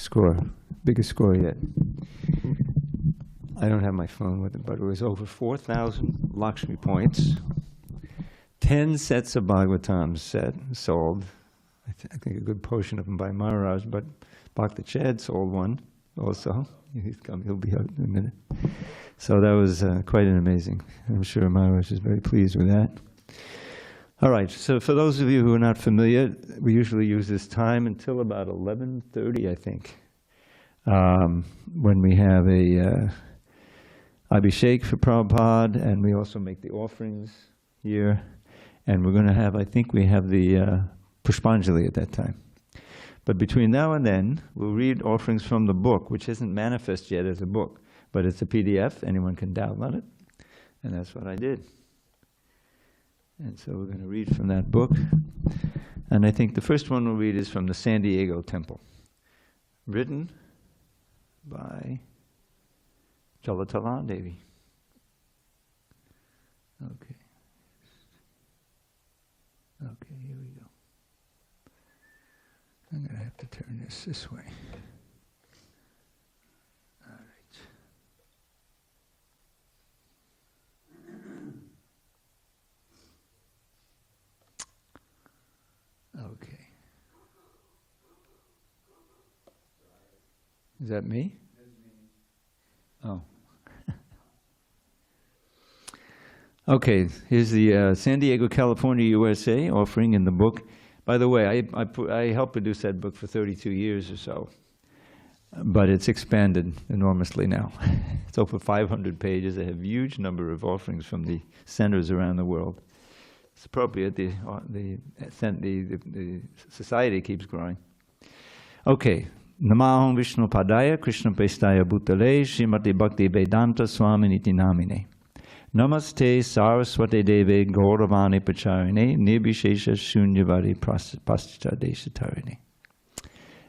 score, biggest score yet. I don't have my phone with it, but it was over 4,000 Lakshmi points, 10 sets of Bhagavatams sold. I think a good portion of them by Maharaj, but Bhakta Chad sold one also. He'll be out in a minute. So that was quite an amazing. I'm sure Maharaj is very pleased with that. All right, so for those of you who are not familiar, we usually use this time until about 11:30, I think, when we have a Abhishek for Prabhupada, and we also make the offerings here. And we're going to have, I think we have the Pushpanjali at that time. But between now and then, we'll read offerings from the book, which isn't manifest yet as a book, but it's a PDF. Anyone can download it. And that's what I did. And so we're going to read from that book. And I think the first one we'll read is from the San Diego Temple, written by Jalatala Devi. Okay. Okay, here we go. I'm going to have to turn this way. All right. Okay. Is that me? Oh. Okay, here's the San Diego, California, USA offering in the book. By the way, I helped produce that book for 32 years or so, but it's expanded enormously now. It's over 500 pages. I have a huge number of offerings from the centers around the world. It's appropriate. The society keeps growing. Okay. Namaham Vishnu Padaya Krishna Prestaya Bhutale Srimati Bhakti Vedanta Swami Niti Namine. Namaste Saraswati Deve Gauravani Pacharine Nirbhishesha Shunyavadi Pastita Deshatarine.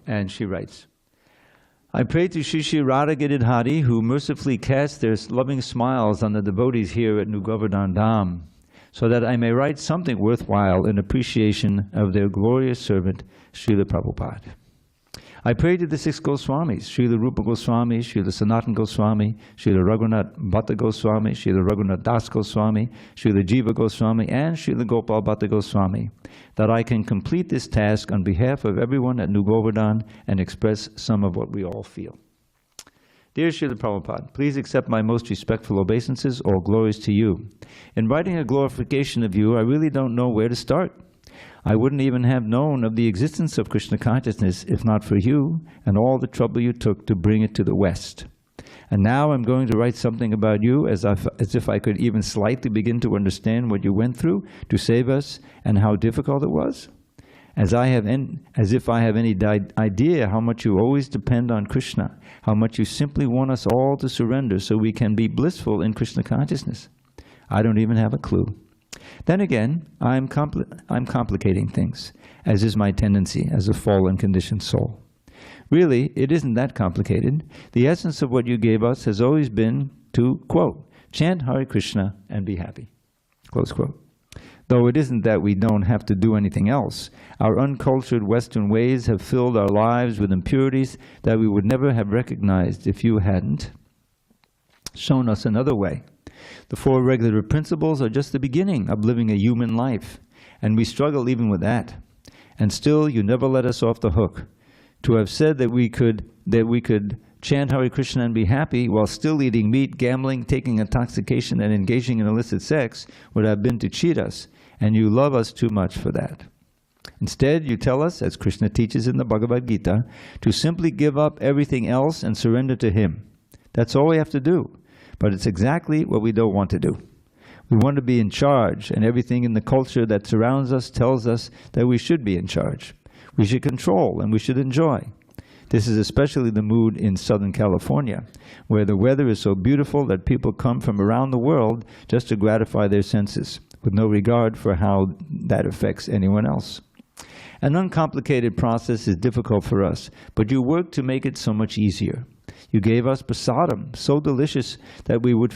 And she writes, I pray to Shri Shri Radha Giridhari, who mercifully cast their loving smiles on the devotees here at New Govardhan Dham, so that I may write something worthwhile in appreciation of their glorious servant, Srila Prabhupada. I pray to the six Goswamis, Srila Rupa Goswami, Srila Sanatana Goswami, Srila Raghunath Bhatta Goswami, Srila Raghunath Das Goswami, Srila Jiva Goswami, and Srila Gopal Bhatta Goswami, that I can complete this task on behalf of everyone at New Govardhan and express some of what we all feel. Dear Srila Prabhupada, please accept my most respectful obeisances, all glories to you. In writing a glorification of you, I really don't know where to start. I wouldn't even have known of the existence of Krishna consciousness if not for you and all the trouble you took to bring it to the West. And now I'm going to write something about you as if I could even slightly begin to understand what you went through to save us and how difficult it was. As if I have any idea how much you always depend on Krishna, how much you simply want us all to surrender so we can be blissful in Krishna consciousness. I don't even have a clue. Then again, I'm complicating things, as is my tendency as a fallen conditioned soul. Really, it isn't that complicated. The essence of what you gave us has always been to, quote, chant Hare Krishna and be happy, close quote. Though it isn't that we don't have to do anything else. Our uncultured Western ways have filled our lives with impurities that we would never have recognized if you hadn't shown us another way. The four regular principles are just the beginning of living a human life, and we struggle even with that. And still, you never let us off the hook. To have said that we could chant Hare Krishna and be happy while still eating meat, gambling, taking intoxication, and engaging in illicit sex would have been to cheat us, and you love us too much for that. Instead, you tell us, as Krishna teaches in the Bhagavad Gita, to simply give up everything else and surrender to Him. That's all we have to do. But it's exactly what we don't want to do. We want to be in charge, and everything in the culture that surrounds us tells us that we should be in charge. We should control, and we should enjoy. This is especially the mood in Southern California, where the weather is so beautiful that people come from around the world just to gratify their senses, with no regard for how that affects anyone else. An uncomplicated process is difficult for us, but you work to make it so much easier. You gave us prasadam, so delicious that we would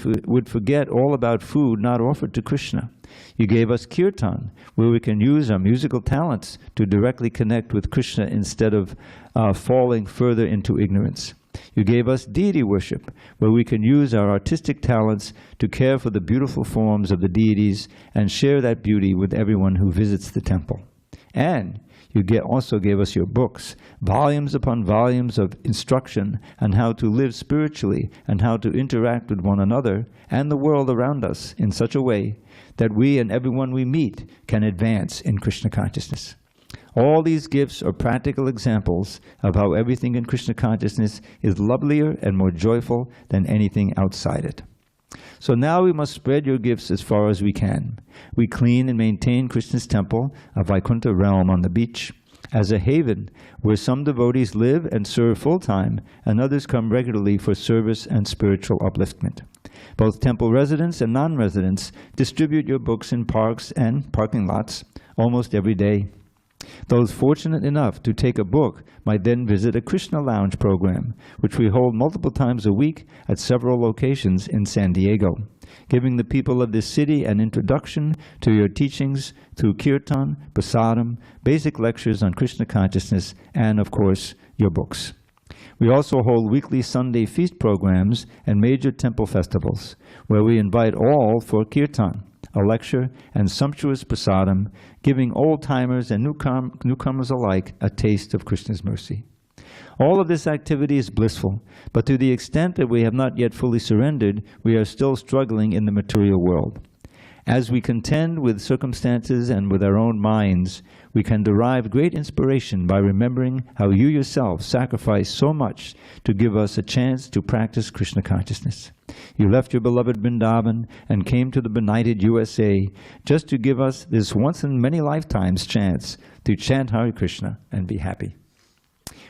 forget all about food not offered to Krishna. You gave us kirtan, where we can use our musical talents to directly connect with Krishna instead of falling further into ignorance. You gave us deity worship, where we can use our artistic talents to care for the beautiful forms of the deities and share that beauty with everyone who visits the temple. And you also gave us your books, volumes upon volumes of instruction on how to live spiritually and how to interact with one another and the world around us in such a way that we and everyone we meet can advance in Krishna consciousness. All these gifts are practical examples of how everything in Krishna consciousness is lovelier and more joyful than anything outside it. So now we must spread your gifts as far as we can. We clean and maintain Krishna's temple, a Vaikuntha realm on the beach, as a haven where some devotees live and serve full-time and others come regularly for service and spiritual upliftment. Both temple residents and non-residents distribute your books in parks and parking lots almost every day. Those fortunate enough to take a book might then visit a Krishna Lounge program, which we hold multiple times a week at several locations in San Diego, giving the people of this city an introduction to your teachings through kirtan, prasadam, basic lectures on Krishna consciousness, and of course, your books. We also hold weekly Sunday feast programs and major temple festivals, where we invite all for kirtan, a lecture, and sumptuous prasadam, giving old-timers and newcomers alike a taste of Krishna's mercy. All of this activity is blissful, but to the extent that we have not yet fully surrendered, we are still struggling in the material world. As we contend with circumstances and with our own minds, we can derive great inspiration by remembering how you yourself sacrificed so much to give us a chance to practice Krishna consciousness. You left your beloved Vrindavan and came to the benighted USA just to give us this once in many lifetimes chance to chant Hare Krishna and be happy.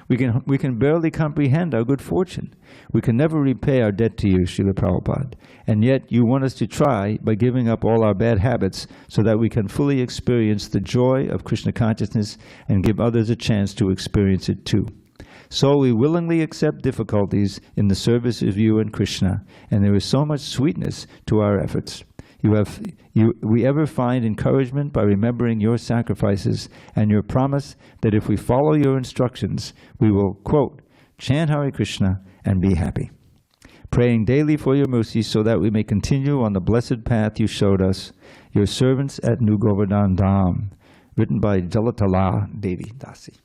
We can barely comprehend our good fortune. We can never repay our debt to you, Srila Prabhupada. And yet you want us to try by giving up all our bad habits so that we can fully experience the joy of Krishna consciousness and give others a chance to experience it too. So we willingly accept difficulties in the service of you and Krishna, and there is so much sweetness to our efforts. We ever find encouragement by remembering your sacrifices and your promise that if we follow your instructions, we will, quote, chant Hare Krishna and be happy. Praying daily for your mercy so that we may continue on the blessed path you showed us, your servants at New Govardhan Dham, written by Jalatala Devi Dasi.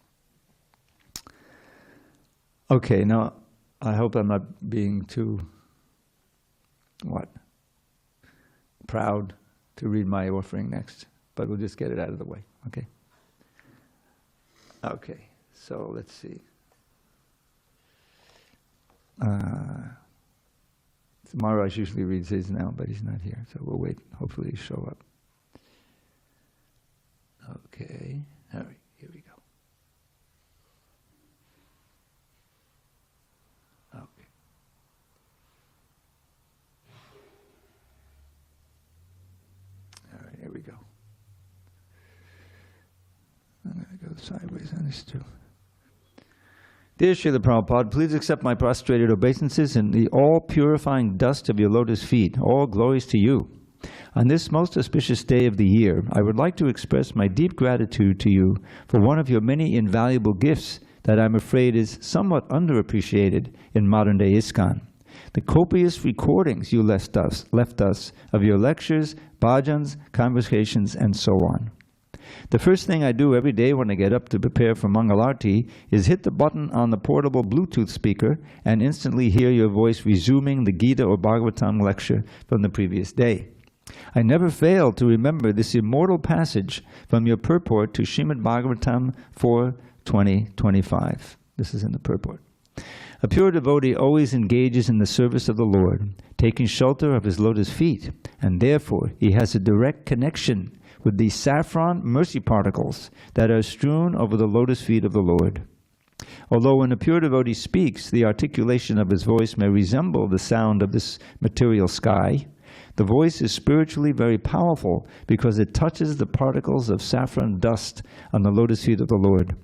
Okay, now I hope I'm not being too, proud to read my offering next, but we'll just get it out of the way, okay? Okay, so let's see. Maharaj usually reads his now, but he's not here, so we'll wait. Hopefully he'll show up. Okay, all right, here we go. Okay. All right, here we go. I'm going to go sideways on this too. Dear Srila Prabhupada, please accept my prostrated obeisances in the all-purifying dust of your lotus feet. All glories to you. On this most auspicious day of the year, I would like to express my deep gratitude to you for one of your many invaluable gifts that I'm afraid is somewhat underappreciated in modern-day ISKCON. The copious recordings you left us of your lectures, bhajans, conversations, and so on. The first thing I do every day when I get up to prepare for Mangalarti is hit the button on the portable Bluetooth speaker and instantly hear your voice resuming the Gita or Bhagavatam lecture from the previous day. I never fail to remember this immortal passage from your purport to Srimad Bhagavatam 4:20-25. This is in the purport. A pure devotee always engages in the service of the Lord, taking shelter of his lotus feet, and therefore he has a direct connection with the saffron mercy particles that are strewn over the lotus feet of the Lord. Although when a pure devotee speaks, the articulation of his voice may resemble the sound of this material sky, the voice is spiritually very powerful because it touches the particles of saffron dust on the lotus feet of the Lord.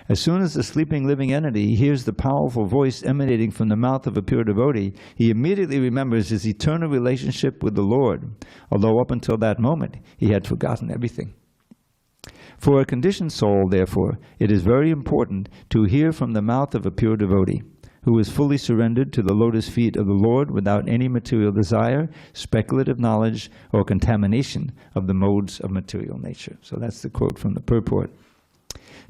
As soon as the sleeping living entity hears the powerful voice emanating from the mouth of a pure devotee, he immediately remembers his eternal relationship with the Lord, although up until that moment he had forgotten everything. For a conditioned soul, therefore, it is very important to hear from the mouth of a pure devotee, who is fully surrendered to the lotus feet of the Lord without any material desire, speculative knowledge, or contamination of the modes of material nature. So that's the quote from the purport.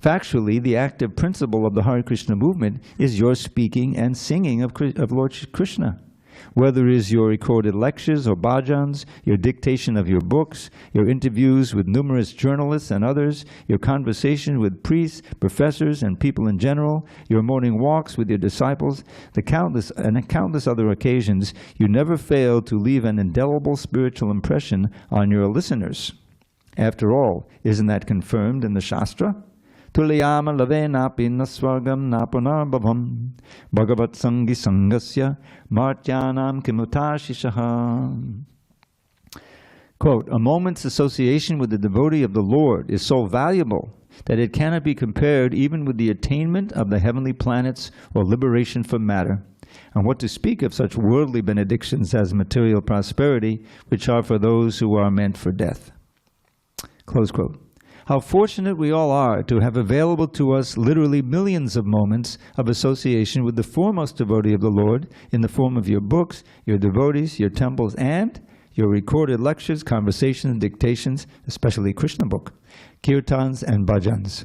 Factually, the active principle of the Hare Krishna movement is your speaking and singing of Lord Krishna. Whether it is your recorded lectures or bhajans, your dictation of your books, your interviews with numerous journalists and others, your conversation with priests, professors, and people in general, your morning walks with your disciples, countless other occasions, you never fail to leave an indelible spiritual impression on your listeners. After all, isn't that confirmed in the Shastra? Tulayama lavenapi naswargam napunarbhavam bhagavat sangi sangasya martyanam kimutashishaha. Quote, a moment's association with the devotee of the Lord is so valuable that it cannot be compared even with the attainment of the heavenly planets or liberation from matter. And what to speak of such worldly benedictions as material prosperity, which are for those who are meant for death. Close quote. How fortunate we all are to have available to us literally millions of moments of association with the foremost devotee of the Lord in the form of your books, your devotees, your temples, and your recorded lectures, conversations, dictations, especially Krishna book, kirtans, and bhajans.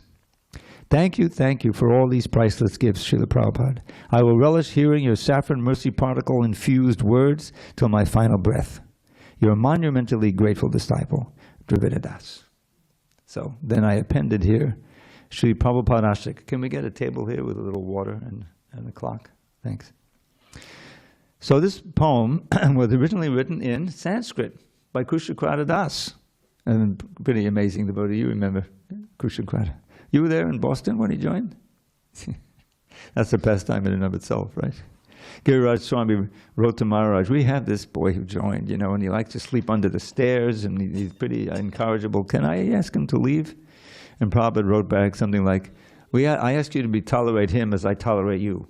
Thank you for all these priceless gifts, Srila Prabhupada. I will relish hearing your saffron mercy particle infused words till my final breath. Your monumentally grateful disciple, Dravida Das. So then I appended here, Sri Prabhupada Ashik. Can we get a table here with a little water and a clock? Thanks. So this poem was originally written in Sanskrit by Kushakrata Das. And pretty amazing devotee, you remember Kushakrata. You were there in Boston when he joined? That's the pastime in and of itself, right? Giriraj Swami wrote to Maharaj, we have this boy who joined, and he likes to sleep under the stairs, and he's pretty incorrigible. Can I ask him to leave? And Prabhupada wrote back something like, I ask you to tolerate him as I tolerate you.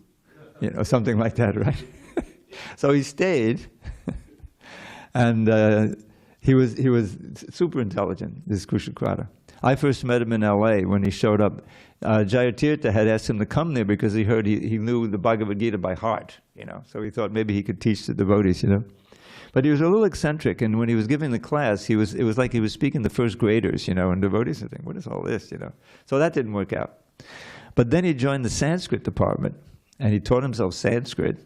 Something like that, right? So he stayed, and he was super intelligent, this Kushakrata. I first met him in LA when he showed up. Jayatirtha had asked him to come there because he heard he knew the Bhagavad Gita by heart, so he thought maybe he could teach the devotees, But he was a little eccentric, and when he was giving the class, it was like he was speaking to first graders, and devotees would think, what is all this, So that didn't work out. But then he joined the Sanskrit department, and he taught himself Sanskrit.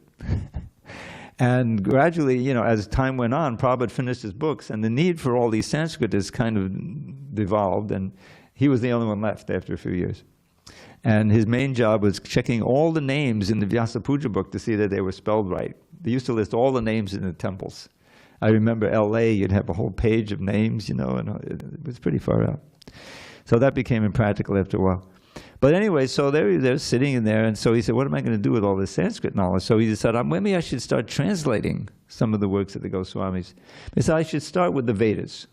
And gradually, as time went on, Prabhupada finished his books, and the need for all these Sanskritists kind of devolved, and he was the only one left after a few years. And his main job was checking all the names in the Vyasa Puja book to see that they were spelled right. They used to list all the names in the temples. I remember LA, you'd have a whole page of names, and it was pretty far out. So that became impractical after a while. But anyway, so they're sitting in there, and so he said, what am I going to do with all this Sanskrit knowledge? So he decided, maybe I should start translating some of the works of the Goswamis. He said, I should start with the Vedas.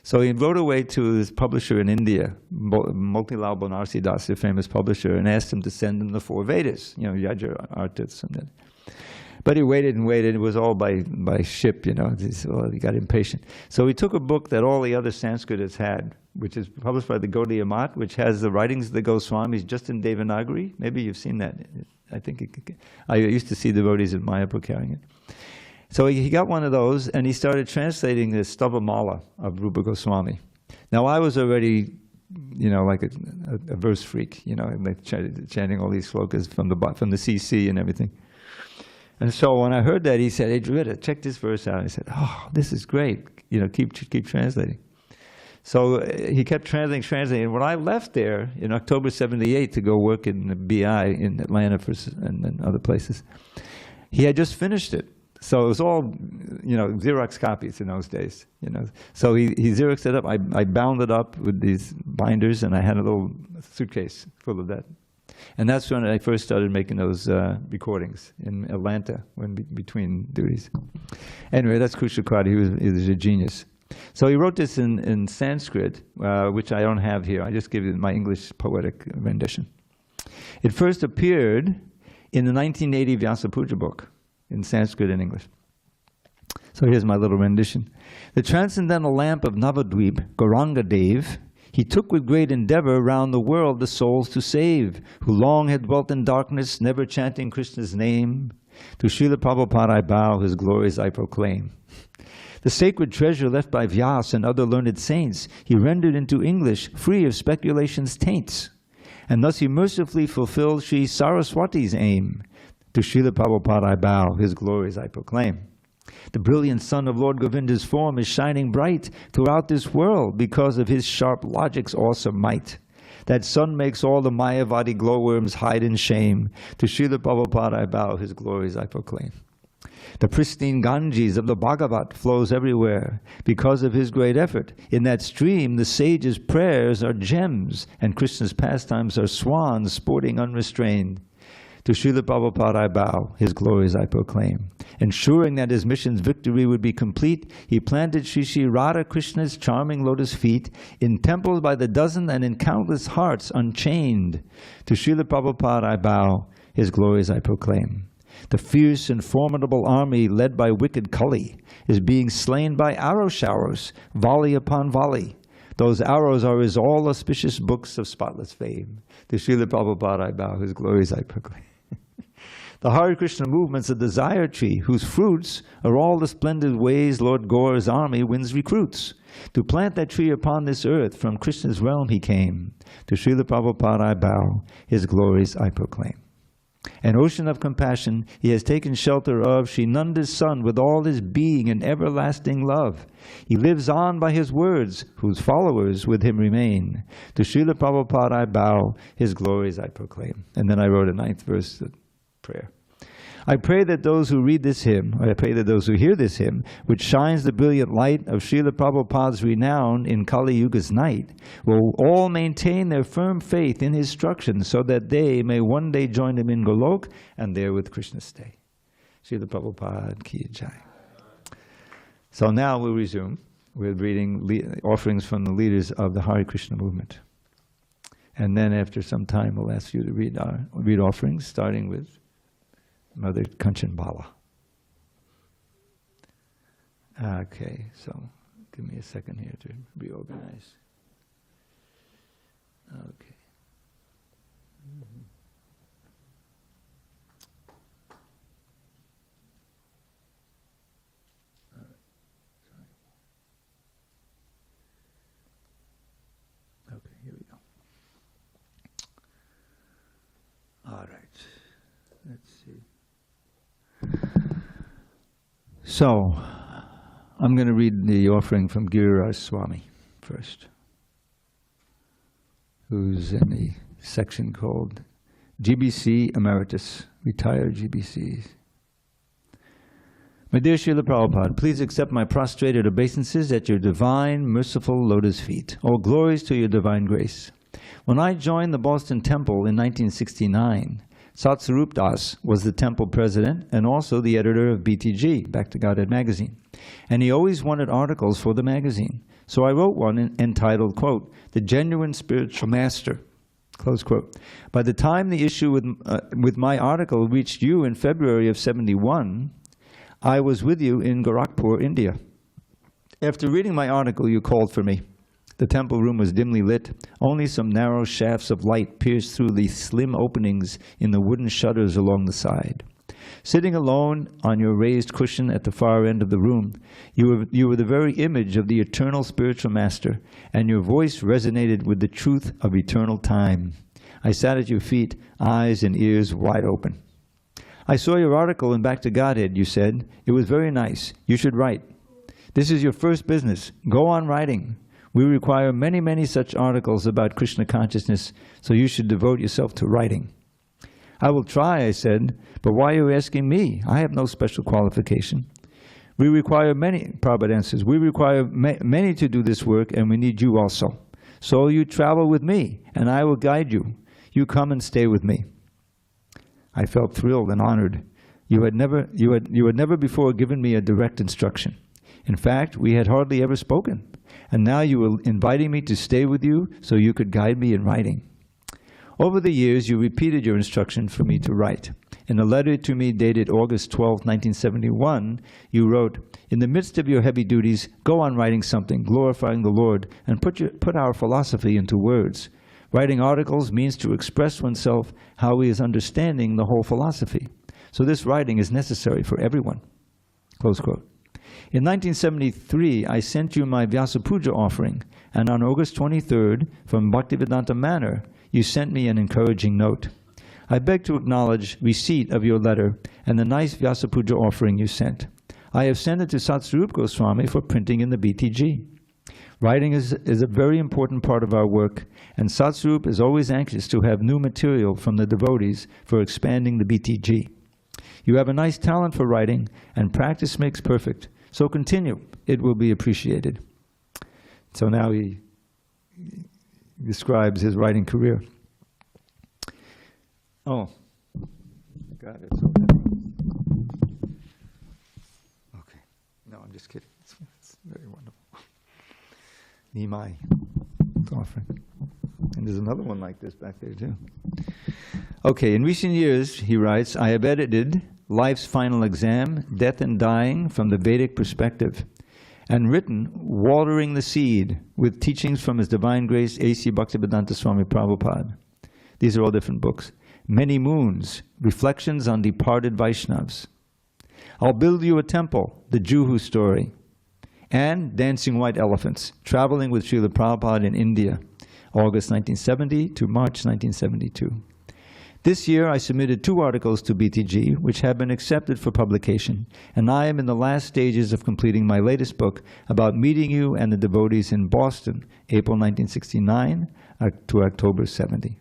So he wrote away to his publisher in India, Motilal Banarsi Das, the famous publisher, and asked him to send him the 4 Vedas, Yaja, Arthas, and that. But he waited and waited. It was all by ship, he got impatient. So he took a book that all the other Sanskritists had, which is published by the Gaudiya Math, which has the writings of the Goswamis just in Devanagari. Maybe you've seen that. I used to see devotees at Mayapur carrying it. So he got one of those, and he started translating the Stavamala of Rupa Goswami. Now I was already, like a verse freak, like chanting all these slokas from the CC and everything. And so when I heard that, he said, hey, Dravida, check this verse out. I said, oh, this is great. Keep translating. So he kept translating. And when I left there in October 78 to go work in the BI in Atlanta and other places, he had just finished it. So it was all, Xerox copies in those days, So he Xeroxed it up. I bound it up with these binders, and I had a little suitcase full of that. And that's when I first started making those recordings in Atlanta between duties. Anyway, that's Kushakrata. He was a genius. So he wrote this in Sanskrit, which I don't have here. I just give you my English poetic rendition. It first appeared in the 1980 Vyasa Puja book, in Sanskrit and English. So here's my little rendition. The transcendental lamp of Navadvip, Gauranga Dev, he took with great endeavor round the world the souls to save, who long had dwelt in darkness, never chanting Krishna's name. To Srila Prabhupada I bow, his glories I proclaim. The sacred treasure left by Vyasa and other learned saints, he rendered into English, free of speculation's taints. And thus he mercifully fulfilled Sri Saraswati's aim. To Srila Prabhupada I bow, his glories I proclaim. The brilliant sun of Lord Govinda's form is shining bright throughout this world because of his sharp logic's awesome might. That sun makes all the Mayavadi glowworms hide in shame. To Srila Prabhupada I bow, his glories I proclaim. The pristine Ganges of the Bhagavat flows everywhere because of his great effort. In that stream, the sages' prayers are gems, and Krishna's pastimes are swans sporting unrestrained. To Srila Prabhupada I bow, his glories I proclaim. Ensuring that his mission's victory would be complete, he planted Shri Radha Krishna's charming lotus feet in temples by the dozen and in countless hearts unchained. To Srila Prabhupada I bow, his glories I proclaim. The fierce and formidable army led by wicked Kali is being slain by arrow showers, volley upon volley. Those arrows are his all-auspicious books of spotless fame. To Srila Prabhupada I bow, his glories I proclaim. The Hare Krishna movement's a desire tree, whose fruits are all the splendid ways Lord Gaura's army wins recruits. To plant that tree upon this earth, from Krishna's realm he came. To Srila Prabhupada I bow, his glories I proclaim. An ocean of compassion he has taken shelter of, Sri Nanda's son, with all his being in everlasting love. He lives on by his words, whose followers with him remain. To Srila Prabhupada I bow, his glories I proclaim. And then I wrote a 9th verse of prayer. I pray that those who read this hymn, or I pray that those who hear this hymn, which shines the brilliant light of Srila Prabhupada's renown in Kali Yuga's night, will all maintain their firm faith in his instruction, so that they may one day join him in Golok and there with Krishna stay. Srila Prabhupada ki jai. So now we'll resume with reading offerings from the leaders of the Hare Krishna movement. And then after some time we'll ask you to read offerings, starting with Mother Kanchan Bala. Okay, so give me a second here to reorganize. Okay. All right. Sorry. Okay, here we go. All right. Let's see. So, I'm going to read the offering from Giriraj Swami first, who's in the section called GBC Emeritus, retired GBCs. My dear Srila Prabhupada, please accept my prostrated obeisances at your divine, merciful lotus feet. All glories to your divine grace. When I joined the Boston Temple in 1969, Satsarup Das was the temple president and also the editor of BTG, Back to Godhead magazine. And he always wanted articles for the magazine. So I wrote one entitled, quote, The Genuine Spiritual Master, close quote. By the time the issue with my article reached you in February of '71, I was with you in Gorakhpur, India. After reading my article, you called for me. The temple room was dimly lit. Only some narrow shafts of light pierced through the slim openings in the wooden shutters along the side. Sitting alone on your raised cushion at the far end of the room, you were the very image of the eternal spiritual master, and your voice resonated with the truth of eternal time. I sat at your feet, eyes and ears wide open. I saw your article in Back to Godhead, you said. It was very nice. You should write. This is your first business. Go on writing. We require many, many such articles about Krishna consciousness, so you should devote yourself to writing. I will try, I said, but why are you asking me? I have no special qualification. We require many, Prabhupada answers, we require many to do this work, and we need you also. So you travel with me, and I will guide you. You come and stay with me. I felt thrilled and honored. You had never before given me a direct instruction. In fact, we had hardly ever spoken. And now you were inviting me to stay with you so you could guide me in writing. Over the years, you repeated your instruction for me to write. In a letter to me dated August 12, 1971, you wrote, "In the midst of your heavy duties, go on writing something, glorifying the Lord, and put our philosophy into words. Writing articles means to express oneself how he is understanding the whole philosophy. So this writing is necessary for everyone." Close quote. In 1973, I sent you my Vyasa Puja offering, and on August 23rd, from Bhaktivedanta Manor, you sent me an encouraging note. I beg to acknowledge receipt of your letter and the nice Vyasa Puja offering you sent. I have sent it to Srila Goswami for printing in the BTG. Writing is a very important part of our work, and Satsvarup is always anxious to have new material from the devotees for expanding the BTG. You have a nice talent for writing, and practice makes perfect. So continue. It will be appreciated. So now he describes his writing career. Oh, God, it's so heavy. Okay. No, I'm just kidding. It's very wonderful. Nimai offering. And there's another one like this back there too. Okay, in recent years, he writes, I have edited Life's Final Exam, Death and Dying from the Vedic Perspective, and written Watering the Seed with teachings from His Divine Grace A.C. Bhaktivedanta Swami Prabhupada. These are all different books. Many Moons, Reflections on Departed Vaishnavas. I'll Build You a Temple, The Juhu Story. And Dancing White Elephants, Traveling with Srila Prabhupada in India, August 1970 to March 1972. This year I submitted 2 articles to BTG, which have been accepted for publication, and I am in the last stages of completing my latest book about meeting you and the devotees in Boston, April 1969 to October 70.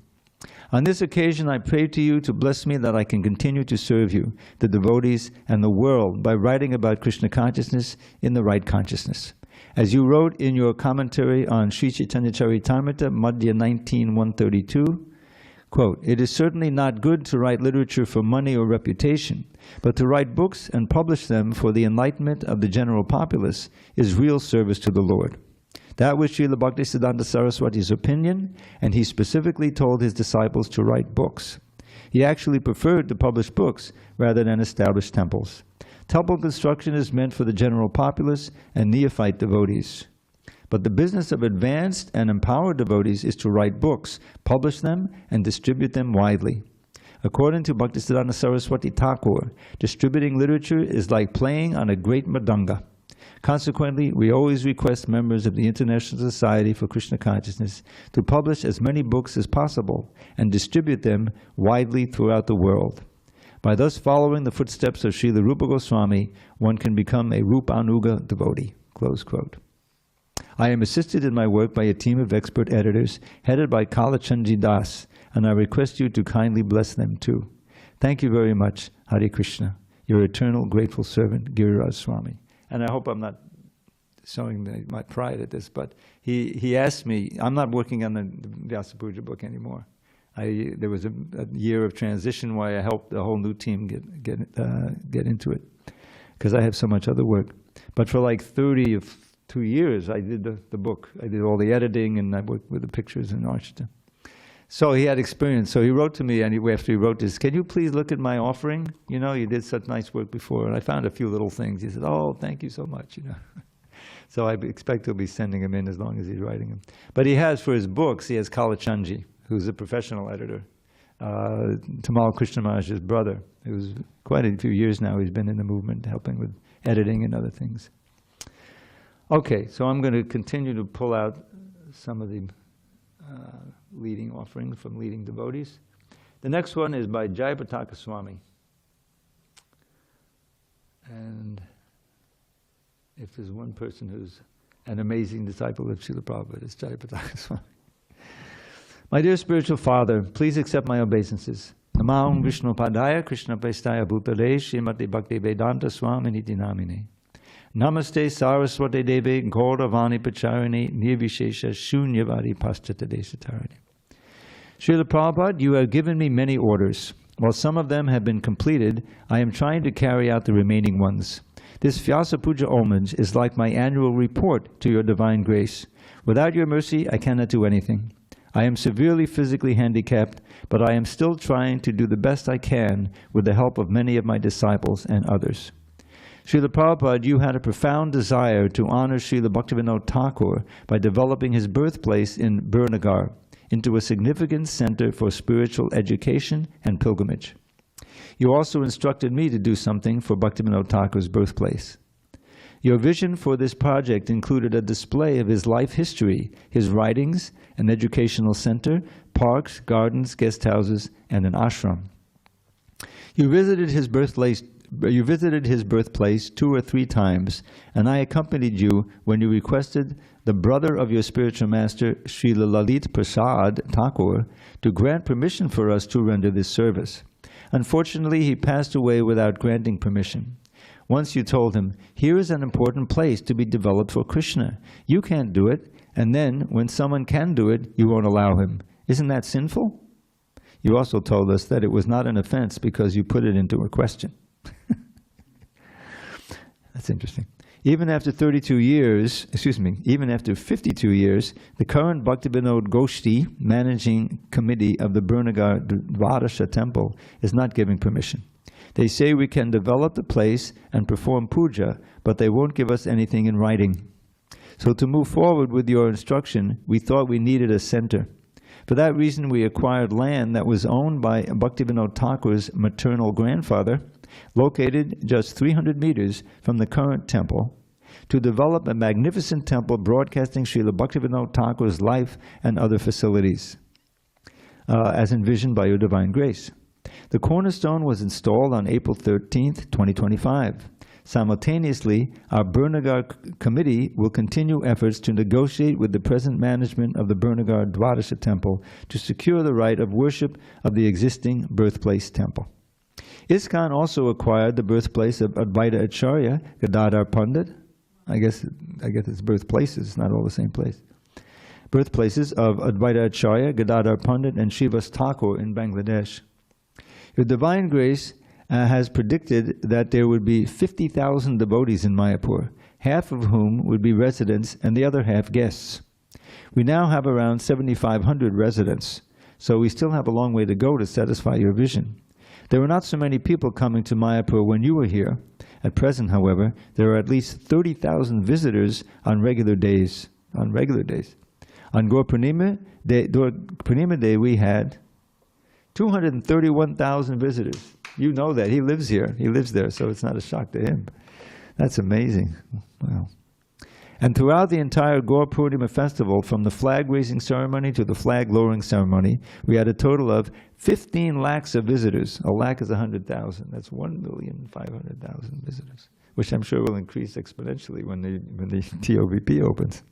On this occasion, I pray to you to bless me that I can continue to serve you, the devotees, and the world by writing about Krishna consciousness in the right consciousness. As you wrote in your commentary on Sri Chaitanya Charitamrita, Madhya 19:132, quote, "It is certainly not good to write literature for money or reputation, but to write books and publish them for the enlightenment of the general populace is real service to the Lord." That was Srila Bhaktisiddhanta Saraswati's opinion, and he specifically told his disciples to write books. He actually preferred to publish books rather than establish temples. Temple construction is meant for the general populace and neophyte devotees. But the business of advanced and empowered devotees is to write books, publish them, and distribute them widely. According to Bhaktisiddhanta Saraswati Thakur, distributing literature is like playing on a great mridanga. Consequently, we always request members of the International Society for Krishna Consciousness to publish as many books as possible and distribute them widely throughout the world. By thus following the footsteps of Srila Rupa Goswami, one can become a Rupanuga devotee. Close quote. I am assisted in my work by a team of expert editors headed by Kalachandji Das, and I request you to kindly bless them too. Thank you very much, Hare Krishna, your eternal grateful servant, Giriraj Swami. And I hope I'm not showing my pride at this, but he asked me, I'm not working on the Vyasa Puja book anymore. There was a year of transition where I helped the whole new team get into it, because I have so much other work. But for like 32 years, I did the book. I did all the editing, and I worked with the pictures and Archita. So he had experience. So he wrote to me, and after he wrote this, can you please look at my offering? You know, you did such nice work before. And I found a few little things. He said, oh, thank you so much, you know. So I expect he'll be sending them in as long as he's writing them. But he has, for his books, he has Kalachandji, who's a professional editor. Tamal Krishna Maharaj's brother, who's quite a few years now, he's been in the movement, helping with editing and other things. Okay, so I'm going to continue to pull out some of the leading offerings from leading devotees. The next one is by Jayapataka Swami. And if there's one person who's an amazing disciple of Srila Prabhupada, it's Jayapataka Swami. My dear spiritual father, please accept my obeisances. Namaham Vishnu Padaya Krishna Prestaya Bhutale Srimati Bhakti Vedanta Swami Niti Namine. Namaste Saraswati Devi Gauravani Pacharini Nirvishesha Shunyavadi Paschata Desatarini. Srila Prabhupada, you have given me many orders. While some of them have been completed, I am trying to carry out the remaining ones. This Vyasa Puja homage is like my annual report to your divine grace. Without your mercy, I cannot do anything. I am severely physically handicapped, but I am still trying to do the best I can with the help of many of my disciples and others. Srila Prabhupada, you had a profound desire to honor Srila Bhaktivinoda Thakur by developing his birthplace in Birnagar into a significant center for spiritual education and pilgrimage. You also instructed me to do something for Bhaktivinoda Thakur's birthplace. Your vision for this project included a display of his life history, his writings, an educational center, parks, gardens, guest houses, and an ashram. You visited his birthplace 2 or 3 times, and I accompanied you when you requested the brother of your spiritual master, Srila Lalit Prasad Thakur, to grant permission for us to render this service. Unfortunately, he passed away without granting permission. Once you told him, here is an important place to be developed for Krishna. You can't do it, and then when someone can do it, you won't allow him. Isn't that sinful? You also told us that it was not an offense because you put it into a question. That's interesting. Even after 52 years, the current Bhaktivinoda Goshti managing committee of the Birnagar Dvadasha temple is not giving permission. They say we can develop the place and perform puja, but they won't give us anything in writing. So to move forward with your instruction, we thought we needed a center. For that reason, we acquired land that was owned by Bhaktivinoda Thakur's maternal grandfather, located just 300 meters from the current temple, to develop a magnificent temple broadcasting Srila Bhaktivinoda Thakur's life and other facilities, as envisioned by your divine grace. The cornerstone was installed on April 13th, 2025. Simultaneously, our Birnagar committee will continue efforts to negotiate with the present management of the Birnagar Dvadasha temple to secure the right of worship of the existing birthplace temple. ISKCON also acquired the birthplace of Advaita Acharya Gadadhar Pandit. I guess it's birthplaces, not all the same place. Birthplaces of Advaita Acharya Gadadhar Pandit and Srivas Thakur in Bangladesh. Your divine grace has predicted that there would be 50,000 devotees in Mayapur, half of whom would be residents and the other half guests. We now have around 7,500 residents, so we still have a long way to go to satisfy your vision. There were not so many people coming to Mayapur when you were here. At present, however, there are at least 30,000 visitors on regular days. On Gaur Purnima Day, we had 231,000 visitors. You know that. He lives here. He lives there, so it's not a shock to him. That's amazing. Wow. And throughout the entire Gaur Purnima festival, from the flag-raising ceremony to the flag-lowering ceremony, we had a total of 15 lakhs of visitors. A lakh is 100,000. That's 1,500,000 visitors, which I'm sure will increase exponentially when the TOVP opens.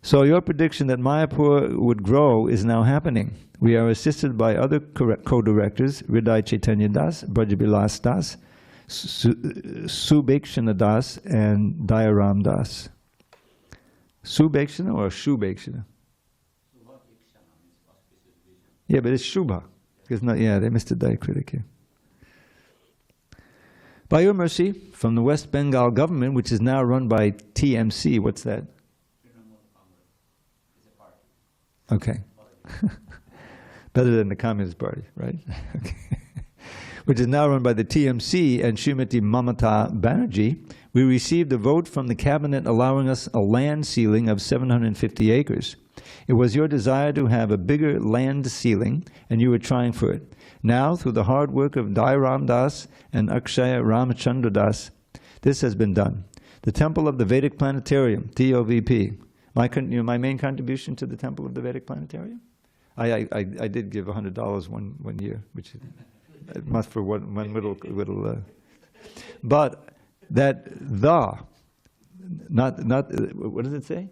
So your prediction that Mayapur would grow is now happening. We are assisted by other co-directors, Hriday Chaitanya Das, Brajabilas Das, Subhekshana Das, and Dayaram Das. Subhekshana or Shubhekshana? Yeah, but it's Shubha. It's not, yeah, they missed a diacritic here. By your mercy, from the West Bengal government, which is now run by TMC, what's that? Okay. Better than the Communist Party, right? Okay. Which is now run by the TMC and Srimati Mamata Banerjee, we received a vote from the cabinet allowing us a land ceiling of 750 acres. It was your desire to have a bigger land ceiling, and you were trying for it. Now, through the hard work of Dayaram Das and Akshaya Ramachandra Das, this has been done. The Temple of the Vedic Planetarium, TOVP. My main contribution to the Temple of the Vedic Planetarium? I did give $100 one year, which must for one little but that not what does it say?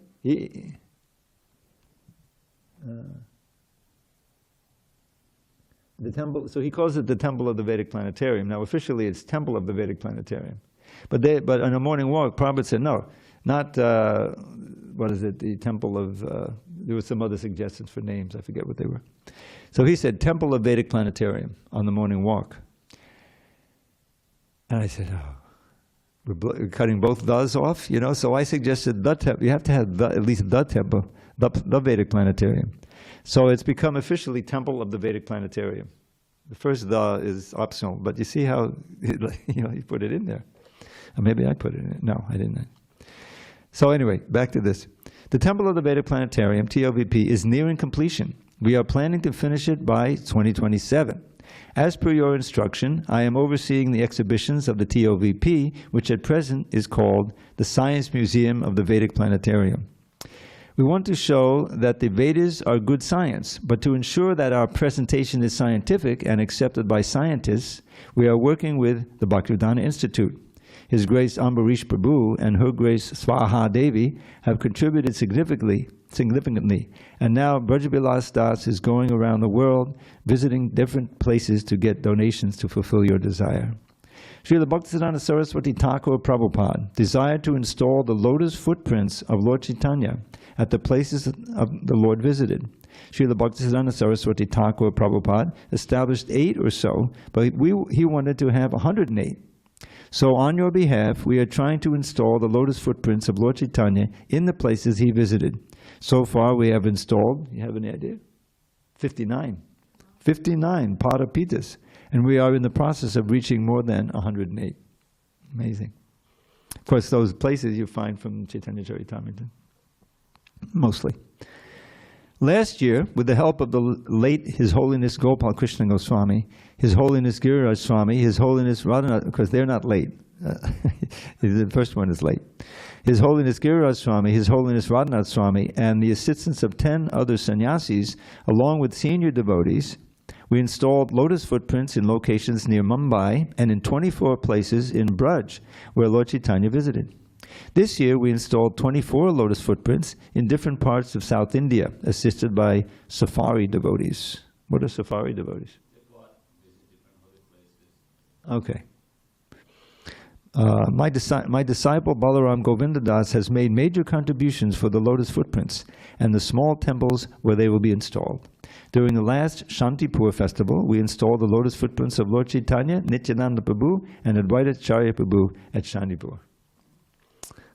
The temple. So he calls it the Temple of the Vedic Planetarium. Now officially it's Temple of the Vedic Planetarium, but on a morning walk, Prabhupada said no, not what is it? The Temple of. There were some other suggestions for names. I forget what they were. So he said Temple of Vedic Planetarium on the morning walk. And I said, oh, we're cutting both thes off, you know? So I suggested the temple. You have to have at least the temple. the Vedic Planetarium. So it's become officially Temple of the Vedic Planetarium. The first "the" is optional, but you see how he put it in there. Or maybe I put it in. No, I didn't. So anyway, back to this. The Temple of the Vedic Planetarium, TOVP, is nearing completion. We are planning to finish it by 2027. As per your instruction, I am overseeing the exhibitions of the TOVP, which at present is called the Science Museum of the Vedic Planetarium. We want to show that the Vedas are good science, but to ensure that our presentation is scientific and accepted by scientists, we are working with the Bhaktivedanta Institute. His Grace Ambarish Prabhu and Her Grace Swaha Devi have contributed significantly, and now Brajabilas Das is going around the world visiting different places to get donations to fulfill your desire. Srila Bhaktisiddhanta Saraswati Thakur Prabhupada desired to install the lotus footprints of Lord Chaitanya at the places of the Lord visited. Srila Bhaktisiddhanta Saraswati Thakur Prabhupada established 8 or so, but he wanted to have 108. So on your behalf, we are trying to install the lotus footprints of Lord Chaitanya in the places he visited. So far we have installed, you have any idea? 59. 59 Padapitas. And we are in the process of reaching more than 108. Amazing. Of course, those places you find from Chaitanya Charitamrita. Mostly. Last year, with the help of the late His Holiness Gopal Krishna Goswami, His Holiness Giriraj Swami, His Holiness Radhanath, because they're not late. The first one is late. His Holiness Giriraj Swami, His Holiness Radhanath Swami, and the assistance of 10 other sannyasis, along with senior devotees, we installed lotus footprints in locations near Mumbai and in 24 places in Braj, where Lord Chaitanya visited. This year, we installed 24 lotus footprints in different parts of South India, assisted by safari devotees. What are safari devotees? Okay. My disciple Balaram Govindadas has made major contributions for the lotus footprints and the small temples where they will be installed. During the last Shantipur festival, we installed the lotus footprints of Lord Chaitanya, Nityananda Prabhu, and Advaita Charya Prabhu at Shantipur.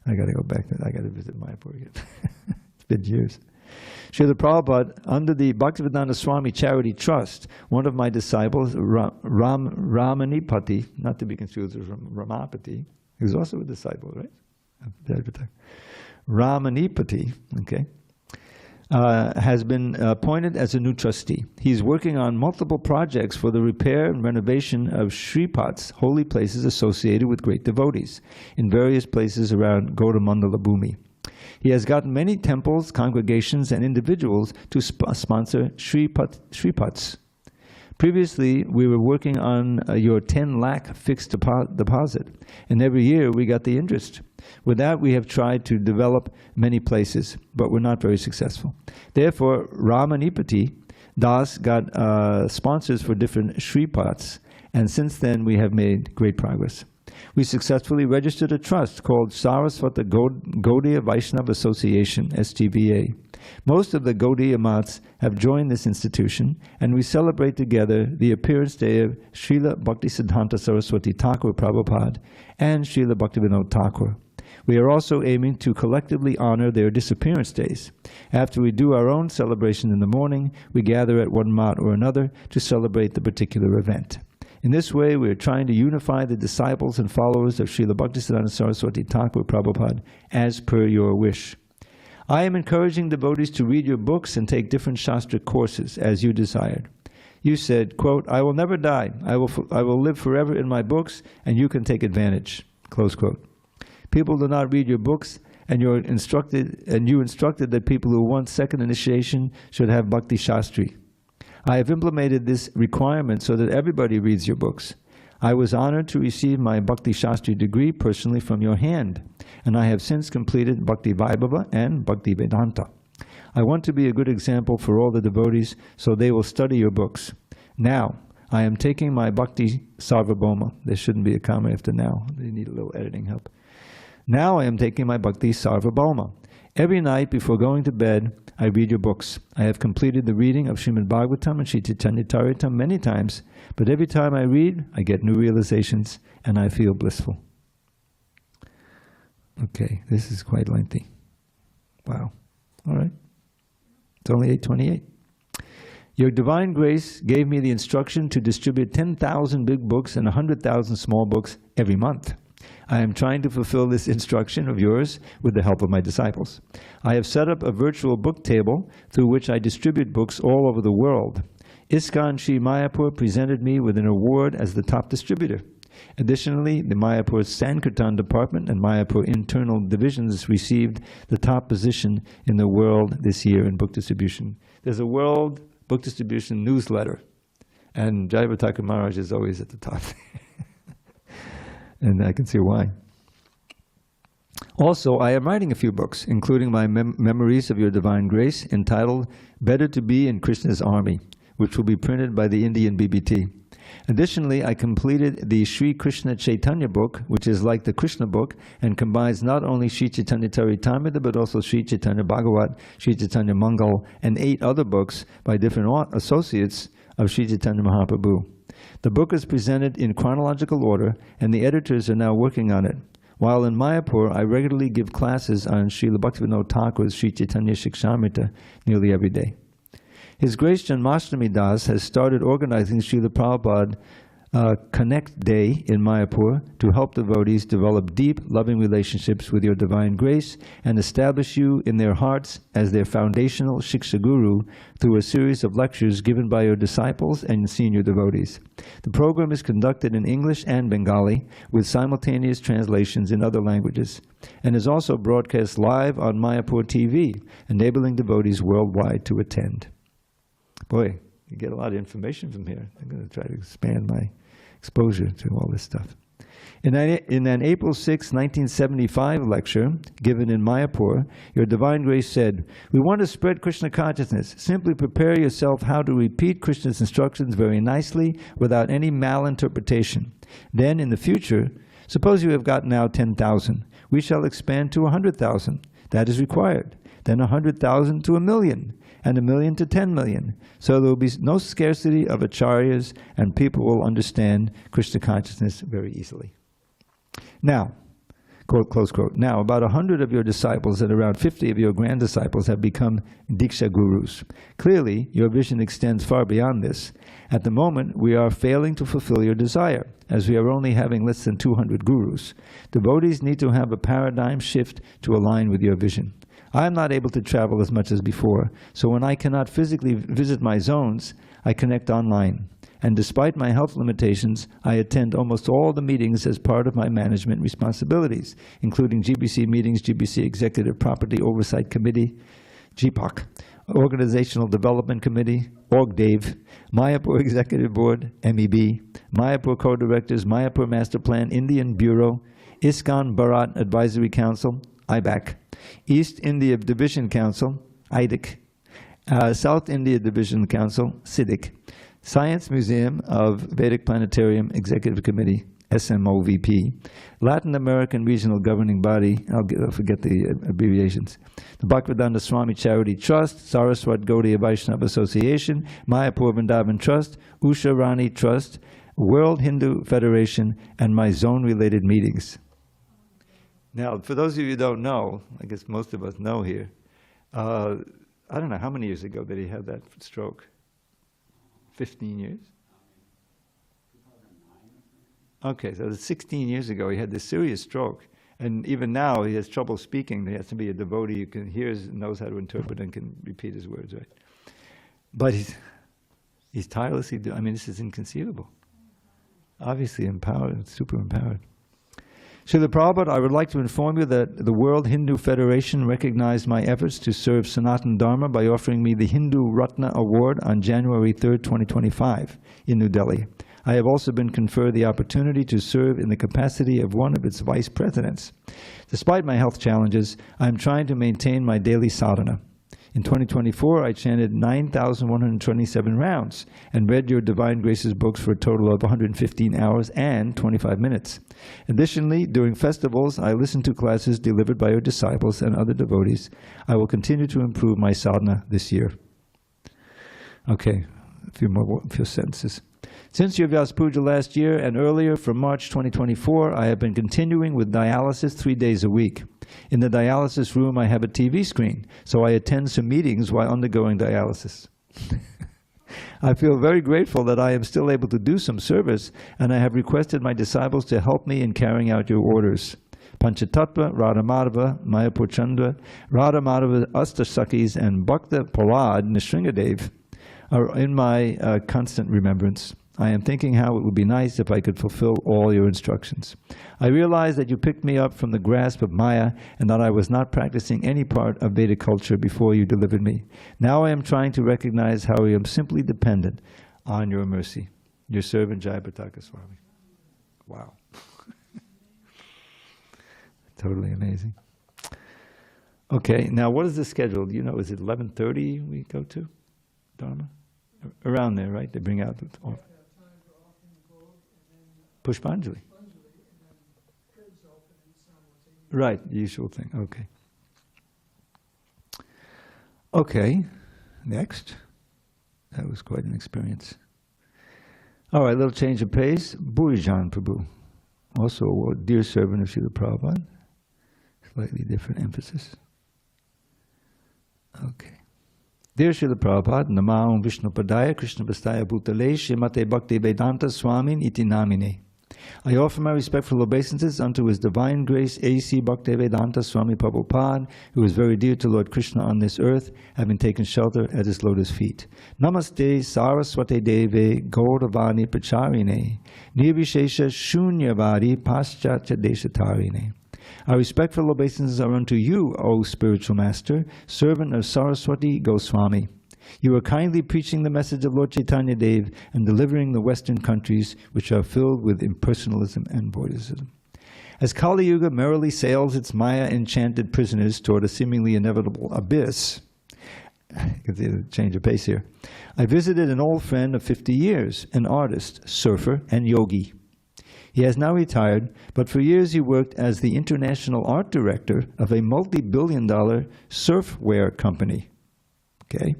I got to go back. I got to visit Mayapur again. It's been years. Srila Prabhupada, under the Bhaktivedanta Swami Charity Trust, one of my disciples, Ramanipati, not to be confused with Ramapati, he was also a disciple, right? Ramanipati, okay, has been appointed as a new trustee. He's working on multiple projects for the repair and renovation of Shripats, holy places associated with great devotees, in various places around Gautamandala Bhumi. He has gotten many temples, congregations, and individuals to sponsor Shripats. Previously, we were working on your 10 lakh fixed deposit, and every year we got the interest. With that, we have tried to develop many places, but we're not very successful. Therefore, Ramanipati Das got sponsors for different Shripats, and since then we have made great progress. We successfully registered a trust called Saraswata Gaudiya Vaishnava Association, SGVA. Most of the Gaudiya Mats have joined this institution, and we celebrate together the appearance day of Srila Bhaktisiddhanta Saraswati Thakur Prabhupada and Srila Bhaktivinoda Thakur. We are also aiming to collectively honor their disappearance days. After we do our own celebration in the morning, we gather at one mat or another to celebrate the particular event. In this way, we are trying to unify the disciples and followers of Srila Bhaktisiddhanta Saraswati Thakur Prabhupada as per your wish. I am encouraging devotees to read your books and take different Shastra courses as you desired. You said, quote, "I will never die. I will live forever in my books, and you can take advantage," close quote. People do not read your books, and you instructed that people who want second initiation should have Bhakti Shastri. I have implemented this requirement so that everybody reads your books. I was honored to receive my Bhakti Shastri degree personally from your hand, and I have since completed Bhakti Vaibhava and Bhakti Vedanta. I want to be a good example for all the devotees, so they will study your books. Now, I am taking my Bhakti Sarvabhauma. There shouldn't be a comma after now. They need a little editing help. Now I am taking my Bhakti Sarvabhauma. Every night before going to bed, I read your books. I have completed the reading of Srimad Bhagavatam and Sri Chaitanya Charitamrita many times, but every time I read, I get new realizations and I feel blissful. Okay, this is quite lengthy. Wow. All right. It's only 8:28. Your divine grace gave me the instruction to distribute 10,000 big books and 100,000 small books every month. I am trying to fulfill this instruction of yours with the help of my disciples. I have set up a virtual book table through which I distribute books all over the world. ISKCON Sri Mayapur presented me with an award as the top distributor. Additionally, the Mayapur Sankirtan Department and Mayapur Internal Divisions received the top position in the world this year in book distribution. There's a world book distribution newsletter, and Jayavardhaka Maharaj is always at the top. And I can see why. Also, I am writing a few books, including my memories of your divine grace, entitled Better to Be in Krishna's Army, which will be printed by the Indian BBT. Additionally, I completed the Sri Krishna Chaitanya book, which is like the Krishna book, and combines not only Sri Chaitanya Charitamrita, but also Sri Chaitanya Bhagavat, Sri Chaitanya Mangal, and 8 other books by different associates of Sri Chaitanya Mahaprabhu. The book is presented in chronological order, and the editors are now working on it. While in Mayapur, I regularly give classes on Srila Bhaktivinoda Thakur's Sri Chaitanya Shikshamrita nearly every day. His Grace Janmashtami Das has started organizing Srila Prabhupada Connect Day in Mayapur to help devotees develop deep, loving relationships with your divine grace and establish you in their hearts as their foundational Shiksha Guru through a series of lectures given by your disciples and senior devotees. The program is conducted in English and Bengali with simultaneous translations in other languages and is also broadcast live on Mayapur TV, enabling devotees worldwide to attend. Boy, you get a lot of information from here. I'm going to try to expand my exposure to all this stuff. In an April 6, 1975 lecture given in Mayapur, your divine grace said, "We want to spread Krishna consciousness. Simply prepare yourself how to repeat Krishna's instructions very nicely without any malinterpretation. Then in the future, suppose you have gotten now 10,000. We shall expand to 100,000. That is required. Then 100,000 to 1,000,000. And 1,000,000 to 10 million. So there will be no scarcity of acharyas, and people will understand Krishna consciousness very easily." Now, quote, close quote, now about 100 of your disciples and around 50 of your grand disciples have become Diksha Gurus. Clearly, your vision extends far beyond this. At the moment, we are failing to fulfill your desire, as we are only having less than 200 gurus. Devotees need to have a paradigm shift to align with your vision. I am not able to travel as much as before, so when I cannot physically visit my zones, I connect online. And despite my health limitations, I attend almost all the meetings as part of my management responsibilities, including GBC meetings, GBC Executive Property Oversight Committee, GPOC, Organizational Development Committee, ORGDAVE, Mayapur Executive Board, MEB, Mayapur Co-Directors, Mayapur Master Plan, Indian Bureau, ISKCON Bharat Advisory Council, IBAC, East India Division Council, IDIC, South India Division Council, SIDIC, Science Museum of Vedic Planetarium Executive Committee, SMOVP, Latin American Regional Governing Body, I'll forget the abbreviations, the Bhaktivedanta Swami Charity Trust, Saraswat Gaudiya Vaishnava Association, Mayapur Vrindavan Trust, Usha Rani Trust, World Hindu Federation, and my zone-related meetings. Now, for those of you who don't know, I guess most of us know here, I don't know how many years ago did he have that stroke? 15 years? Okay, so 16 years ago he had this serious stroke. And even now he has trouble speaking. He has to be a devotee who can hear, knows how to interpret and can repeat his words, right? But he's tirelessly doing, I mean, this is inconceivable. Obviously empowered, super empowered. Srila Prabhupada, I would like to inform you that the World Hindu Federation recognized my efforts to serve Sanatana Dharma by offering me the Hindu Ratna Award on January 3rd, 2025 in New Delhi. I have also been conferred the opportunity to serve in the capacity of one of its vice presidents. Despite my health challenges, I am trying to maintain my daily sadhana. In 2024, I chanted 9,127 rounds and read your Divine Graces books for a total of 115 hours and 25 minutes. Additionally, during festivals, I listen to classes delivered by your disciples and other devotees. I will continue to improve my sadhana this year. Okay, a few sentences. Since your Vyasa Puja last year and earlier from March 2024, I have been continuing with dialysis 3 days a week. In the dialysis room, I have a TV screen, so I attend some meetings while undergoing dialysis. I feel very grateful that I am still able to do some service, and I have requested my disciples to help me in carrying out your orders. Panchatattva, Radhamadava, Mayapurchandra, Radhamadava Astasakis, and Bhakta Prahlad Nrsingadev are in my constant remembrance. I am thinking how it would be nice if I could fulfill all your instructions. I realize that you picked me up from the grasp of Maya and that I was not practicing any part of Vedic culture before you delivered me. Now I am trying to recognize how I am simply dependent on your mercy. Your servant Jayapataka Swami. Wow. Totally amazing. Okay, now what is the schedule? Do you know, is it 11:30 we go to Dharma? Around there, right? They bring out the Pushpanjali. Right, the usual thing. Okay. Okay, next. That was quite an experience. All right, little change of pace. Bhuijan Prabhu, also a dear servant of Srila Prabhupada. Slightly different emphasis. Okay. Dear Srila Prabhupada, Namaham Vishnu Padaya Krishna Pastaya Bhutale Shrimate Bhakti Vedanta Swamin Iti Namine. I offer my respectful obeisances unto His Divine Grace A.C. Bhaktivedanta Swami Prabhupada, who is very dear to Lord Krishna on this earth, having taken shelter at His lotus feet. Namaste Saraswate Deve Gauravani Pacharine Nirvishesha Shunyavadi Paschatya Deshatarine. Our respectful obeisances are unto you, O spiritual master, servant of Saraswati Goswami. You are kindly preaching the message of Lord Chaitanya Dev and delivering the Western countries which are filled with impersonalism and voidism. As Kali Yuga merrily sails its Maya-enchanted prisoners toward a seemingly inevitable abyss, you can see the change of pace here, I visited an old friend of 50 years, an artist, surfer, and yogi. He has now retired, but for years he worked as the international art director of a multi-billion-dollar surfwear company. Okay?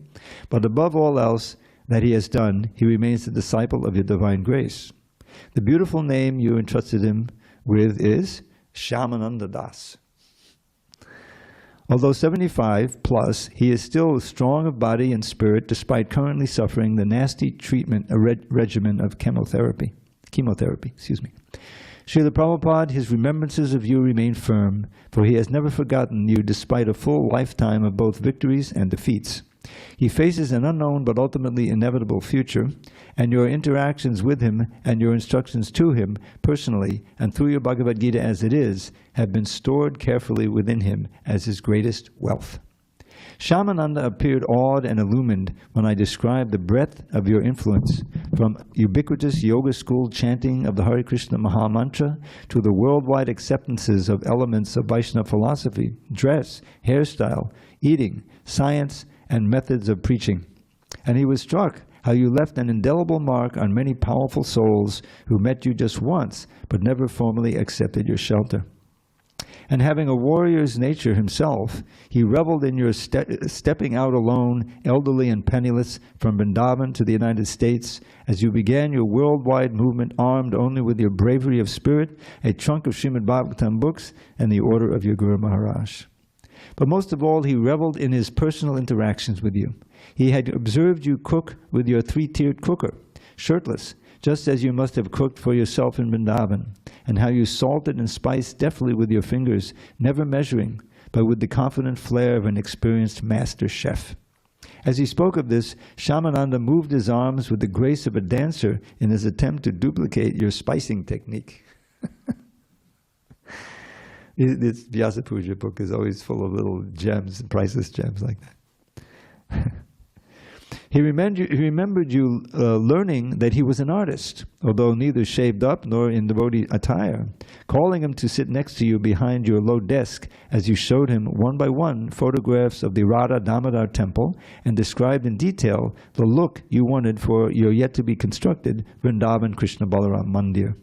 But above all else that he has done, he remains the disciple of your divine grace. The beautiful name you entrusted him with is Shyamananda Das. Although 75 plus, he is still strong of body and spirit despite currently suffering the nasty treatment regimen of chemotherapy. Srila Prabhupada, his remembrances of you remain firm, for he has never forgotten you despite a full lifetime of both victories and defeats. He faces an unknown but ultimately inevitable future, and your interactions with him and your instructions to him personally and through your Bhagavad Gita as it is have been stored carefully within him as his greatest wealth. Shyamananda appeared awed and illumined when I described the breadth of your influence, from ubiquitous yoga school chanting of the Hare Krishna Maha Mantra to the worldwide acceptances of elements of Vaishnava philosophy, dress, hairstyle, eating, science, and methods of preaching. And he was struck how you left an indelible mark on many powerful souls who met you just once, but never formally accepted your shelter. And having a warrior's nature himself, he reveled in your stepping out alone, elderly and penniless, from Vrindavan to the United States, as you began your worldwide movement armed only with your bravery of spirit, a trunk of Srimad Bhagavatam books, and the order of your Guru Maharaj. But most of all, he reveled in his personal interactions with you. He had observed you cook with your three-tiered cooker, shirtless, just as you must have cooked for yourself in Vrindavan, and how you salted and spiced deftly with your fingers, never measuring, but with the confident flair of an experienced master chef. As he spoke of this, Shyamananda moved his arms with the grace of a dancer in his attempt to duplicate your spicing technique. This Vyasa Puja book is always full of little gems, priceless gems like that. He remembered you learning that he was an artist, although neither shaved up nor in devotee attire, calling him to sit next to you behind your low desk as you showed him one by one photographs of the Radha Damodar temple and described in detail the look you wanted for your yet-to-be-constructed Vrindavan Krishna Balaram Mandir.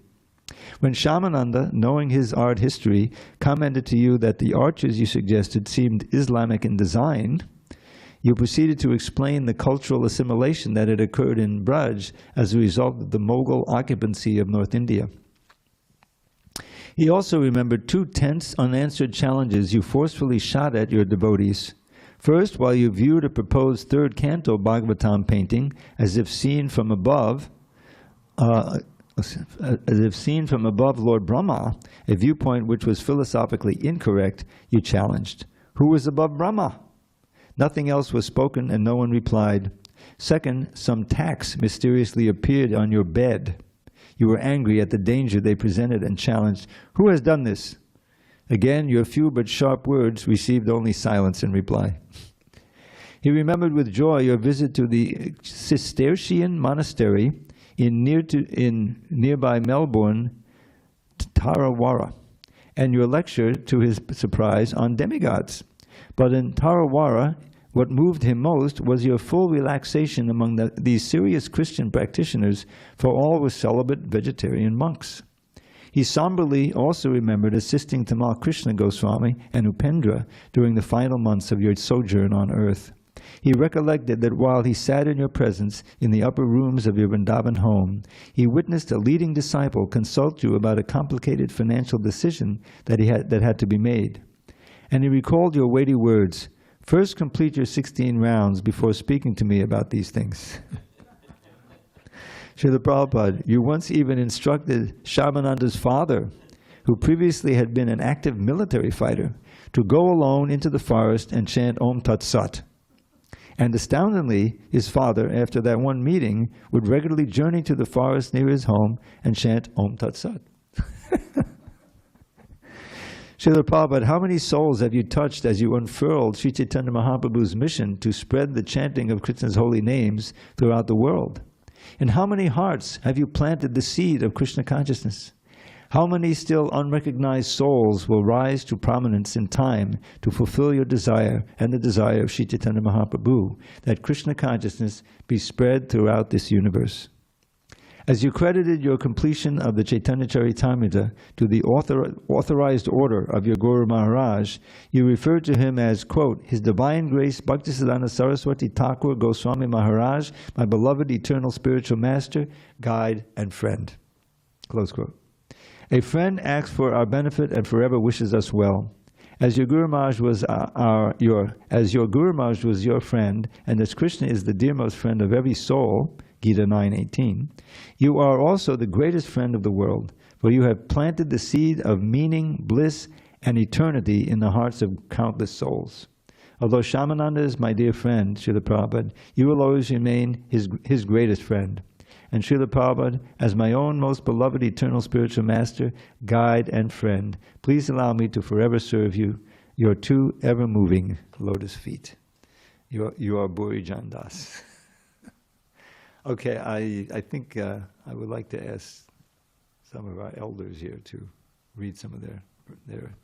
When Shyamananda, knowing his art history, commented to you that the arches you suggested seemed Islamic in design, you proceeded to explain the cultural assimilation that had occurred in Braj as a result of the Mughal occupancy of North India. He also remembered 2 tense, unanswered challenges you forcefully shot at your devotees. First, while you viewed a proposed 3rd canto Bhagavatam painting as if seen from above, Lord Brahma, a viewpoint which was philosophically incorrect, you challenged. Who was above Brahma? Nothing else was spoken and no one replied. Second, some tacks mysteriously appeared on your bed. You were angry at the danger they presented and challenged, who has done this? Again, your few but sharp words received only silence in reply. He remembered with joy your visit to the Cistercian monastery in nearby Melbourne, Tarawara, and your lecture, to his surprise, on demigods. But in Tarawara, what moved him most was your full relaxation among these serious Christian practitioners, for all were celibate vegetarian monks. He somberly also remembered assisting Tamal Krishna Goswami and Upendra during the final months of your sojourn on earth. He recollected that while he sat in your presence in the upper rooms of your Vrindavan home, he witnessed a leading disciple consult you about a complicated financial decision that had to be made. And he recalled your weighty words, "First complete your 16 rounds before speaking to me about these things." Srila Prabhupada, you once even instructed Shyamananda's father, who previously had been an active military fighter, to go alone into the forest and chant Om Tat Sat. And astoundingly, his father, after that one meeting, would regularly journey to the forest near his home and chant Om Tat Sat. Srila Prabhupada, how many souls have you touched as you unfurled Sri Chaitanya Mahaprabhu's mission to spread the chanting of Krishna's holy names throughout the world? In how many hearts have you planted the seed of Krishna consciousness? How many still unrecognized souls will rise to prominence in time to fulfill your desire and the desire of Sri Chaitanya Mahaprabhu, that Krishna consciousness be spread throughout this universe? As you credited your completion of the Chaitanya Charitamrita to the authorized order of your Guru Maharaj, you referred to him as, quote, His Divine Grace Bhaktisiddhanta Saraswati Thakur Goswami Maharaj, my beloved eternal spiritual master, guide, and friend. Close quote. A friend acts for our benefit and forever wishes us well. As your Guru Maharaj was your friend, and as Krishna is the dearmost friend of every soul, Gita 9:18, you are also the greatest friend of the world, for you have planted the seed of meaning, bliss, and eternity in the hearts of countless souls. Although Shyamananda is my dear friend, Srila Prabhupada, you will always remain his greatest friend. And Srila Prabhupada, as my own most beloved eternal spiritual master, guide, and friend, please allow me to forever serve you, your 2 ever-moving lotus feet. You are Buri Jandas. Okay, I think I would like to ask some of our elders here to read some of their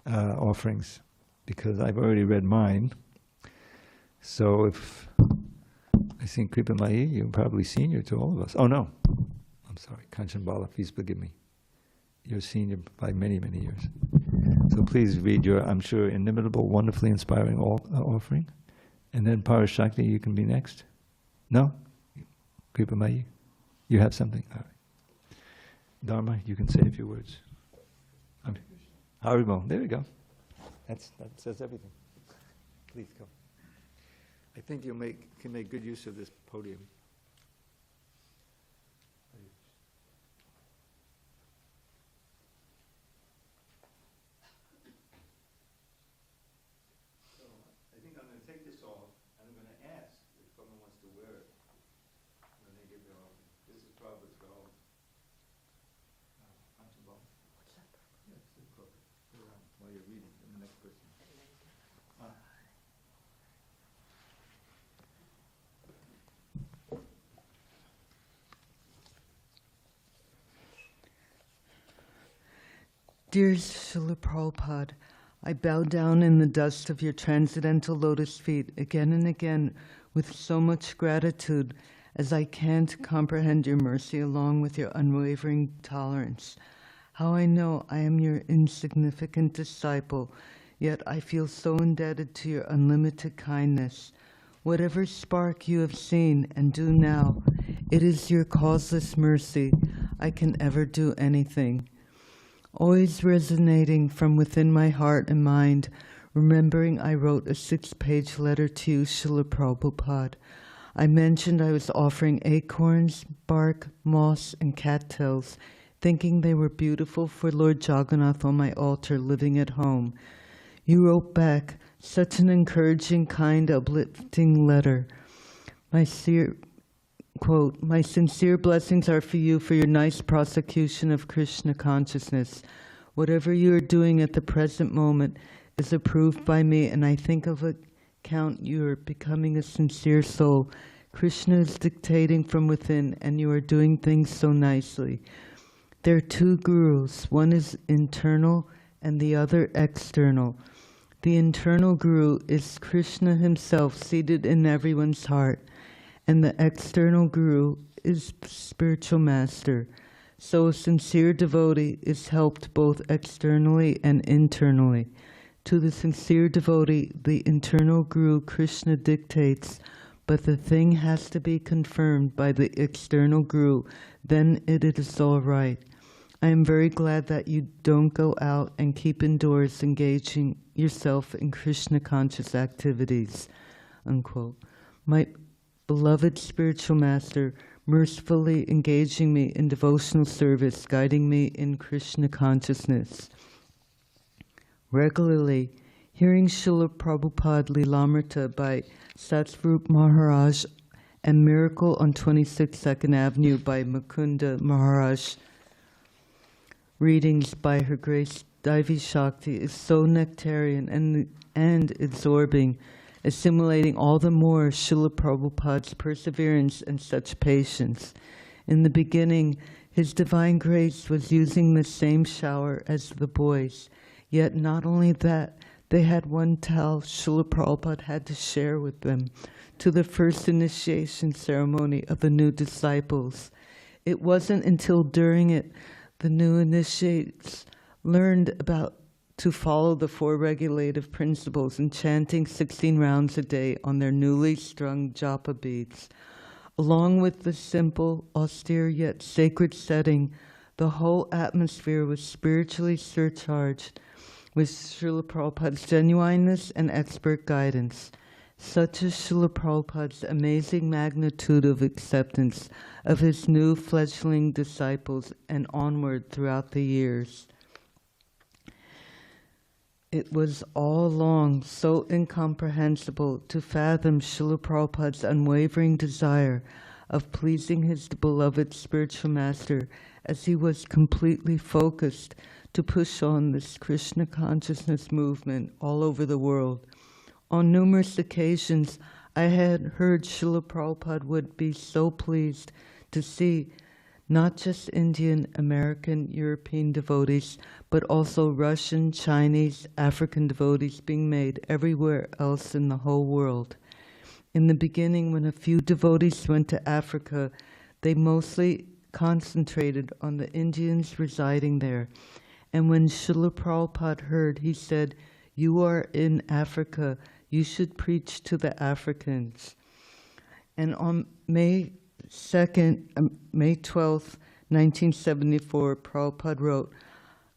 offerings, because I've already read mine. So if I think Kripa Mai, you're probably senior to all of us. Oh no, I'm sorry, Kanchan Bala, please forgive me. You're senior by many, many years. So please read your, I'm sure, inimitable, wonderfully inspiring offering. And then Parashakti, you can be next. No? Kripa Mai, you have something? All right. Dharma, you can say a few words. Haribol, there we go. That says everything. Please go. I think you can make good use of this podium. So I think I'm going to take this off, and I'm going to ask if someone wants to wear it when they give their offering. This is Prabhupada's goal. What's that? Yeah, it's the Prabhupada. Put it on while you're reading, and the next person. Dear Srila Prabhupada, I bow down in the dust of your transcendental lotus feet again and again with so much gratitude, as I can't comprehend your mercy along with your unwavering tolerance. How I know I am your insignificant disciple, yet I feel so indebted to your unlimited kindness. Whatever spark you have seen and do now, it is your causeless mercy I can ever do anything. always resonating from within my heart and mind, remembering I wrote a 6-page letter to you, Srila Prabhupada. I mentioned I was offering acorns, bark, moss, and cattails, thinking they were beautiful for Lord Jagannath on my altar living at home. You wrote back, such an encouraging, kind, uplifting letter. My quote, "My sincere blessings are for you for your nice prosecution of Krishna consciousness. Whatever you are doing at the present moment is approved by me, and I think of account you are becoming a sincere soul. Krishna is dictating from within, and you are doing things so nicely. There are 2 gurus. One is internal and the other external. The internal guru is Krishna himself seated in everyone's heart, and the external guru is spiritual master. So a sincere devotee is helped both externally and internally. To the sincere devotee, the internal guru Krishna dictates, but the thing has to be confirmed by the external guru, then it is all right. I am very glad that you don't go out and keep indoors engaging yourself in Krishna conscious activities." Unquote. My beloved spiritual master, mercifully engaging me in devotional service, guiding me in Krishna consciousness. Regularly, hearing Srila Prabhupada Lilamrita by Satsvarup Maharaj and Miracle on 26 Second Avenue by Mukunda Maharaj readings by Her Grace Devi Shakti is so nectarian and absorbing, assimilating all the more Srila Prabhupada's perseverance and such patience. In the beginning, His Divine Grace was using the same shower as the boys, yet not only that, they had one towel Srila Prabhupada had to share with them to the first initiation ceremony of the new disciples. It wasn't until during it the new initiates learned about to follow the 4 regulative principles and chanting 16 rounds a day on their newly strung japa beads. Along with the simple, austere yet sacred setting, the whole atmosphere was spiritually surcharged with Srila Prabhupada's genuineness and expert guidance. Such is Srila Prabhupada's amazing magnitude of acceptance of his new fledgling disciples and onward throughout the years. It was all along so incomprehensible to fathom Srila Prabhupada's unwavering desire of pleasing his beloved spiritual master, as he was completely focused to push on this Krishna consciousness movement all over the world. On numerous occasions, I had heard Srila Prabhupada would be so pleased to see not just Indian, American, European devotees, but also Russian, Chinese, African devotees being made everywhere else in the whole world. In the beginning, when a few devotees went to Africa, they mostly concentrated on the Indians residing there. And when Srila Prabhupada heard, he said, "You are in Africa, you should preach to the Africans." And on May 12th, 1974, Prabhupada wrote,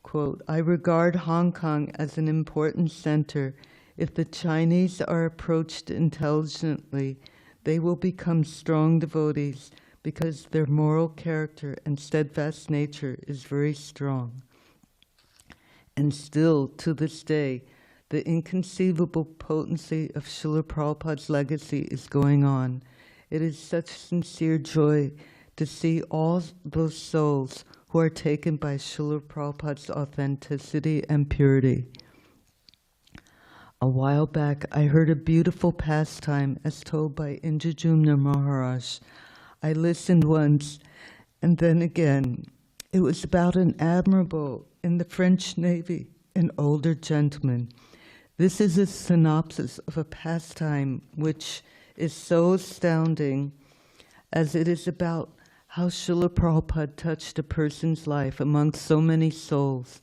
quote, "I regard Hong Kong as an important center. If the Chinese are approached intelligently, they will become strong devotees because their moral character and steadfast nature is very strong." And still, to this day, the inconceivable potency of Srila Prabhupada's legacy is going on. It is such sincere joy to see all those souls who are taken by Srila Prabhupada's authenticity and purity. A while back, I heard a beautiful pastime as told by Indrajumna Maharaj. I listened once and then again. It was about an admiral in the French Navy, an older gentleman. This is a synopsis of a pastime which is so astounding as it is about how Srila Prabhupada touched a person's life amongst so many souls.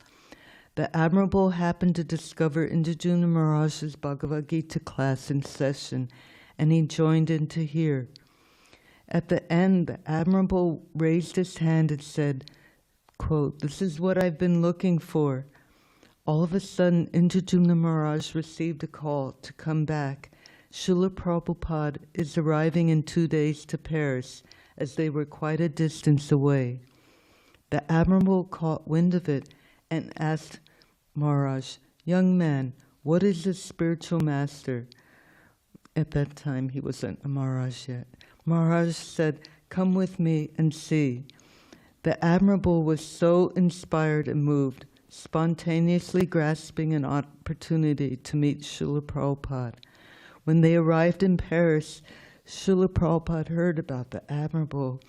The admiral happened to discover Indrajumna Maharaj's Bhagavad Gita class in session, and he joined in to hear. At the end, the admiral raised his hand and said, quote, "This is what I've been looking for." All of a sudden, Indrajumna Maharaj received a call to come back. Srila Prabhupada is arriving in 2 days to Paris, as they were quite a distance away. The Admiral caught wind of it and asked Maharaj, "Young man, what is a spiritual master?" At that time, he wasn't a Maharaj yet. Maharaj said, "Come with me and see." The Admiral was so inspired and moved, spontaneously grasping an opportunity to meet Srila Prabhupada. When they arrived in Paris, Srila Prabhupada heard about the Admiral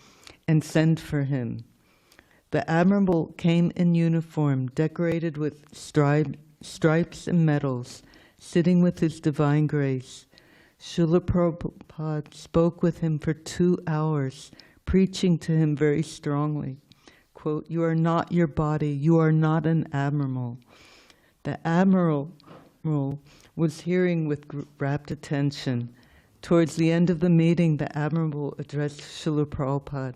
and sent for him. The Admiral came in uniform, decorated with stripes and medals, sitting with his divine grace. Srila Prabhupada spoke with him for 2 hours, preaching to him very strongly. Quote, "You are not your body, you are not an admiral." The Admiral was hearing with rapt attention. Towards the end of the meeting, the Admiral addressed Srila Prabhupada,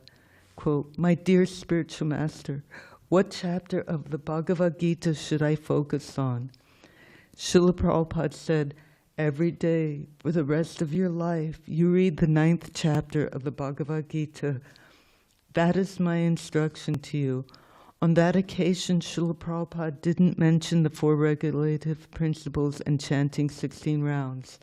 quote, "My dear spiritual master, what chapter of the Bhagavad Gita should I focus on?" Srila Prabhupada said, "Every day for the rest of your life, you read the 9th chapter of the Bhagavad Gita. That is my instruction to you." On that occasion, Srila Prabhupada didn't mention the 4 regulative principles and chanting 16 rounds.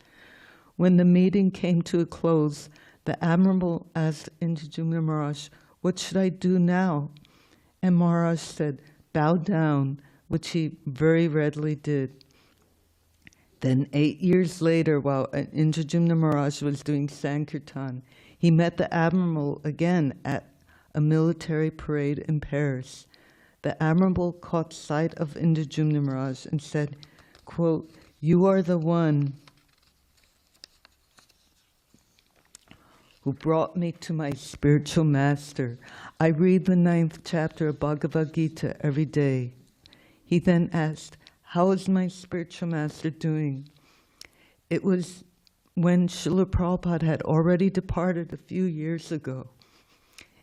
When the meeting came to a close, the Admiral asked Indrajumna Maharaj, "What should I do now?" And Maharaj said, "Bow down," which he very readily did. Then 8 years later, while Indrajumna Maharaj was doing Sankirtan, he met the Admiral again at a military parade in Paris. The Admiral caught sight of Indrajumna Maharaj and said, quote, "You are the one who brought me to my spiritual master. I read the 9th chapter of Bhagavad Gita every day." He then asked, "How is my spiritual master doing?" It was when Srila Prabhupada had already departed a few years ago.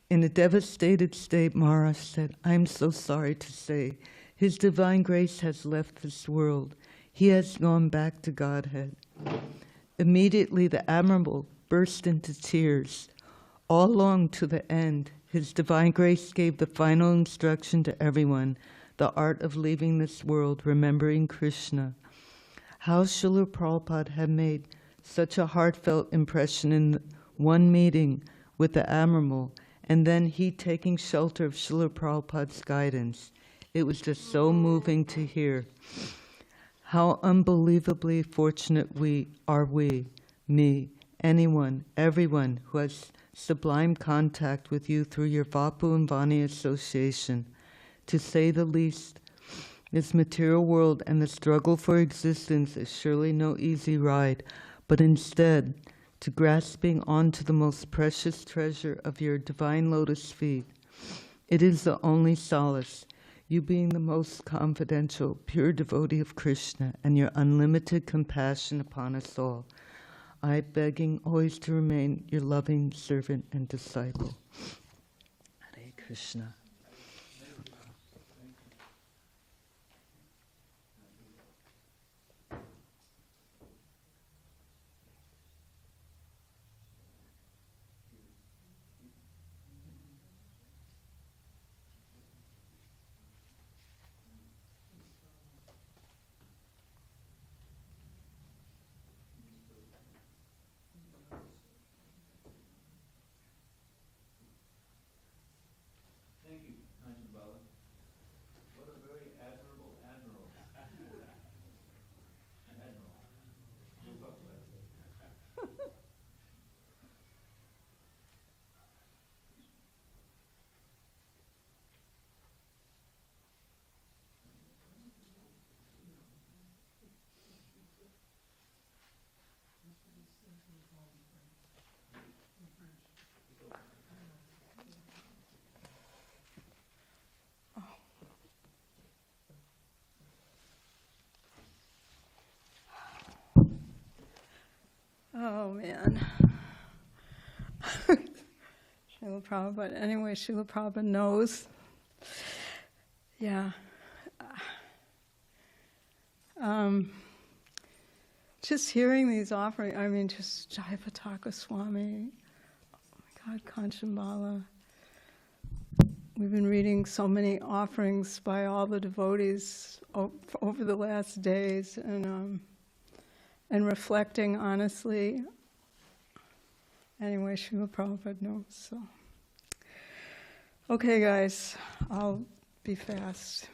In a devastated state, Maharaj said, "I am so sorry to say, His Divine Grace has left this world. He has gone back to Godhead." Immediately, the Admiral burst into tears. All along to the end, His Divine Grace gave the final instruction to everyone, the art of leaving this world, remembering Krishna. How Srila Prabhupada had made such a heartfelt impression in one meeting with the Admiral, and then he taking shelter of Srila Prabhupada's guidance. It was just so moving to hear. How unbelievably fortunate me, anyone, everyone who has sublime contact with you through your Vapu and Vani association. To say the least, this material world and the struggle for existence is surely no easy ride, but instead, to grasping onto the most precious treasure of your divine lotus feet. It is the only solace, you being the most confidential, pure devotee of Krishna, and your unlimited compassion upon us all. I begging always to remain your loving servant and disciple. Hare Krishna. Oh, man. Srila Prabhupada, anyway, Srila Prabhupada knows. Yeah. Just hearing these offerings, I mean, just Jayapataka Swami, oh my God, Kanchanbala. We've been reading so many offerings by all the devotees over the last days, and reflecting honestly. Anyway, Srila Prabhupada knows, so. Okay, guys, I'll be fast.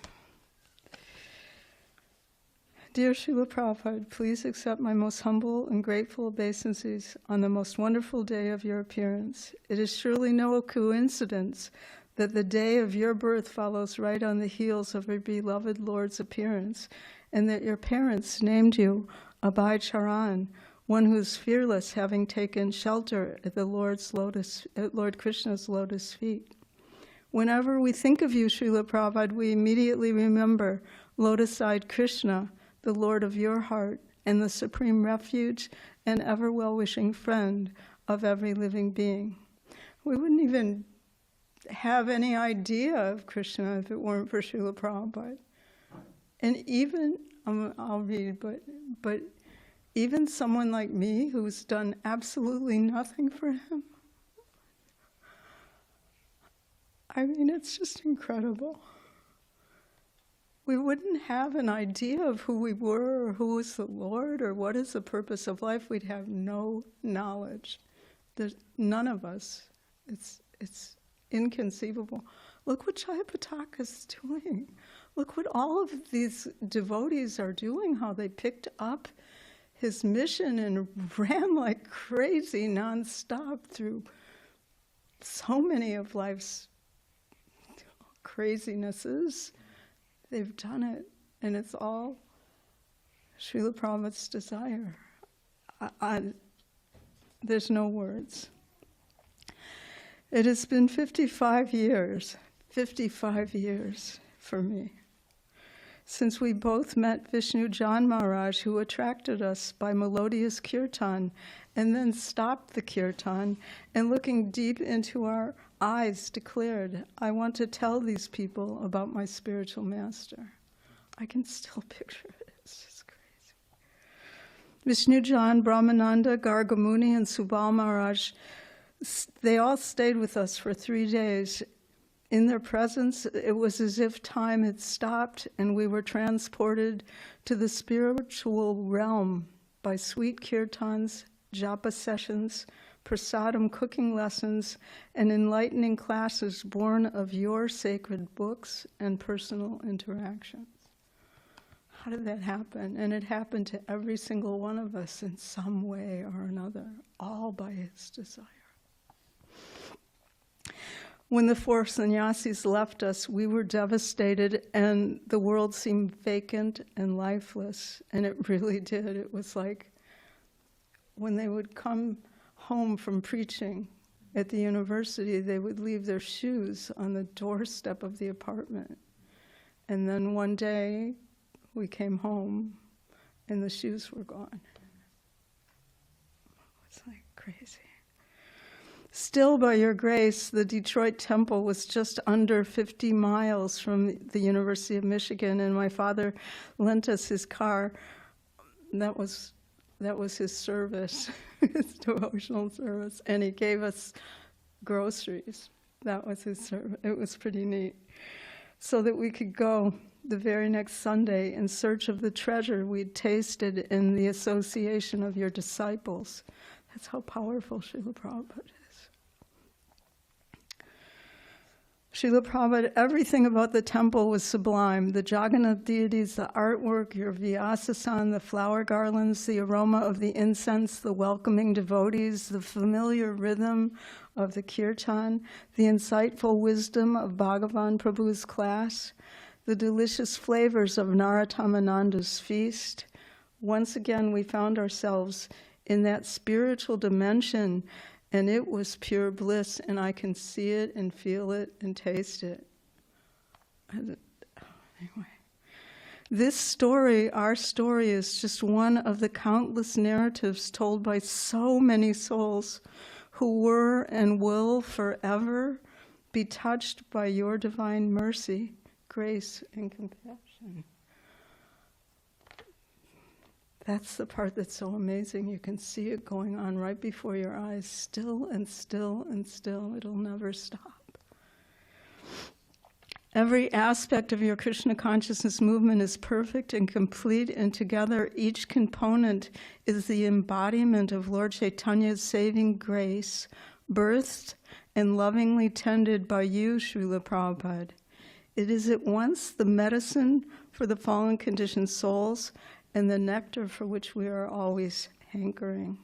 Dear Srila Prabhupada, please accept my most humble and grateful obeisances on the most wonderful day of your appearance. It is surely no coincidence that the day of your birth follows right on the heels of your beloved Lord's appearance, and that your parents named you Abhay Charan, one who is fearless, having taken shelter at Lord Krishna's lotus feet. Whenever we think of you, Srila Prabhupada, we immediately remember lotus-eyed Krishna, the Lord of your heart, and the supreme refuge and ever well-wishing friend of every living being. We wouldn't even have any idea of Krishna if it weren't for Srila Prabhupada. And even, I'll read, but even someone like me who's done absolutely nothing for him, I mean, it's just incredible. We wouldn't have an idea of who we were or who is the Lord or what is the purpose of life. We'd have no knowledge. There's none of us. It's inconceivable. Look what Jayapataka is doing. Look what all of these devotees are doing, how they picked up his mission and ran like crazy nonstop through so many of life's crazinesses. They've done it, and it's all Srila Prabhupada's desire. There's no words. It has been 55 years for me, since we both met Vishnu Jan Maharaj, who attracted us by melodious kirtan, and then stopped the kirtan, and looking deep into our eyes declared, I want to tell these people about my spiritual master. I can still picture it. It's just crazy. Vishnu Jan, Brahmananda, Gargamuni, and Subal Maharaj, they all stayed with us for 3 days. In their presence, it was as if time had stopped and we were transported to the spiritual realm by sweet kirtans, japa sessions, prasadam cooking lessons, and enlightening classes born of your sacred books and personal interactions. How did that happen? And it happened to every single one of us in some way or another, all by his desire. When the 4 sannyasis left us, we were devastated and the world seemed vacant and lifeless, and it really did. It was like when they would come home from preaching at the university, they would leave their shoes on the doorstep of the apartment. And then one day, we came home, and the shoes were gone. It's like crazy. Still, by your grace, the Detroit Temple was just under 50 miles from the University of Michigan, and my father lent us his car. That was his service, his devotional service, and he gave us groceries. That was his service. It was pretty neat. So that we could go the very next Sunday in search of the treasure we'd tasted in the association of your disciples. That's how powerful Srila Prabhupada is. Srila Prabhupada, everything about the temple was sublime. The Jagannath deities, the artwork, your Vyasa, the flower garlands, the aroma of the incense, the welcoming devotees, the familiar rhythm of the kirtan, the insightful wisdom of Bhagavan Prabhu's class, the delicious flavors of Narottamananda's feast. Once again, we found ourselves in that spiritual dimension, and it was pure bliss, and I can see it and feel it and taste it. Anyway, this story, our story, is just one of the countless narratives told by so many souls who were and will forever be touched by your divine mercy, grace and compassion. That's the part that's so amazing. You can see it going on right before your eyes, still and still and still. It'll never stop. Every aspect of your Krishna consciousness movement is perfect and complete, and together each component is the embodiment of Lord Chaitanya's saving grace, birthed and lovingly tended by you, Srila Prabhupada. It is at once the medicine for the fallen conditioned souls and the nectar for which we are always hankering.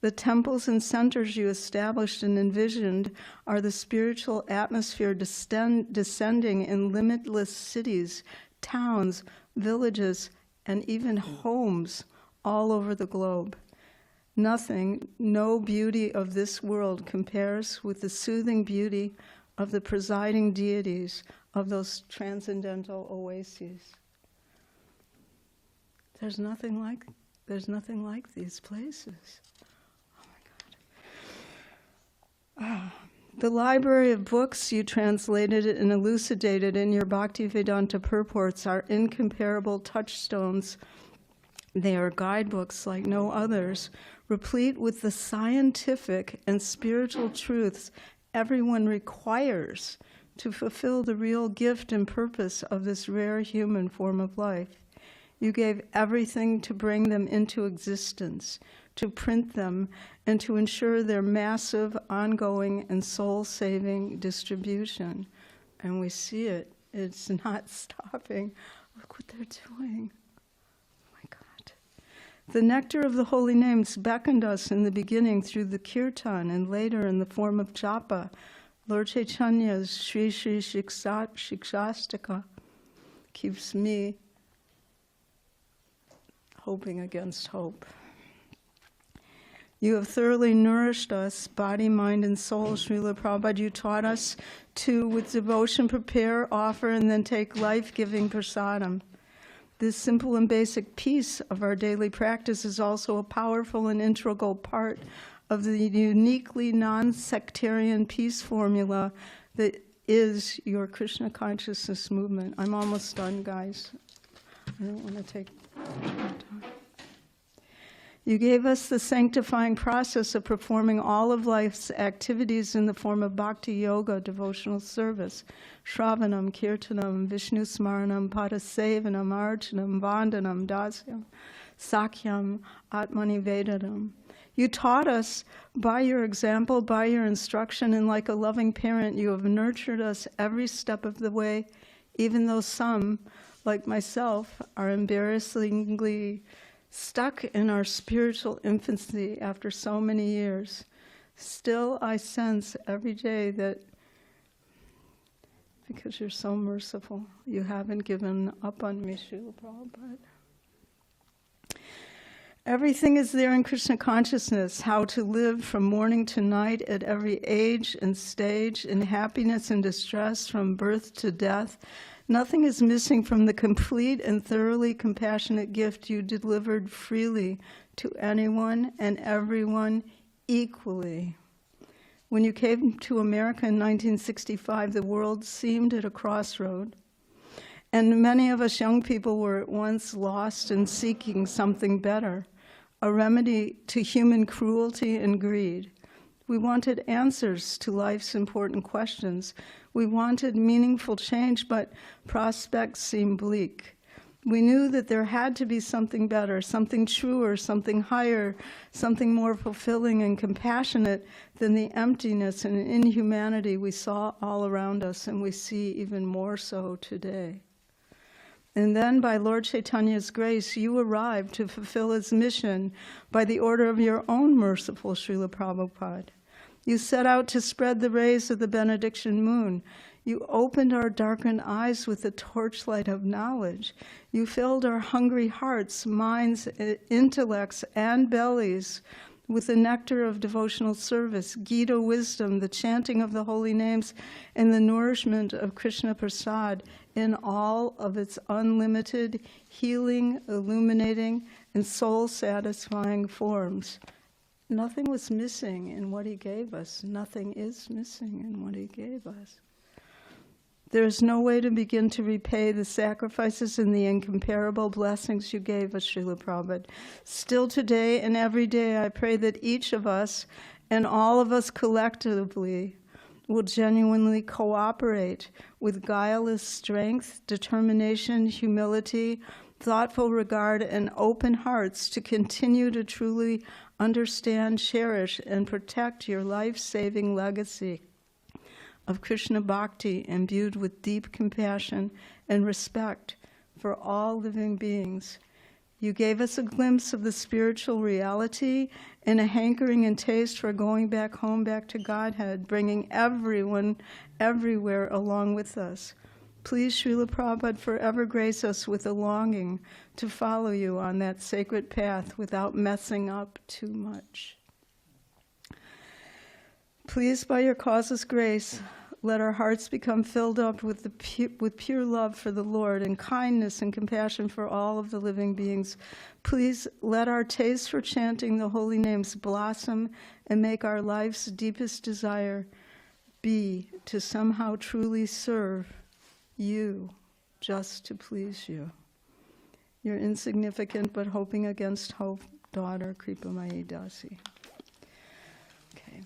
The temples and centers you established and envisioned are the spiritual atmosphere descending in limitless cities, towns, villages, and even homes all over the globe. Nothing, no beauty of this world compares with the soothing beauty of the presiding deities of those transcendental oases. There's nothing like these places. Oh my God. The library of books you translated and elucidated in your Bhaktivedanta purports are incomparable touchstones. They are guidebooks like no others, replete with the scientific and spiritual truths everyone requires to fulfill the real gift and purpose of this rare human form of life. You gave everything to bring them into existence, to print them, and to ensure their massive, ongoing, and soul-saving distribution. And we see it. It's not stopping. Look what they're doing. Oh my God. The nectar of the holy names beckoned us in the beginning through the kirtan and later in the form of japa. Lord Chaitanya's Shri Shri Shikshastaka keeps me hoping against hope. You have thoroughly nourished us, body, mind, and soul, Srila Prabhupada. You taught us to, with devotion, prepare, offer, and then take life-giving prasadam. This simple and basic piece of our daily practice is also a powerful and integral part of the uniquely non-sectarian peace formula that is your Krishna consciousness movement. I'm almost done, guys. I don't want to take much more time. You gave us the sanctifying process of performing all of life's activities in the form of bhakti yoga, devotional service, shravanam, kirtanam, vishnu smaranam, padasevanam, archanam, vandanam, dasyam, sakyam, atmani vedanam. You taught us by your example, by your instruction, and like a loving parent, you have nurtured us every step of the way, even though some, like myself, are embarrassingly stuck in our spiritual infancy after so many years. Still, I sense every day that because you're so merciful, you haven't given up on me, Srila Prabhupada. Everything is there in Krishna consciousness, how to live from morning to night at every age and stage, in happiness and distress, from birth to death. Nothing is missing from the complete and thoroughly compassionate gift you delivered freely to anyone and everyone equally. When you came to America in 1965, the world seemed at a crossroad, and many of us young people were at once lost and seeking something better, a remedy to human cruelty and greed. We wanted answers to life's important questions. We wanted meaningful change, but prospects seemed bleak. We knew that there had to be something better, something truer, something higher, something more fulfilling and compassionate than the emptiness and inhumanity we saw all around us, and we see even more so today. And then, by Lord Chaitanya's grace, you arrived to fulfill his mission by the order of your own merciful Srila Prabhupada. You set out to spread the rays of the benediction moon. You opened our darkened eyes with the torchlight of knowledge. You filled our hungry hearts, minds, intellects, and bellies with the nectar of devotional service, Gita wisdom, the chanting of the holy names, and the nourishment of Krishna Prasad in all of its unlimited, healing, illuminating, and soul-satisfying forms. Nothing was missing in what he gave us. Nothing is missing in what he gave us. There is no way to begin to repay the sacrifices and the incomparable blessings you gave us, Srila Prabhupada. Still today and every day, I pray that each of us and all of us collectively will genuinely cooperate with guileless strength, determination, humility, thoughtful regard, and open hearts to continue to truly understand, cherish, and protect your life-saving legacy of Krishna Bhakti imbued with deep compassion and respect for all living beings. You gave us a glimpse of the spiritual reality and a hankering and taste for going back home, back to Godhead, bringing everyone, everywhere along with us. Please, Srila Prabhupada, forever grace us with a longing to follow you on that sacred path without messing up too much. Please, by your causeless grace, let our hearts become filled up with pure love for the Lord and kindness and compassion for all of the living beings. Please let our taste for chanting the holy names blossom and make our life's deepest desire be to somehow truly serve you, just to please you. Your insignificant but hoping against hope daughter, Kripa Mai Dasi. Okay.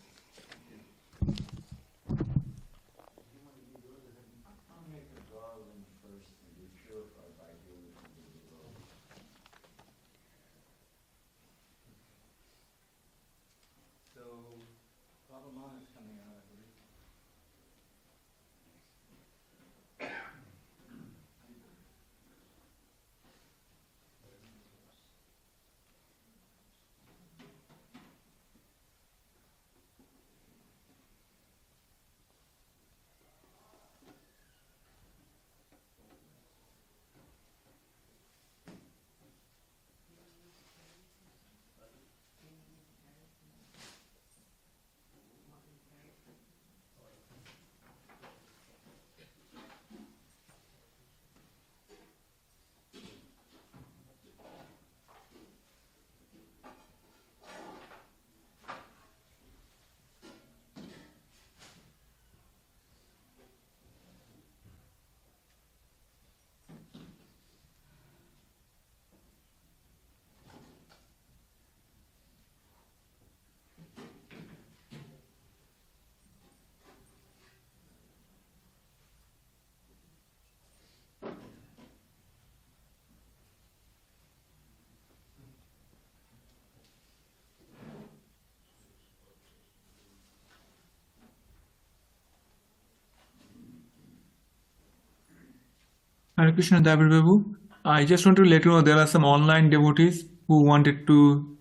Hare Krishna, David Babu. I just want to let you know there are some online devotees who wanted to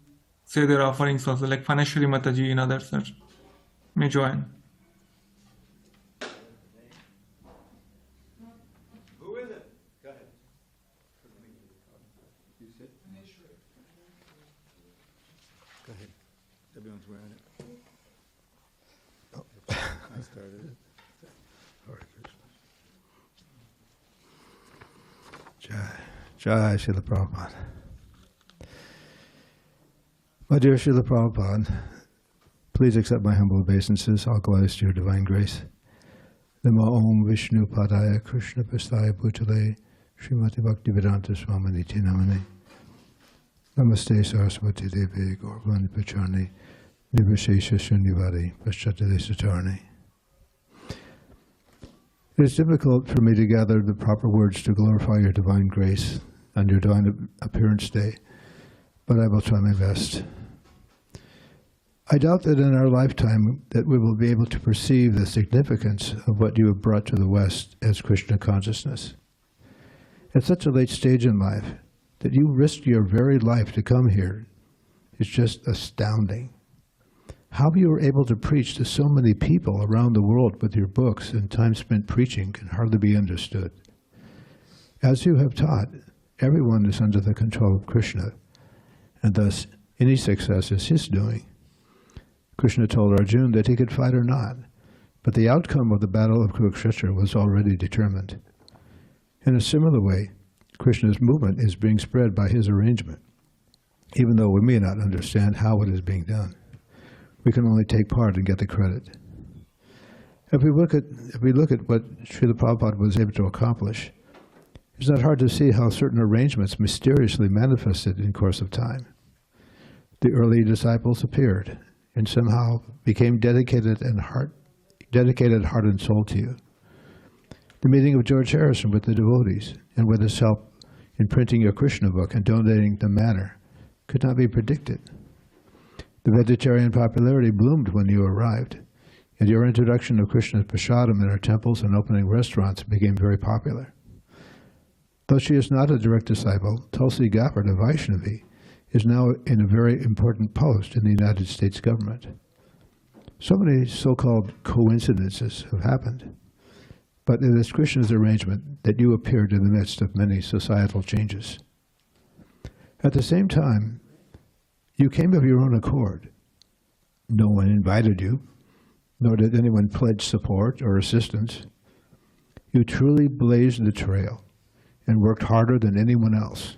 say their offerings also, like Faneshwari Mataji and others, sir. May join. Who is it? Go ahead. You sit. Go ahead. Everyone's wearing it. Oh, I started it. Jai Srila Prabhupada. My dear Srila Prabhupada, please accept my humble obeisances. All glories to your divine grace. Namo Om Vishnu Padaya Krishna Prasthaya Bhutale Srimati Bhakti Vedanta Swami Niti Namane Namaste Saraswati Devi Gauranga Pachani Nirvishesha Shunyavadi Paschatale Satarni. It is difficult for me to gather the proper words to glorify your divine grace on your divine appearance day, but I will try my best. I doubt that in our lifetime that we will be able to perceive the significance of what you have brought to the West as Krishna consciousness. At such a late stage in life, that you risked your very life to come here is just astounding. How you were able to preach to so many people around the world with your books and time spent preaching can hardly be understood. As you have taught, everyone is under the control of Krishna, and thus any success is his doing. Krishna told Arjuna that he could fight or not, but the outcome of the battle of Kurukshetra was already determined. In a similar way, Krishna's movement is being spread by his arrangement, even though we may not understand how it is being done. We can only take part and get the credit. If we look at what Srila Prabhupada was able to accomplish, it's not hard to see how certain arrangements mysteriously manifested in course of time. The early disciples appeared and somehow became dedicated heart and soul to you. The meeting of George Harrison with the devotees, and with his help in printing your Krishna book and donating the matter, could not be predicted. The vegetarian popularity bloomed when you arrived, and your introduction of Krishna's prasadam in our temples and opening restaurants became very popular. Though she is not a direct disciple, Tulsi Gabbard, a Vaishnavi, is now in a very important post in the United States government. So many so-called coincidences have happened, but it is Krishna's arrangement that you appeared in the midst of many societal changes. At the same time, you came of your own accord. No one invited you, nor did anyone pledge support or assistance. You truly blazed the trail and worked harder than anyone else.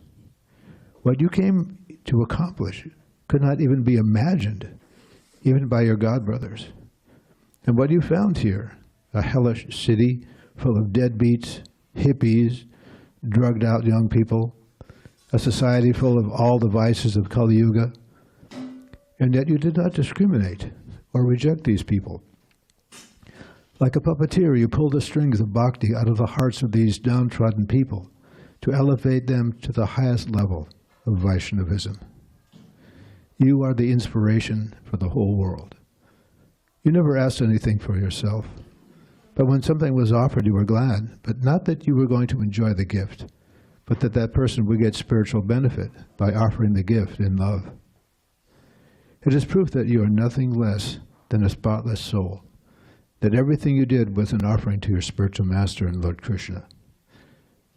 What you came to accomplish could not even be imagined, even by your godbrothers. And what you found here, a hellish city full of deadbeats, hippies, drugged out young people, a society full of all the vices of Kali Yuga, and yet you did not discriminate or reject these people. Like a puppeteer, you pulled the strings of bhakti out of the hearts of these downtrodden people to elevate them to the highest level of Vaishnavism. You are the inspiration for the whole world. You never asked anything for yourself, but when something was offered, you were glad, but not that you were going to enjoy the gift, but that that person would get spiritual benefit by offering the gift in love. It is proof that you are nothing less than a spotless soul, that everything you did was an offering to your spiritual master and Lord Krishna.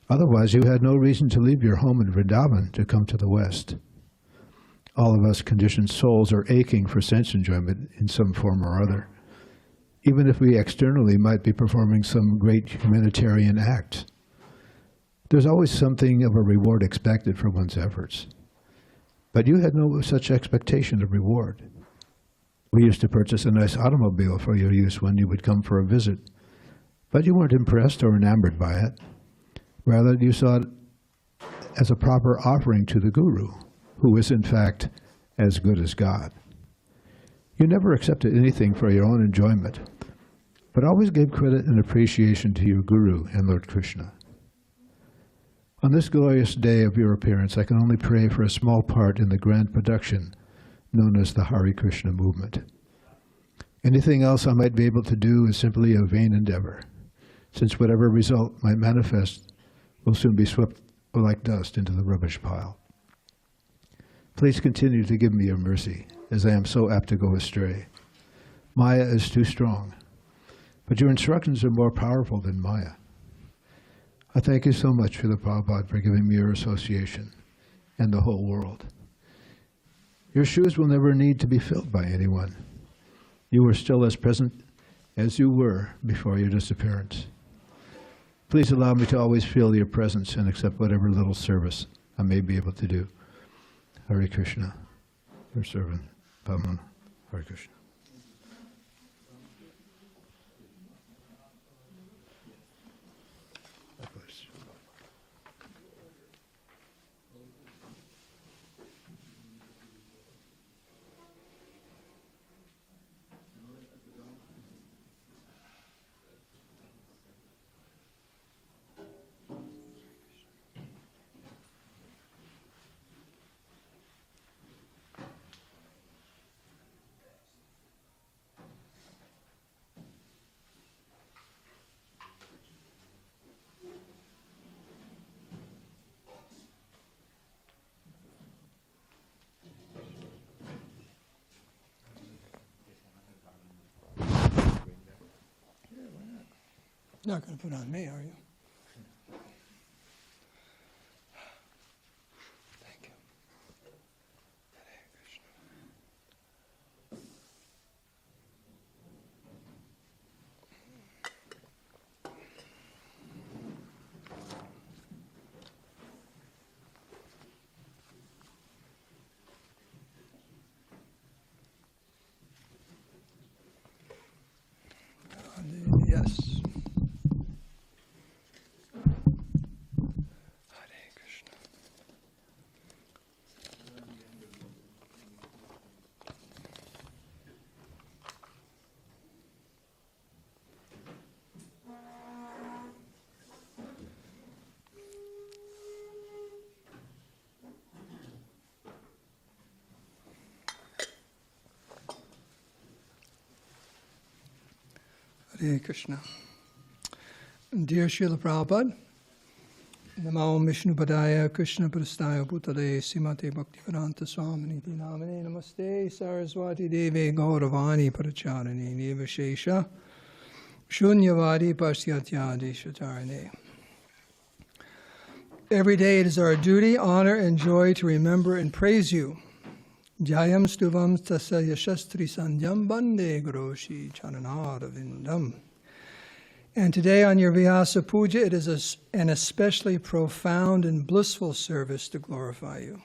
Otherwise, you had no reason to leave your home in Vrindavan to come to the West. All of us conditioned souls are aching for sense enjoyment in some form or other, even if we externally might be performing some great humanitarian act. There's always something of a reward expected for one's efforts. But you had no such expectation of reward. We used to purchase a nice automobile for your use when you would come for a visit, but you weren't impressed or enamored by it. Rather, you saw it as a proper offering to the Guru, who is in fact as good as God. You never accepted anything for your own enjoyment, but always gave credit and appreciation to your Guru and Lord Krishna. On this glorious day of your appearance, I can only pray for a small part in the grand production known as the Hare Krishna movement. Anything else I might be able to do is simply a vain endeavor, since whatever result might manifest will soon be swept like dust into the rubbish pile. Please continue to give me your mercy, as I am so apt to go astray. Maya is too strong, but your instructions are more powerful than Maya. I thank you so much, Srila Prabhupada, for giving me your association and the whole world. Your shoes will never need to be filled by anyone. You are still as present as you were before your disappearance. Please allow me to always feel your presence and accept whatever little service I may be able to do. Hare Krishna, your servant, Pamana. Hare Krishna. Not going to put on me, are you? Thank you. Hare Krishna. Yes. Hare Krishna. Hare Krishna. Dear Srila Prabhupada, Namo Vishnu Padaya Krishna Prastaya Bhutale Simate Bhaktivedanta Swamini Namane Namaste Saraswati Deve Gauravani Paracharini Nivashesha Shunyavadi Pasyatyadi Shatarane. Every day it is our duty, honor, and joy to remember and praise you. Jayam Stuvam Tasya Yashastri Sanjam Bande Groshi Charanadavindam. And today on your Vyasa Puja, it is an especially profound and blissful service to glorify you.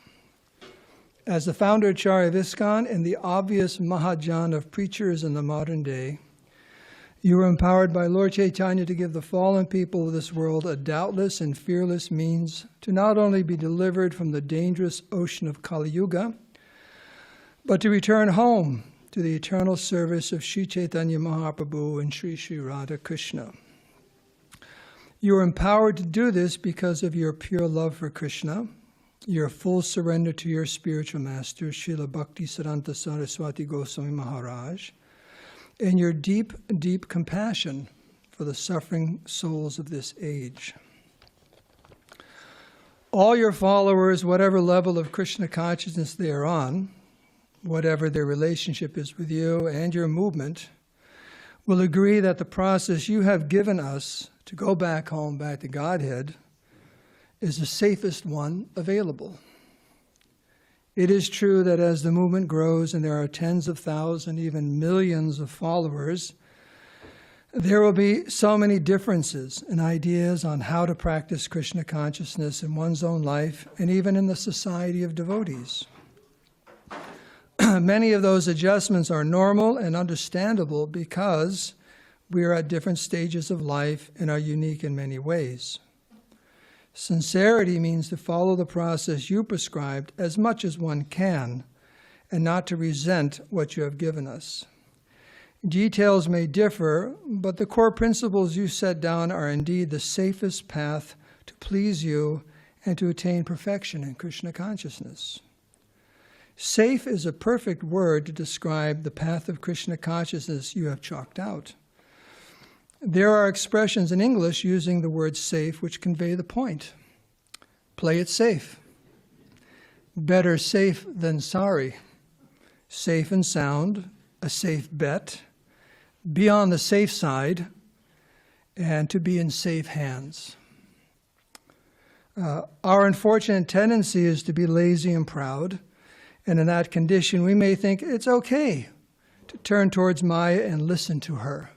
As the founder Acharya of ISKCON and the obvious Mahajan of preachers in the modern day, you were empowered by Lord Chaitanya to give the fallen people of this world a doubtless and fearless means to not only be delivered from the dangerous ocean of Kali Yuga, but to return home to the eternal service of Sri Chaitanya Mahaprabhu and Sri Sri Radha Krishna. You are empowered to do this because of your pure love for Krishna, your full surrender to your spiritual master, Srila Bhakti Siddhanta Saraswati Goswami Maharaj, and your deep, deep compassion for the suffering souls of this age. All your followers, whatever level of Krishna consciousness they are on, whatever their relationship is with you and your movement, will agree that the process you have given us to go back home, back to Godhead, is the safest one available. It is true that as the movement grows and there are tens of thousands, even millions of followers, there will be so many differences and ideas on how to practice Krishna consciousness in one's own life and even in the society of devotees. Many of those adjustments are normal and understandable because we are at different stages of life and are unique in many ways. Sincerity means to follow the process you prescribed as much as one can and not to resent what you have given us. Details may differ, but the core principles you set down are indeed the safest path to please you and to attain perfection in Krishna consciousness. Safe is a perfect word to describe the path of Krishna consciousness you have chalked out. There are expressions in English using the word safe which convey the point. Play it safe. Better safe than sorry. Safe and sound, a safe bet, be on the safe side, and to be in safe hands. Our unfortunate tendency is to be lazy and proud, and in that condition we may think it's okay to turn towards Maya and listen to her.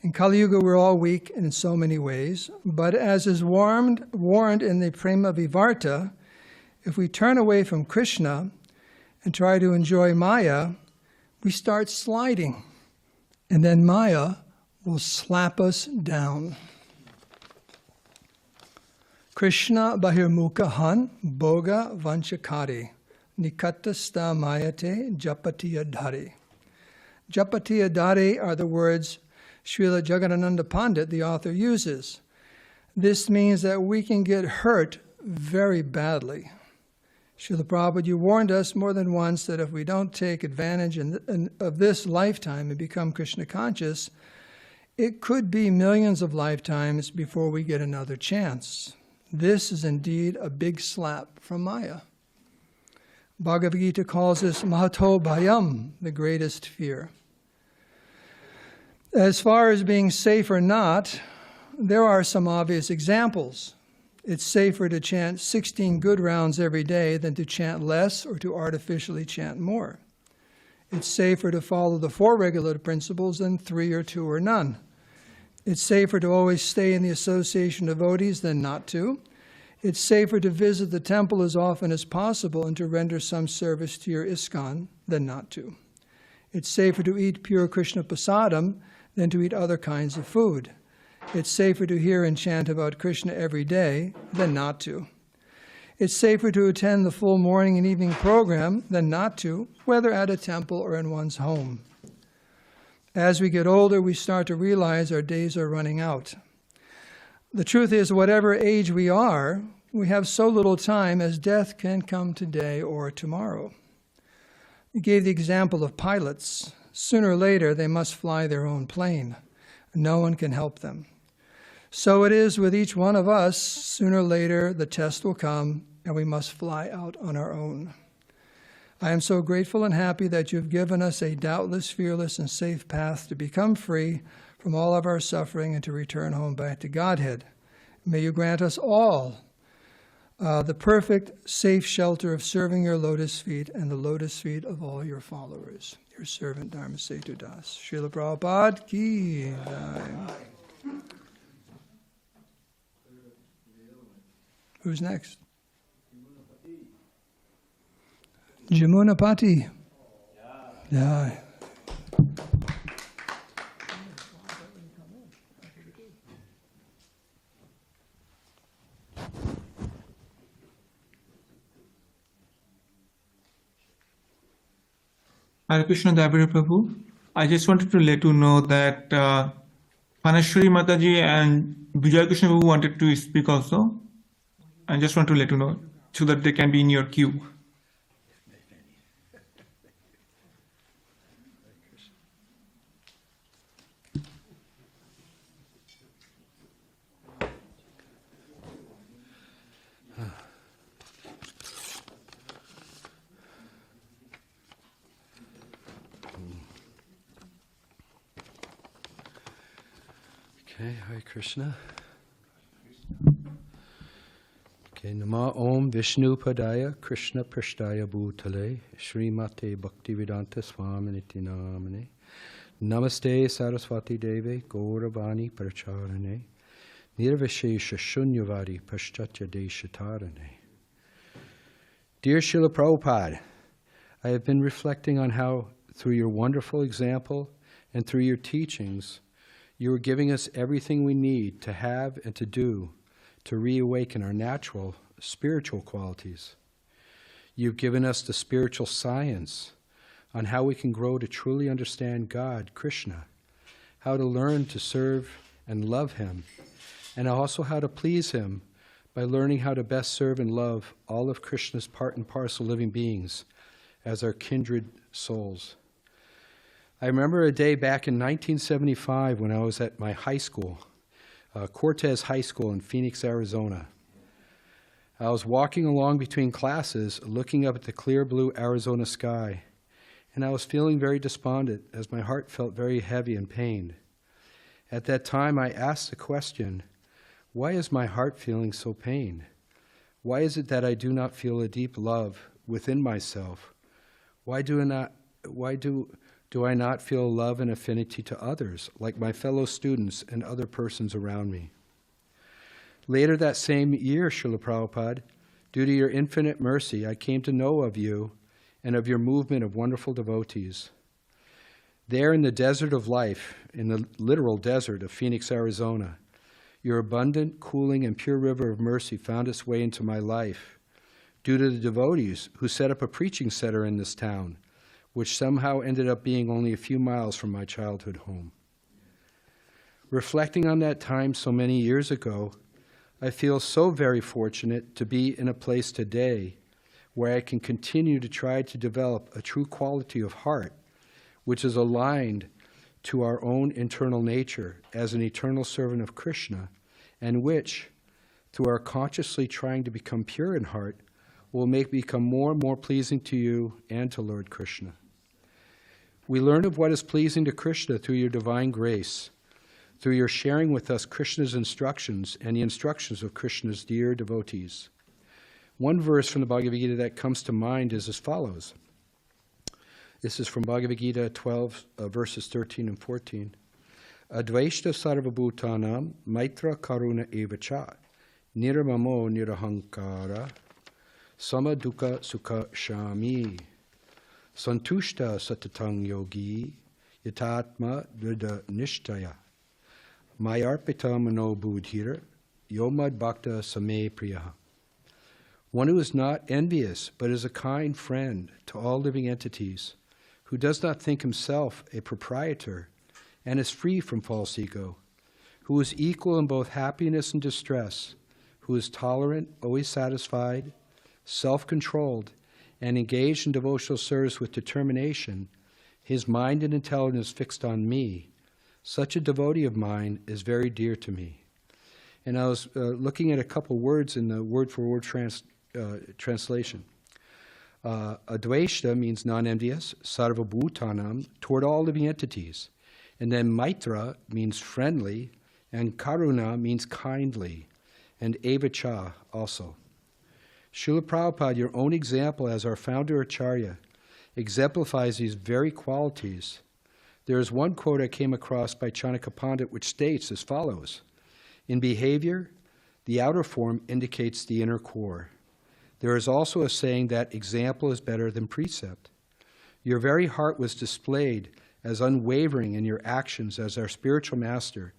In Kali Yuga we're all weak in so many ways, but as is warned in the Prema Vivarta, if we turn away from Krishna and try to enjoy Maya, we start sliding, and then Maya will slap us down. Krishna Bahirmukha Han Bhoga Vanchakari Nikatasta Mayate Japatiyadhari. Japatiyadhari are the words Srila Jagadananda Pandit, the author, uses. This means that we can get hurt very badly. Srila Prabhupada, you warned us more than once that if we don't take advantage of this lifetime and become Krishna conscious, it could be millions of lifetimes before we get another chance. This is indeed a big slap from Maya. Bhagavad Gita calls this Mahato Bhayam, the greatest fear. As far as being safe or not, there are some obvious examples. It's safer to chant 16 good rounds every day than to chant less or to artificially chant more. It's safer to follow the 4 regulative principles than 3 or 2 or none. It's safer to always stay in the association of devotees than not to. It's safer to visit the temple as often as possible and to render some service to your ISKCON than not to. It's safer to eat pure Krishna prasadam than to eat other kinds of food. It's safer to hear and chant about Krishna every day than not to. It's safer to attend the full morning and evening program than not to, whether at a temple or in one's home. As we get older, we start to realize our days are running out. The truth is, whatever age we are, we have so little time as death can come today or tomorrow. You gave the example of pilots. Sooner or later, they must fly their own plane. No one can help them. So it is with each one of us. Sooner or later, the test will come, and we must fly out on our own. I am so grateful and happy that you've given us a doubtless, fearless, and safe path to become free from all of our suffering and to return home back to Godhead. May you grant us all the perfect, safe shelter of serving your lotus feet and the lotus feet of all your followers. Your servant, Dharma Setu Das. Srila Prabhupada ki jai. Who's next? Jamunapati. Jai. Hare Krishna Dabiri Prabhu. I just wanted to let you know that Panashwari Mataji and Vijay Krishna Prabhu wanted to speak also. I just want to let you know so that they can be in your queue. Okay, Hare Krishna. Okay, Nama Om Vishnu Padaya Krishna Prishtaya Bhutale Srimate Bhaktivedanta Swaminiti Namane Namaste Saraswati Deve Gauravani Pracharane Nirvishesha Shunyavadi Paschatya Deshatarane. Dear Srila Prabhupada, I have been reflecting on how, through your wonderful example and through your teachings, you are giving us everything we need to have and to do to reawaken our natural spiritual qualities. You've given us the spiritual science on how we can grow to truly understand God, Krishna, how to learn to serve and love Him, and also how to please Him by learning how to best serve and love all of Krishna's part and parcel living beings as our kindred souls. I remember a day back in 1975 when I was at my high school, Cortez High School in Phoenix, Arizona. I was walking along between classes, looking up at the clear blue Arizona sky, and I was feeling very despondent as my heart felt very heavy and pained. At that time, I asked the question, why is my heart feeling so pained? Why is it that I do not feel a deep love within myself? Why do I not feel love and affinity to others, like my fellow students and other persons around me? Later that same year, Srila Prabhupada, due to your infinite mercy, I came to know of you and of your movement of wonderful devotees. There in the desert of life, in the literal desert of Phoenix, Arizona, your abundant, cooling, and pure river of mercy found its way into my life due to the devotees who set up a preaching center in this town, which somehow ended up being only a few miles from my childhood home. Reflecting on that time so many years ago, I feel so very fortunate to be in a place today where I can continue to try to develop a true quality of heart, which is aligned to our own internal nature as an eternal servant of Krishna, and which, through our consciously trying to become pure in heart, will become more and more pleasing to you and to Lord Krishna. We learn of what is pleasing to Krishna through your divine grace, through your sharing with us Krishna's instructions and the instructions of Krishna's dear devotees. One verse from the Bhagavad Gita that comes to mind is as follows. This is from Bhagavad Gita 12, verses 13 and 14. Advaishta sarvabhutanam maitra karuna evacha niramamo nirahankara samadukha sukha shami santushta satatang yogi yatatma drida nishtaya, mayarpita mano buddhira, yomad bhakta same priyaha. One who is not envious, but is a kind friend to all living entities, who does not think himself a proprietor and is free from false ego, who is equal in both happiness and distress, who is tolerant, always satisfied, self-controlled, and engaged in devotional service with determination, his mind and intelligence fixed on me. Such a devotee of mine is very dear to me. And I was looking at a couple words in the word-for-word translation. Advaita means non-envious, sarva bhutanam, toward all living entities. And then maitra means friendly, and karuna means kindly, and evacha also. Srila Prabhupada, your own example as our founder Acharya, exemplifies these very qualities. There is one quote I came across by Chanakya Pandit which states as follows: in behavior, the outer form indicates the inner core. There is also a saying that example is better than precept. Your very heart was displayed as unwavering in your actions as our spiritual master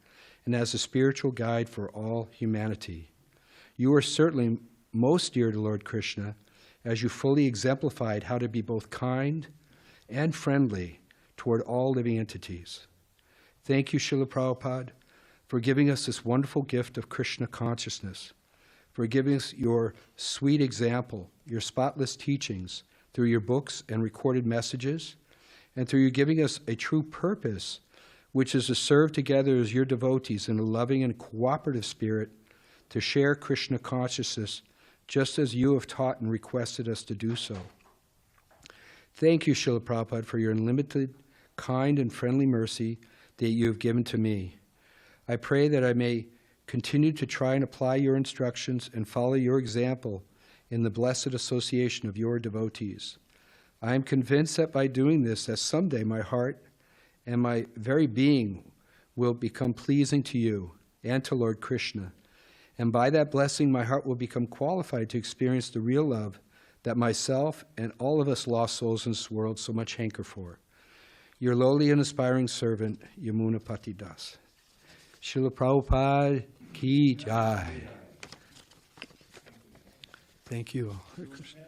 and as a spiritual guide for all humanity. You are certainly most dear to Lord Krishna, as you fully exemplified how to be both kind and friendly toward all living entities. Thank you, Srila Prabhupada, for giving us this wonderful gift of Krishna consciousness, for giving us your sweet example, your spotless teachings through your books and recorded messages, and through you giving us a true purpose, which is to serve together as your devotees in a loving and cooperative spirit to share Krishna consciousness just as you have taught and requested us to do so. Thank you, Srila Prabhupada, for your unlimited, kind, and friendly mercy that you have given to me. I pray that I may continue to try and apply your instructions and follow your example in the blessed association of your devotees. I am convinced that by doing this, that someday my heart and my very being will become pleasing to you and to Lord Krishna. And by that blessing, my heart will become qualified to experience the real love that myself and all of us lost souls in this world so much hanker for. Your lowly and aspiring servant, Yamuna Pati Das. Srila Prabhupada ki jai. Thank you. Hare Krishna.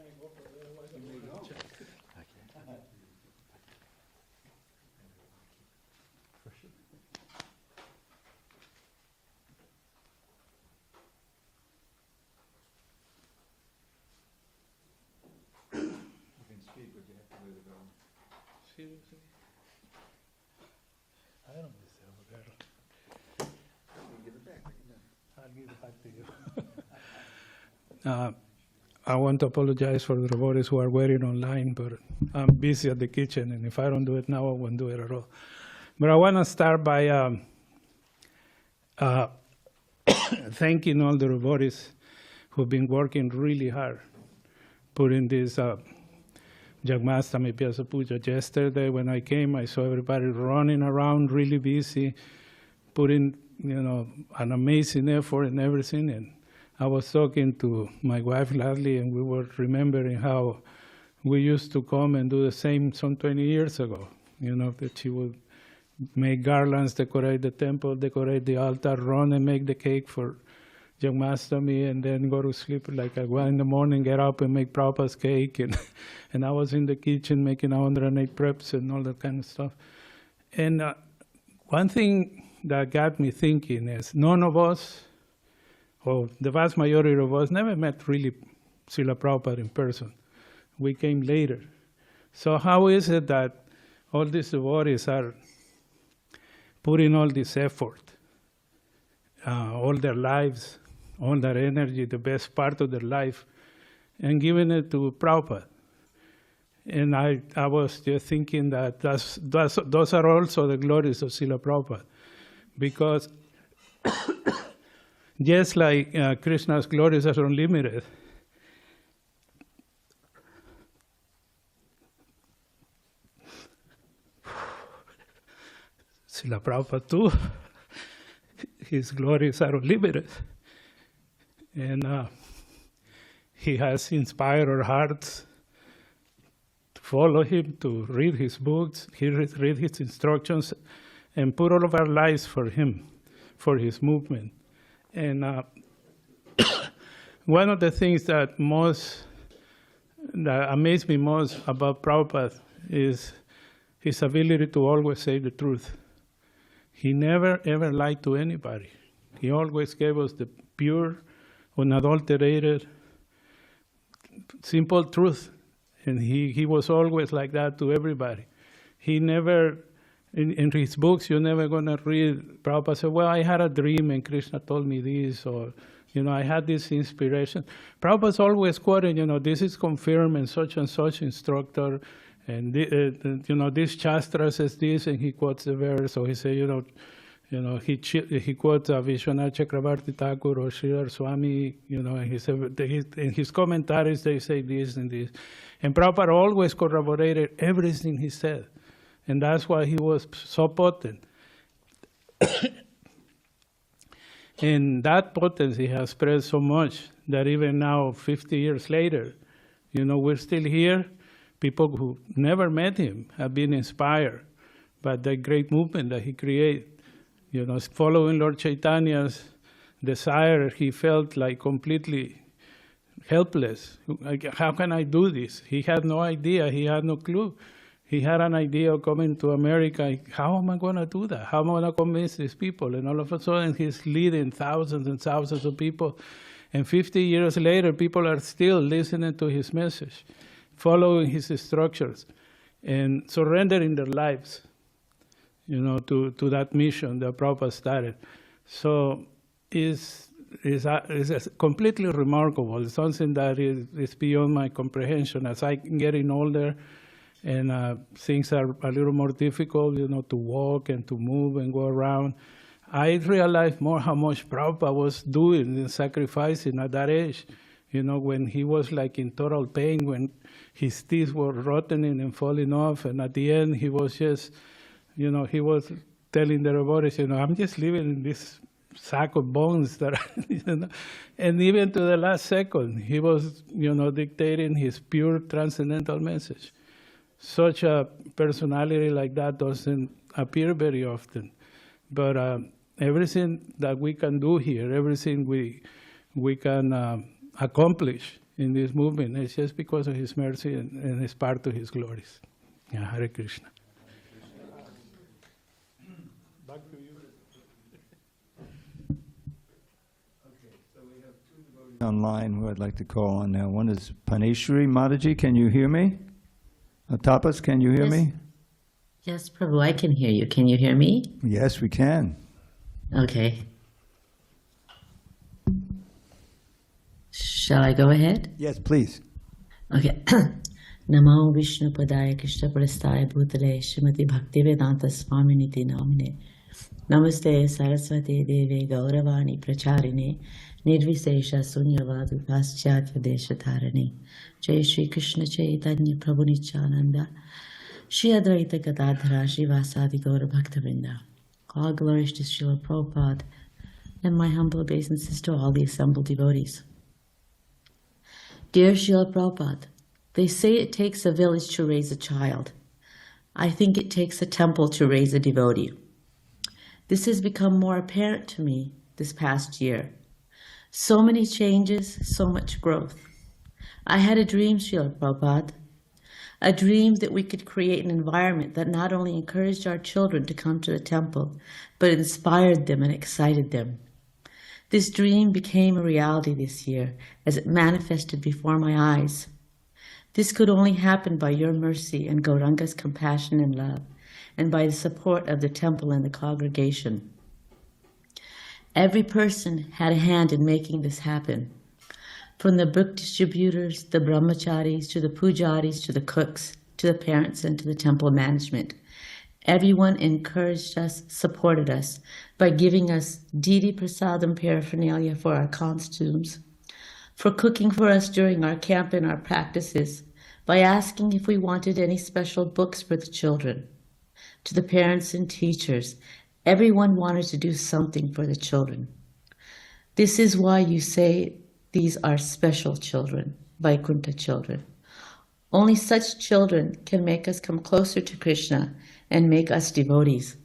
I don't miss it over there. Give it back. I'll give it back to you. I want to apologize for the devotees who are waiting online, but I'm busy at the kitchen, and if I don't do it now, I won't do it at all. But I want to start by thanking all the devotees who've been working really hard, putting this Jagmastami Vyasa Puja. Yesterday when I came, I saw everybody running around, really busy, putting an amazing effort and everything. And I was talking to my wife Ladley, and we were remembering how we used to come and do the same some 20 years ago. That she would make garlands, decorate the temple, decorate the altar, run and make the cake for Jagmastami, and then go to sleep like at 1 in the morning, get up and make Prabhupada's cake. And I was in the kitchen making 108 preps and all that kind of stuff. And one thing that got me thinking is none of us, or the vast majority of us, never met really Srila Prabhupada in person. We came later. So how is it that all these devotees are putting all this effort, all their lives, all their energy, the best part of their life, and giving it to Prabhupada? And I was just thinking that those are also the glories of Srila Prabhupada. Because just like Krishna's glories are unlimited, Srila Prabhupada too, his glories are unlimited. And he has inspired our hearts to follow him, to read his books, read his instructions, and put all of our lives for him, for his movement. And one of the things that amazed me most about Prabhupada is his ability to always say the truth. He never ever lied to anybody. He always gave us the pure, unadulterated, simple truth. And he was always like that to everybody. He never, in his books, you're never going to read, Prabhupada said, well, I had a dream and Krishna told me this, or, I had this inspiration. Prabhupada's always quoting, this is confirmed and such instructor, and this Shastra says this, and he quotes the verse, so he said, he quotes Vishwanath Chakravarti Thakur or Sridhar Swami, and he said, in his commentaries they say this and this. And Prabhupada always corroborated everything he said. And that's why he was so potent. And that potency has spread so much that even now, 50 years later, we're still here. People who never met him have been inspired by the great movement that he created. Following Lord Chaitanya's desire, he felt like completely helpless. Like, how can I do this? He had no idea. He had no clue. He had an idea of coming to America. How am I going to do that? How am I going to convince these people? And all of a sudden, he's leading thousands and thousands of people. And 50 years later, people are still listening to his message, following his instructions, and surrendering their lives, to that mission that Prabhupada started. So it's completely remarkable. It's something that is beyond my comprehension. As I'm getting older and things are a little more difficult, to walk and to move and go around, I realized more how much Prabhupada was doing and sacrificing at that age. When he was like in total pain, when his teeth were rotting and falling off, and at the end he was just, he was telling the devotees, I'm just living in this sack of bones that, and even to the last second, he was, dictating his pure transcendental message. Such a personality like that doesn't appear very often. But everything that we can do here, everything we can accomplish in this movement, is just because of his mercy and his part to his glories. Yeah, Hare Krishna. Back to you. Okay, so we have two devotees online who I'd like to call on now. One is Paneshwari Mataji. Can you hear me? Tapas, can you hear me? Yes, Prabhu, I can hear you. Can you hear me? Yes, we can. Okay. Shall I go ahead? Yes, please. Okay. Namo Vishnu Padaya Krishna Prastaya Bhutale Srimati Bhaktivedanta Swami Niti Namine Namaste Saraswati Devi Gauravani Pracharine Nirvisesha Sunyavadu Paschatya Deshatarane Jai Shri Krishna Chaitanya Prabhu Nityananda Shri Advaita Gadadhara Shri Vasadi Gaura Bhaktivinoda. All glories to Srila Prabhupada and my humble obeisances to all the assembled devotees. Dear Srila Prabhupada, they say it takes a village to raise a child. I think it takes a temple to raise a devotee. This has become more apparent to me this past year. So many changes, so much growth. I had a dream, Srila Prabhupada, a dream that we could create an environment that not only encouraged our children to come to the temple, but inspired them and excited them. This dream became a reality this year as it manifested before my eyes. This could only happen by your mercy and Gauranga's compassion and love, and by the support of the temple and the congregation. Every person had a hand in making this happen. From the book distributors, the brahmacharis, to the pujaris, to the cooks, to the parents, and to the temple management. Everyone encouraged us, supported us by giving us Didi Prasadam paraphernalia for our costumes, for cooking for us during our camp and our practices, by asking if we wanted any special books for the children. To the parents and teachers, everyone wanted to do something for the children. This is why you say these are special children, Vaikuntha children. Only such children can make us come closer to Krishna and make us devotees.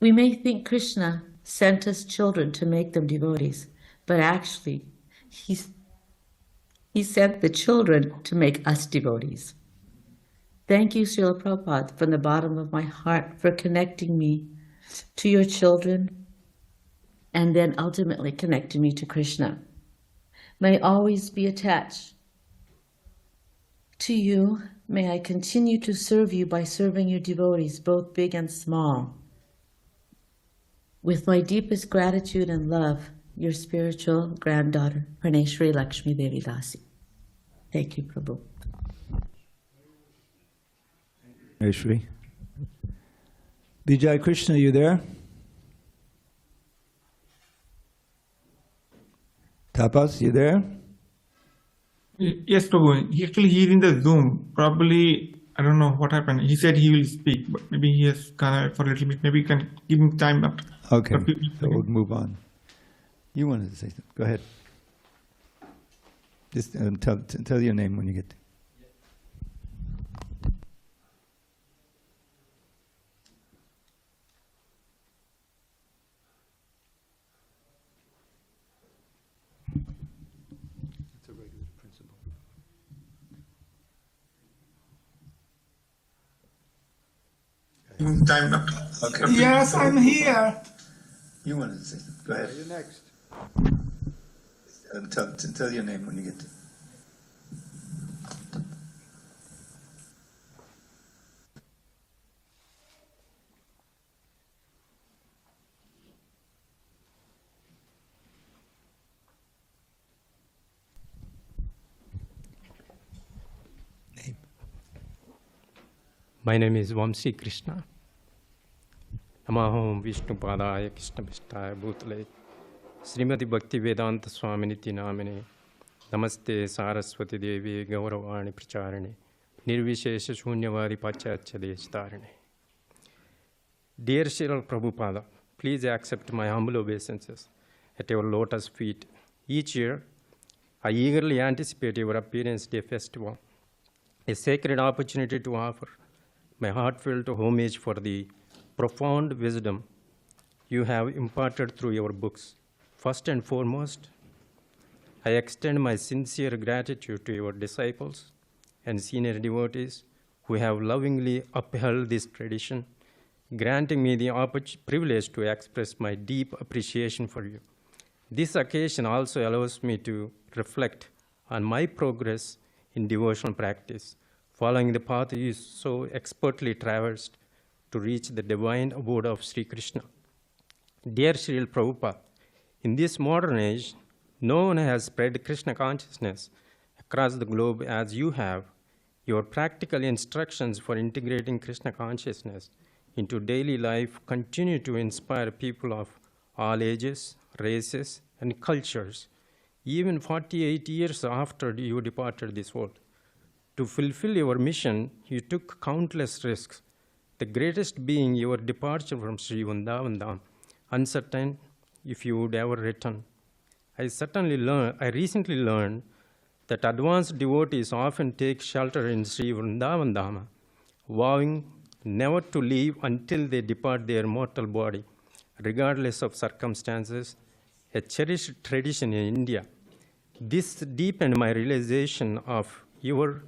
We may think Krishna sent us children to make them devotees, but actually, he sent the children to make us devotees. Thank you, Srila Prabhupada, from the bottom of my heart for connecting me to your children and then ultimately connecting me to Krishna. May I always be attached to you. May I continue to serve you by serving your devotees, both big and small. With my deepest gratitude and love, your spiritual granddaughter, Praneshri Lakshmi Devi Dasi. Thank you, Prabhu. Hey, Shri. Vijay Krishna, you there? Tapas, you there? Yes, Prabhu. He's in the Zoom. Probably, I don't know what happened. He said he will speak, but maybe he has gone out for a little bit. Maybe you can give him time up. Okay, so we'll move on. You wanted to say something. Go ahead. Just tell your name when you get there. Time up. Okay. Yes, I'm here. You wanted to say something. Go ahead. You're next. Tell your name when you get there. Name. My name is Vamsi Krishna. Namahom Vishnu Padaya Krishna Pistaya Bhutale Srimati Bhakti Vedanta Swaminiti Namine Namaste Saraswati Devi Gauravani Pracharane Nirvishesha Shunyavadi Pachacha Deshtarane. Dear Srila Prabhupada, please accept my humble obeisances at your lotus feet. Each year, I eagerly anticipate your Appearance Day festival, a sacred opportunity to offer my heartfelt homage for the profound wisdom you have imparted through your books. First and foremost, I extend my sincere gratitude to your disciples and senior devotees who have lovingly upheld this tradition, granting me the privilege to express my deep appreciation for you. This occasion also allows me to reflect on my progress in devotional practice, following the path you so expertly traversed to reach the divine abode of Sri Krishna. Dear Srila Prabhupada, in this modern age, no one has spread Krishna consciousness across the globe as you have. Your practical instructions for integrating Krishna consciousness into daily life continue to inspire people of all ages, races, and cultures, even 48 years after you departed this world. To fulfill your mission, you took countless risks, the greatest being your departure from Sri Vrindavan Dham, uncertain if you would ever return. I recently learned that advanced devotees often take shelter in Sri Vrindavan Dham, vowing never to leave until they depart their mortal body, regardless of circumstances, a cherished tradition in India. This deepened my realization of your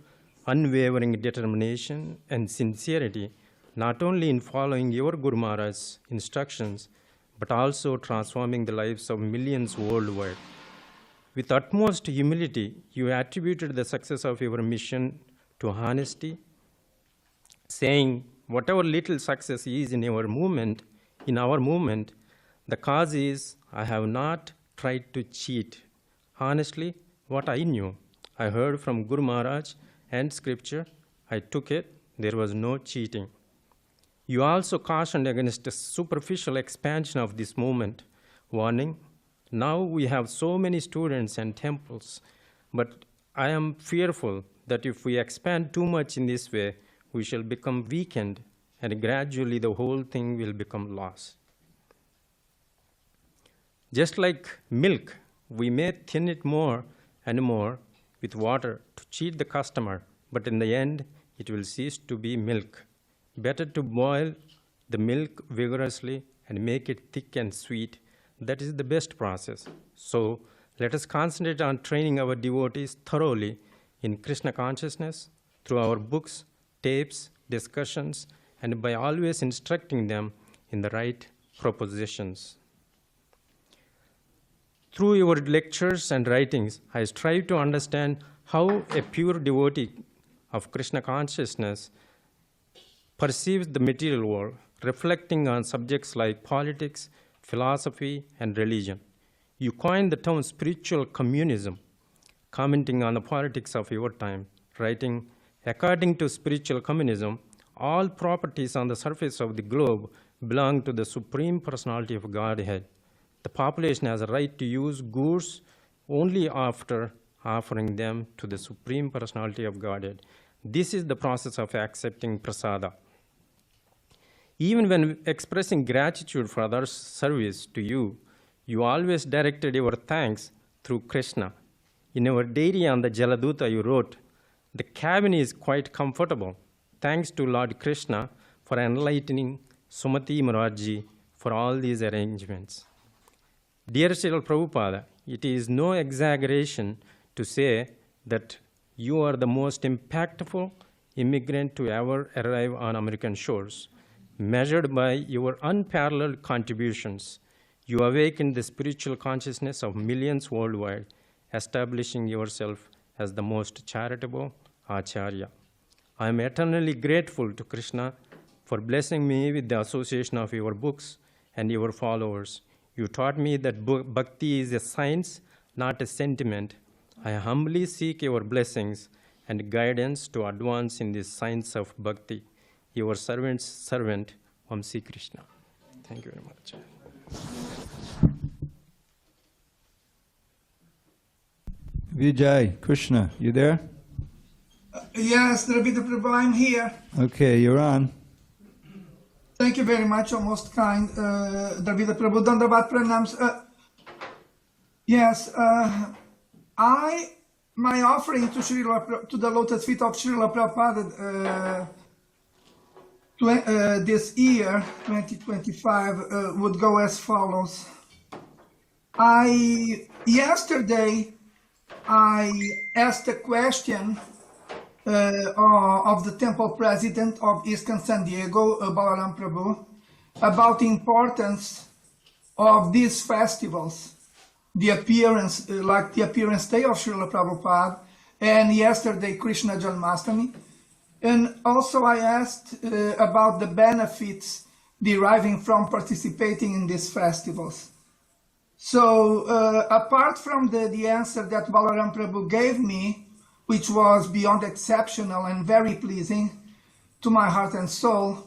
unwavering determination and sincerity, not only in following your Guru Maharaj's instructions, but also transforming the lives of millions worldwide. With utmost humility, you attributed the success of your mission to honesty, saying, whatever little success is in our movement, the cause is I have not tried to cheat. Honestly, what I knew, I heard from Guru Maharaj and scripture, I took it, there was no cheating. You also cautioned against a superficial expansion of this movement, warning, now we have so many students and temples, but I am fearful that if we expand too much in this way, we shall become weakened and gradually the whole thing will become lost. Just like milk, we may thin it more and more with water to cheat the customer, but in the end, it will cease to be milk. Better to boil the milk vigorously and make it thick and sweet. That is the best process. So let us concentrate on training our devotees thoroughly in Krishna consciousness through our books, tapes, discussions, and by always instructing them in the right propositions. Through your lectures and writings, I strive to understand how a pure devotee of Krishna consciousness perceives the material world, reflecting on subjects like politics, philosophy, and religion. You coined the term spiritual communism, commenting on the politics of your time, writing, according to spiritual communism, all properties on the surface of the globe belong to the Supreme Personality of Godhead. The population has a right to use goods only after offering them to the Supreme Personality of Godhead. This is the process of accepting prasada. Even when expressing gratitude for others' service to you, you always directed your thanks through Krishna. In your diary on the Jaladuta, you wrote, "The cabin is quite comfortable. Thanks to Lord Krishna for enlightening Sumati Murarji for all these arrangements." Dear Srila Prabhupada, it is no exaggeration to say that you are the most impactful immigrant to ever arrive on American shores. Measured by your unparalleled contributions, you awakened the spiritual consciousness of millions worldwide, establishing yourself as the most charitable Acharya. I am eternally grateful to Krishna for blessing me with the association of your books and your followers. You taught me that bhakti is a science, not a sentiment. I humbly seek your blessings and guidance to advance in this science of bhakti. Your servant's servant, Vamsi Krishna. Thank you very much. Vijay, Krishna, you there? Yes, Dravida Prabhu, I'm here. Okay, you're on. Thank you very much, O most kind Dravida Prabhu. Dandavat pranams. Yes, my offering to the lotus feet of Srila Prabhupada this year, 2025, would go as follows. Yesterday, I asked a question of the temple president of ISKCON San Diego, Balaram Prabhu, about the importance of these festivals, the appearance day of Srila Prabhupada, and yesterday Krishna Janmashtami. And also I asked about the benefits deriving from participating in these festivals. So apart from the answer that Balaram Prabhu gave me, which was beyond exceptional and very pleasing to my heart and soul,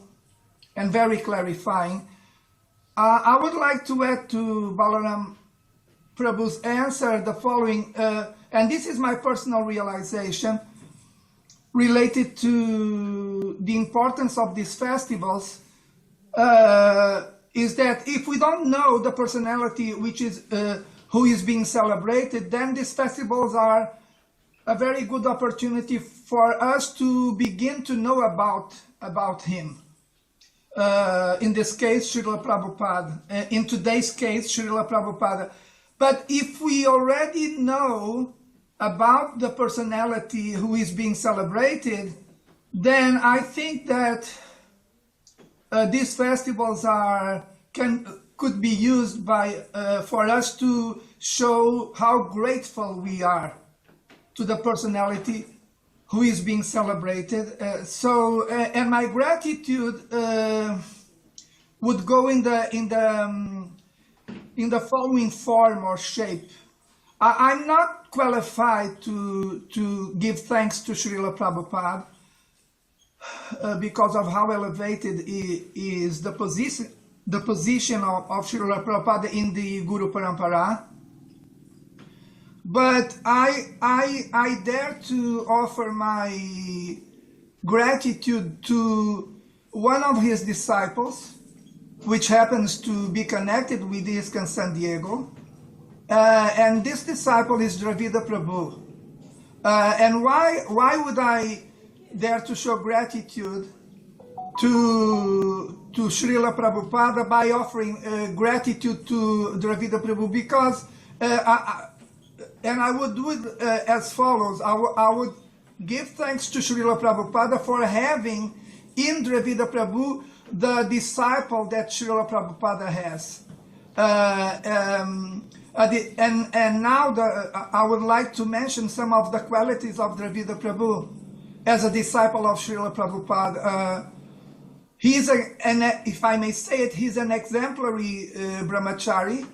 and very clarifying, I would like to add to Balaram Prabhu's answer the following, and this is my personal realization related to the importance of these festivals, is that if we don't know the personality who is being celebrated, then these festivals are a very good opportunity for us to begin to know about him. In this case, Srila Prabhupada. In today's case, Srila Prabhupada. But if we already know about the personality who is being celebrated, then I think that these festivals could be used for us to show how grateful we are to the personality who is being celebrated. And my gratitude would go in the following form or shape. I'm not qualified to give thanks to Srila Prabhupada because of how elevated is the position of Srila Prabhupada in the Guru Parampara. But I dare to offer my gratitude to one of his disciples, which happens to be connected with ISKCON San Diego. And this disciple is Dravida Prabhu. And why would I dare to show gratitude to Srila Prabhupada by offering gratitude to Dravida Prabhu? Because, I would do it as follows. I would give thanks to Srila Prabhupada for having in Dravida Prabhu the disciple that Srila Prabhupada has. And now I would like to mention some of the qualities of Dravida Prabhu as a disciple of Srila Prabhupada. He's if I may say it, he's an exemplary brahmachari,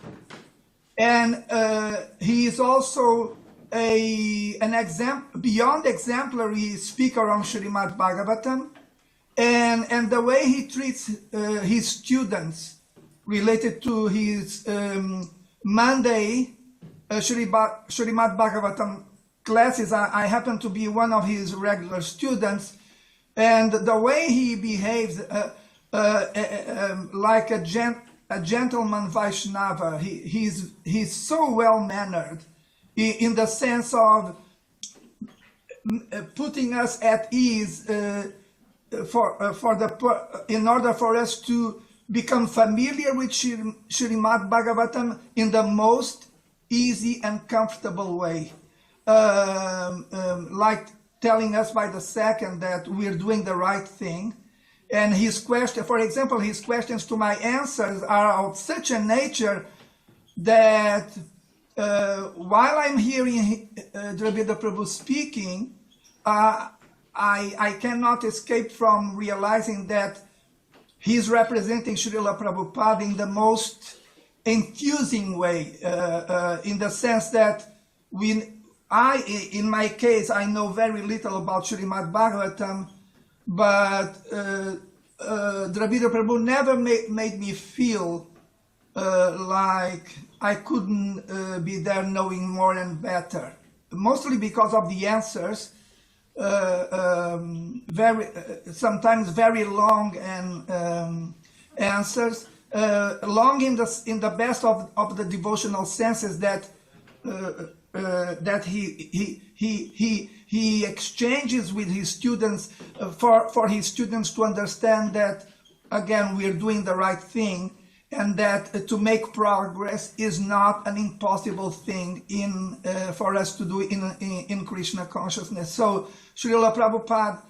and he is also an beyond exemplary speaker on Srimad Bhagavatam, and the way he treats his students related to his Monday Srimad Bhagavatam classes. I happen to be one of his regular students, and the way he behaves like a gentleman Vaishnava, he's so well mannered in the sense of putting us at ease in order for us to become familiar with Srimad Bhagavatam in the most easy and comfortable way, like telling us by the second that we're doing the right thing. And his question, for example, his questions to my answers are of such a nature that while I'm hearing Dravida Prabhu speaking, I cannot escape from realizing that he's representing Srila Prabhupada in the most enthusing way, in the sense that in my case, I know very little about Srimad Bhagavatam, but Dravida Prabhu never made me feel like I couldn't be there knowing more and better, mostly because of the answers, sometimes very long and answers, long in the best of the devotional senses that he exchanges with his students for his students to understand that, again, we're doing the right thing, and that to make progress is not an impossible thing for us to do in Krishna consciousness. So, Srila Prabhupada,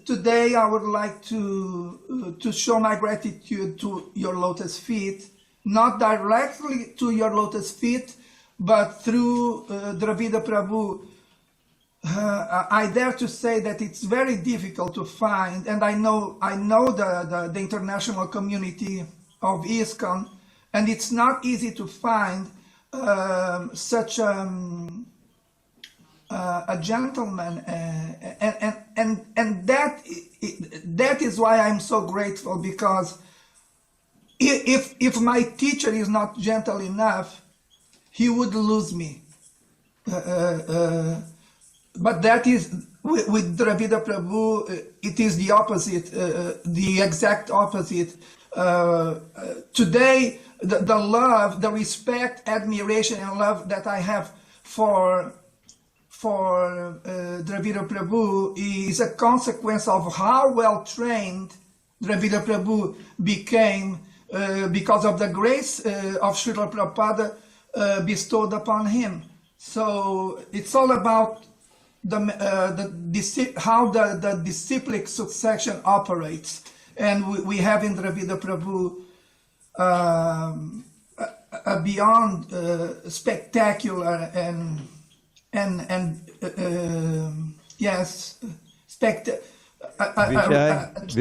today I would like to show my gratitude to your lotus feet, not directly to your lotus feet, but through Dravida Prabhu. I dare to say that it's very difficult to find, and I know the international community of ISKCON, and it's not easy to find such a gentleman, and that is why I'm so grateful, because if my teacher is not gentle enough, he would lose me. But that is, with Dravida Prabhu, it is the opposite, the exact opposite. Today, the love, the respect, admiration, and love that I have for Dravida Prabhu is a consequence of how well trained Dravida Prabhu became because of the grace of Srila Prabhupada bestowed upon him. So it's all about how the disciplic succession operates, and we have in Dravida Prabhu a beyond spectacular and yes,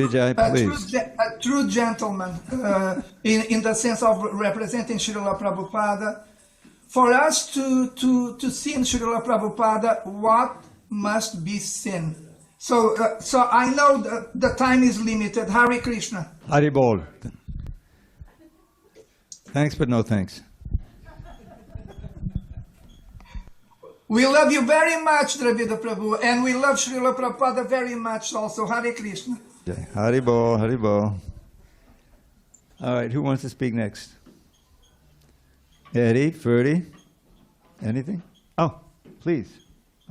Vijay, please. A true gentleman in the sense of representing Srila Prabhupada. For us to see in Srila Prabhupada what must be sin. So I know the time is limited. Hare Krishna. Hari Bol. Thanks, but no thanks. We love you very much, Dravida Prabhu, and we love Srila Prabhupada very much also. Hare Krishna. Hari Bol, Hari Bol. All right, who wants to speak next? Eddie, Ferdy, anything? Oh, please.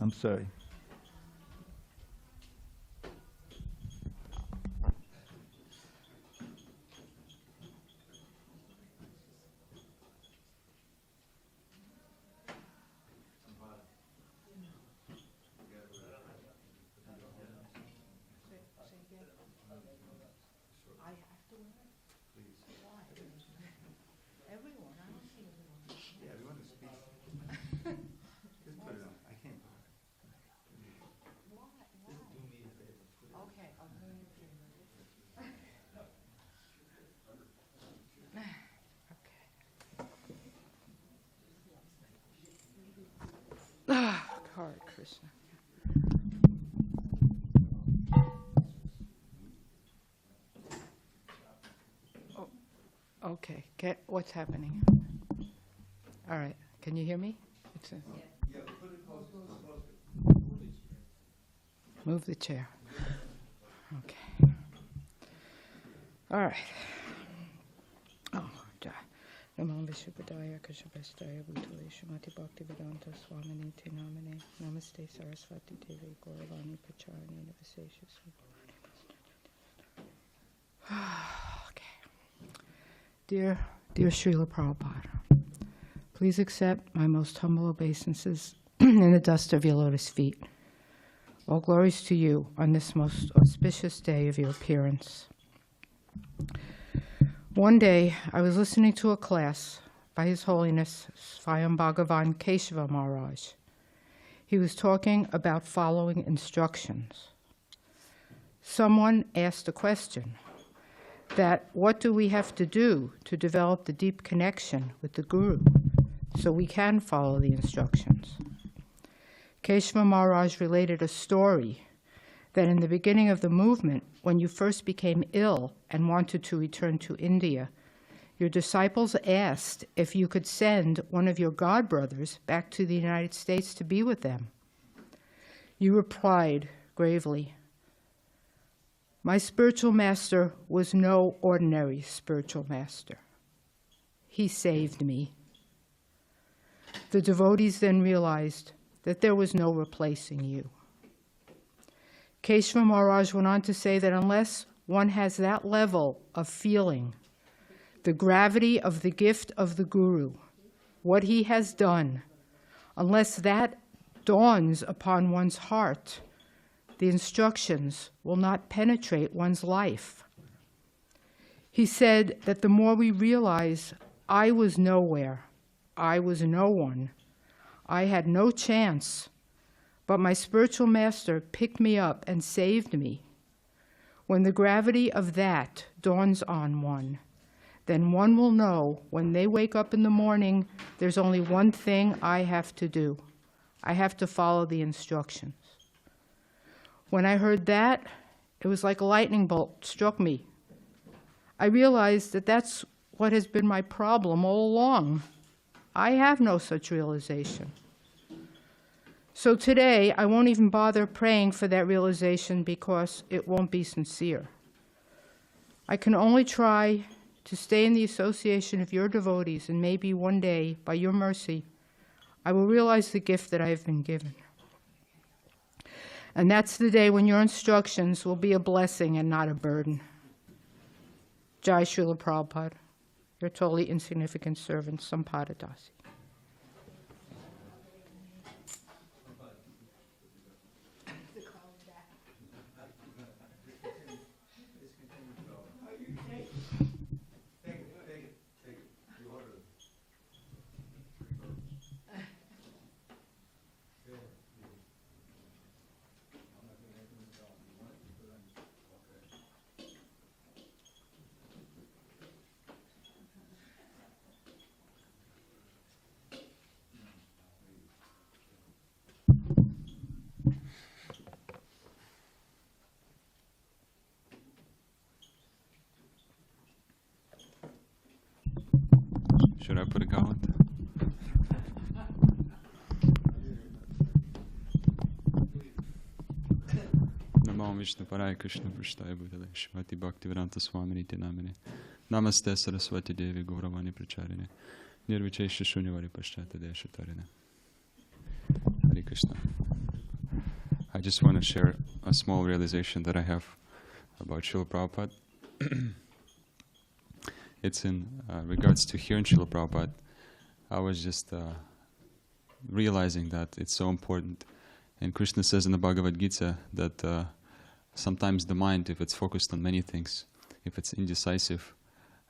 I'm sorry. Hare Krishna. Oh, okay. What's happening? All right. Can you hear me? Move the chair. Okay. All right. Oh, Namo Vishupadaya Kashabastaya Bhutale Shrimati Bhakti Vedanta Swaminiti Namane Namaste Saraswati Devi Gauravani Pracharani Navasesha. Okay. Dear Srila Prabhupada, please accept my most humble obeisances in the dust of your lotus feet. All glories to you on this most auspicious day of your appearance. One day, I was listening to a class by His Holiness Swayam Bhagavan Keshava Maharaj. He was talking about following instructions. Someone asked a question that what do we have to do to develop the deep connection with the Guru so we can follow the instructions? Keshava Maharaj related a story that in the beginning of the movement, when you first became ill and wanted to return to India, your disciples asked if you could send one of your godbrothers back to the United States to be with them. You replied gravely, "My spiritual master was no ordinary spiritual master. He saved me." The devotees then realized that there was no replacing you. Keshava Maharaj went on to say that unless one has that level of feeling, the gravity of the gift of the Guru, what he has done, unless that dawns upon one's heart, the instructions will not penetrate one's life. He said that the more we realize I was nowhere, I was no one, I had no chance, but my spiritual master picked me up and saved me. When the gravity of that dawns on one, then one will know when they wake up in the morning, there's only one thing I have to do. I have to follow the instructions. When I heard that, it was like a lightning bolt struck me. I realized that that's what has been my problem all along. I have no such realization. So today, I won't even bother praying for that realization because it won't be sincere. I can only try to stay in the association of your devotees, and maybe one day, by your mercy, I will realize the gift that I have been given. And that's the day when your instructions will be a blessing and not a burden. Jai Srila Prabhupada, your totally insignificant servant, Sampada Dasi. Should I put a count? Namo Vishnupadaya Krishna Prasthaya Bhutale Shrimati Bhakti Vedanta Swaminiti Namane Namaste Saraswati Devi Gauravani Pracharine Nirvichesha Shunyavadi Pashchata Deshatarine. Hare Krishna. I just want to share a small realization that I have about Srila Prabhupada. It's in regards to hearing Srila Prabhupada. I was just realizing that it's so important. And Krishna says in the Bhagavad Gita that sometimes the mind, if it's focused on many things, if it's indecisive,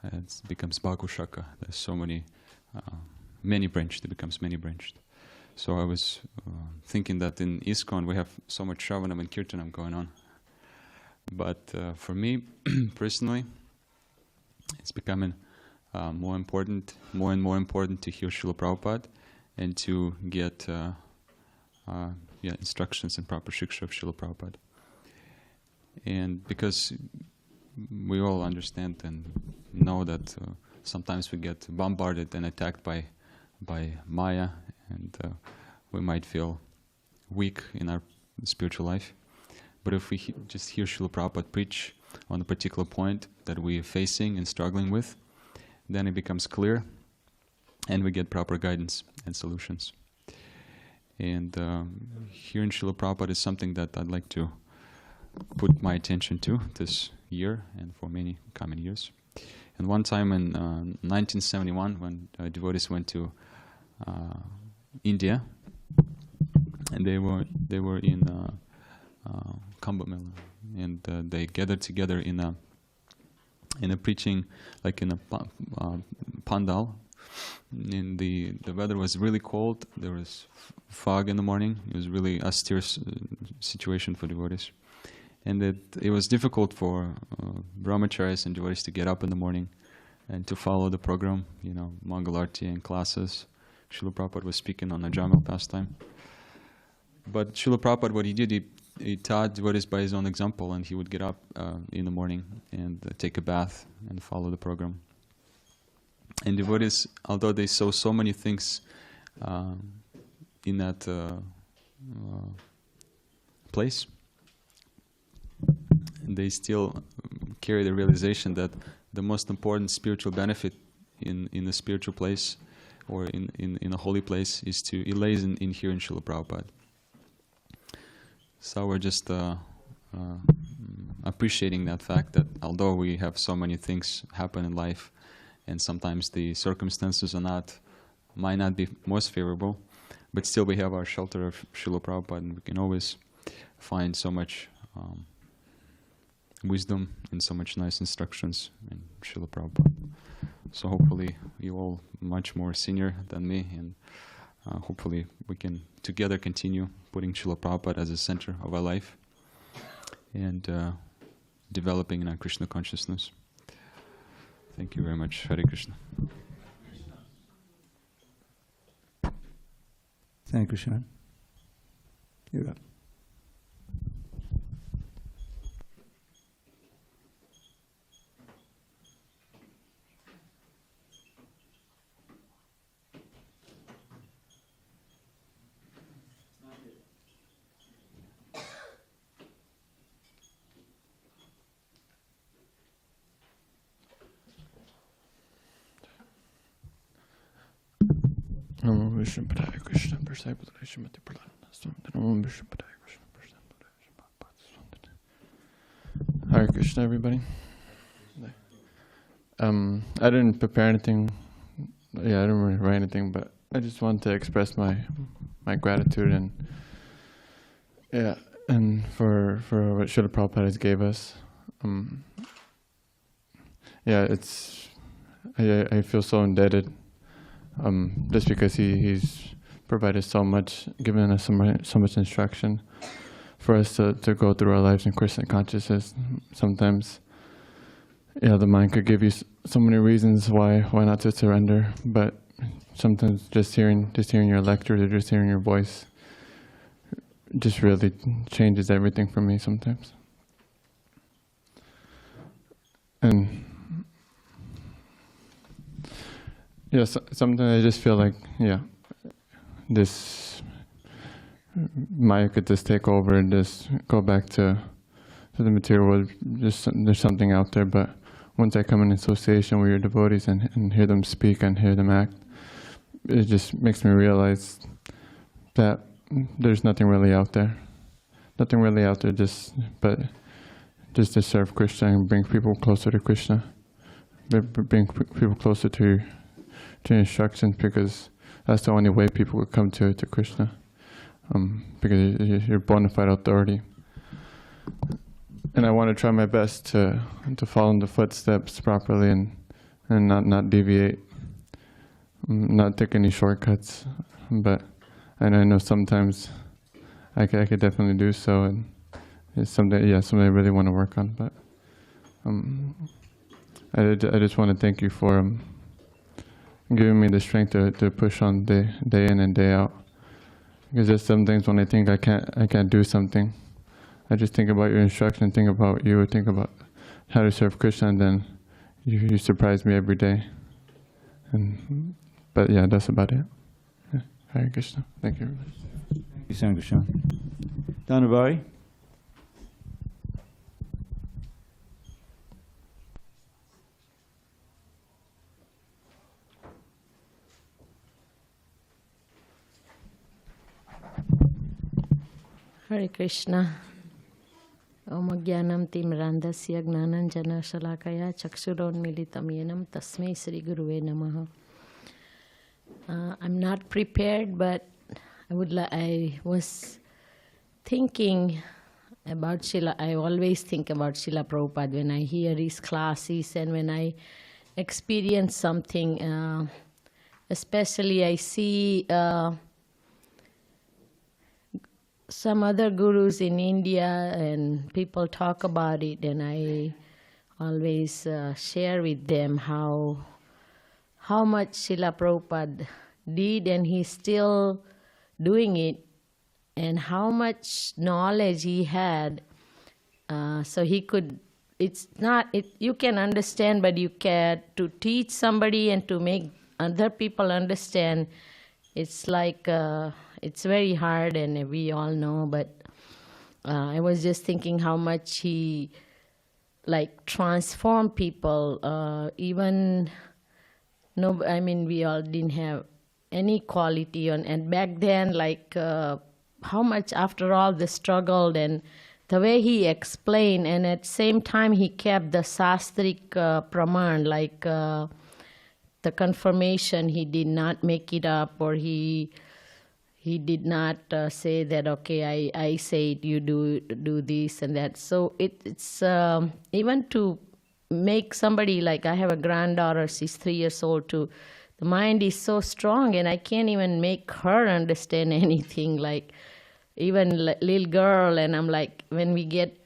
it becomes Bhakushaka. There's so many, many-branched, it becomes many-branched. So I was thinking that in ISKCON we have so much Shravanam and Kirtanam going on. But for me, personally, it's becoming more and more important to hear Srila Prabhupada and to get instructions and proper shiksha of Srila Prabhupada. And because we all understand and know that sometimes we get bombarded and attacked by Maya, and we might feel weak in our spiritual life. But if we just hear Srila Prabhupada preach on a particular point that we are facing and struggling with, then it becomes clear and we get proper guidance and solutions. And hearing Srila Prabhupada is something that I'd like to put my attention to this year and for many coming years. And one time in 1971, when devotees went to India, and they were in Kumbh Mela, and they gathered together in a preaching, like in a pandal. And the weather was really cold. There was fog in the morning. It was really austere situation for devotees, and it was difficult for brahmacharis and devotees to get up in the morning and to follow the program. You know, Mangalarti and classes. Srila Prabhupada was speaking on the Jamal pastime. But Srila Prabhupada, what he did, he taught devotees by his own example, and he would get up in the morning and take a bath and follow the program. And devotees, although they saw so many things in that place, they still carry the realization that the most important spiritual benefit in the spiritual place or in a holy place is to elate in hearing Srila Prabhupada. So we're just appreciating that fact that although we have so many things happen in life, and sometimes the circumstances might not be most favorable, but still we have our shelter of Srila Prabhupada, and we can always find so much wisdom and so much nice instructions in Srila Prabhupada. So hopefully you all much more senior than me, and hopefully we can together continue putting Srila Prabhupada as a center of our life and developing in our Krishna consciousness. Thank you very much. Hare Krishna. Thank you, Sean. You're up. Namo Vishnu Padaya Krishna Persai Putale Shrimati Prahlada Swami Namo Vishnu Padaya Krishna Persai Putale Hare Krishna, everybody. I didn't prepare anything. Yeah, I didn't really write anything, but I just want to express my gratitude and for what Srila Prabhupada gave us. I feel so indebted. Just because he's provided so much, given us so much instruction for us to go through our lives in Krishna consciousness. Sometimes, the mind could give you so many reasons why not to surrender, but sometimes just hearing your lectures or just hearing your voice just really changes everything for me sometimes. And sometimes I just feel like, this Maya could just take over and just go back to the material world. There's something out there, but once I come in association with your devotees and hear them speak and hear them act, it just makes me realize that there's nothing really out there. nothing really out there, just to serve Krishna and bring people closer to Krishna, bring people closer to instructions, because that's the only way people would come to Krishna, because you're bona fide authority. And I want to try my best to follow in the footsteps properly and not deviate, not take any shortcuts. But I know sometimes I could definitely do so, and it's something I really want to work on. But I just want to thank you for giving me the strength to push on day in and day out. Because there's some things when I think I can't do something, I just think about your instruction, think about you, think about how to serve Krishna, and then you surprise me every day. But yeah, that's about it. Yeah. Hare Krishna. Thank you, everybody. Thank you, Sankarshan. Dhanavari? Hare Krishna. Om Jnanam Timrandasya Gnananjana Shalakaya Chakshuronmilitam Yenam Tasmai Sri Guruve Namaha. I'm not prepared, but I was thinking about Srila. I always think about Srila Prabhupada when I hear his classes and when I experience something. Especially I see some other gurus in India, and people talk about it, and I always share with them how much Srila Prabhupada did, and he's still doing it, and how much knowledge he had. So he could, you can understand, but you can, to teach somebody and to make other people understand, it's like, it's very hard, and we all know, but I was just thinking how much he transformed people, even, we all didn't have any quality on, and back then, how much after all the struggle and the way he explained, and at the same time he kept the sastric praman, the confirmation, he did not make it up, or he did not say that, okay, I say it, you do this and that. So it's even to make somebody, I have a granddaughter, she's 3 years old too. The mind is so strong, and I can't even make her understand anything, even little girl. And I'm when we get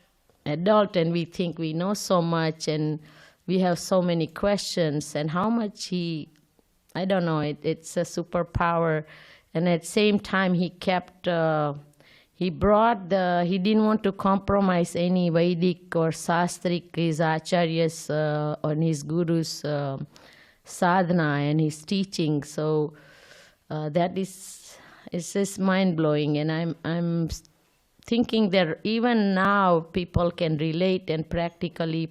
adult and we think we know so much and we have so many questions, and how much I don't know, it's a superpower. And at the same time, he kept, he didn't want to compromise any Vedic or Sastric, his acharyas on his guru's sadhana and his teaching. So it's just mind-blowing. And I'm thinking that even now people can relate and practically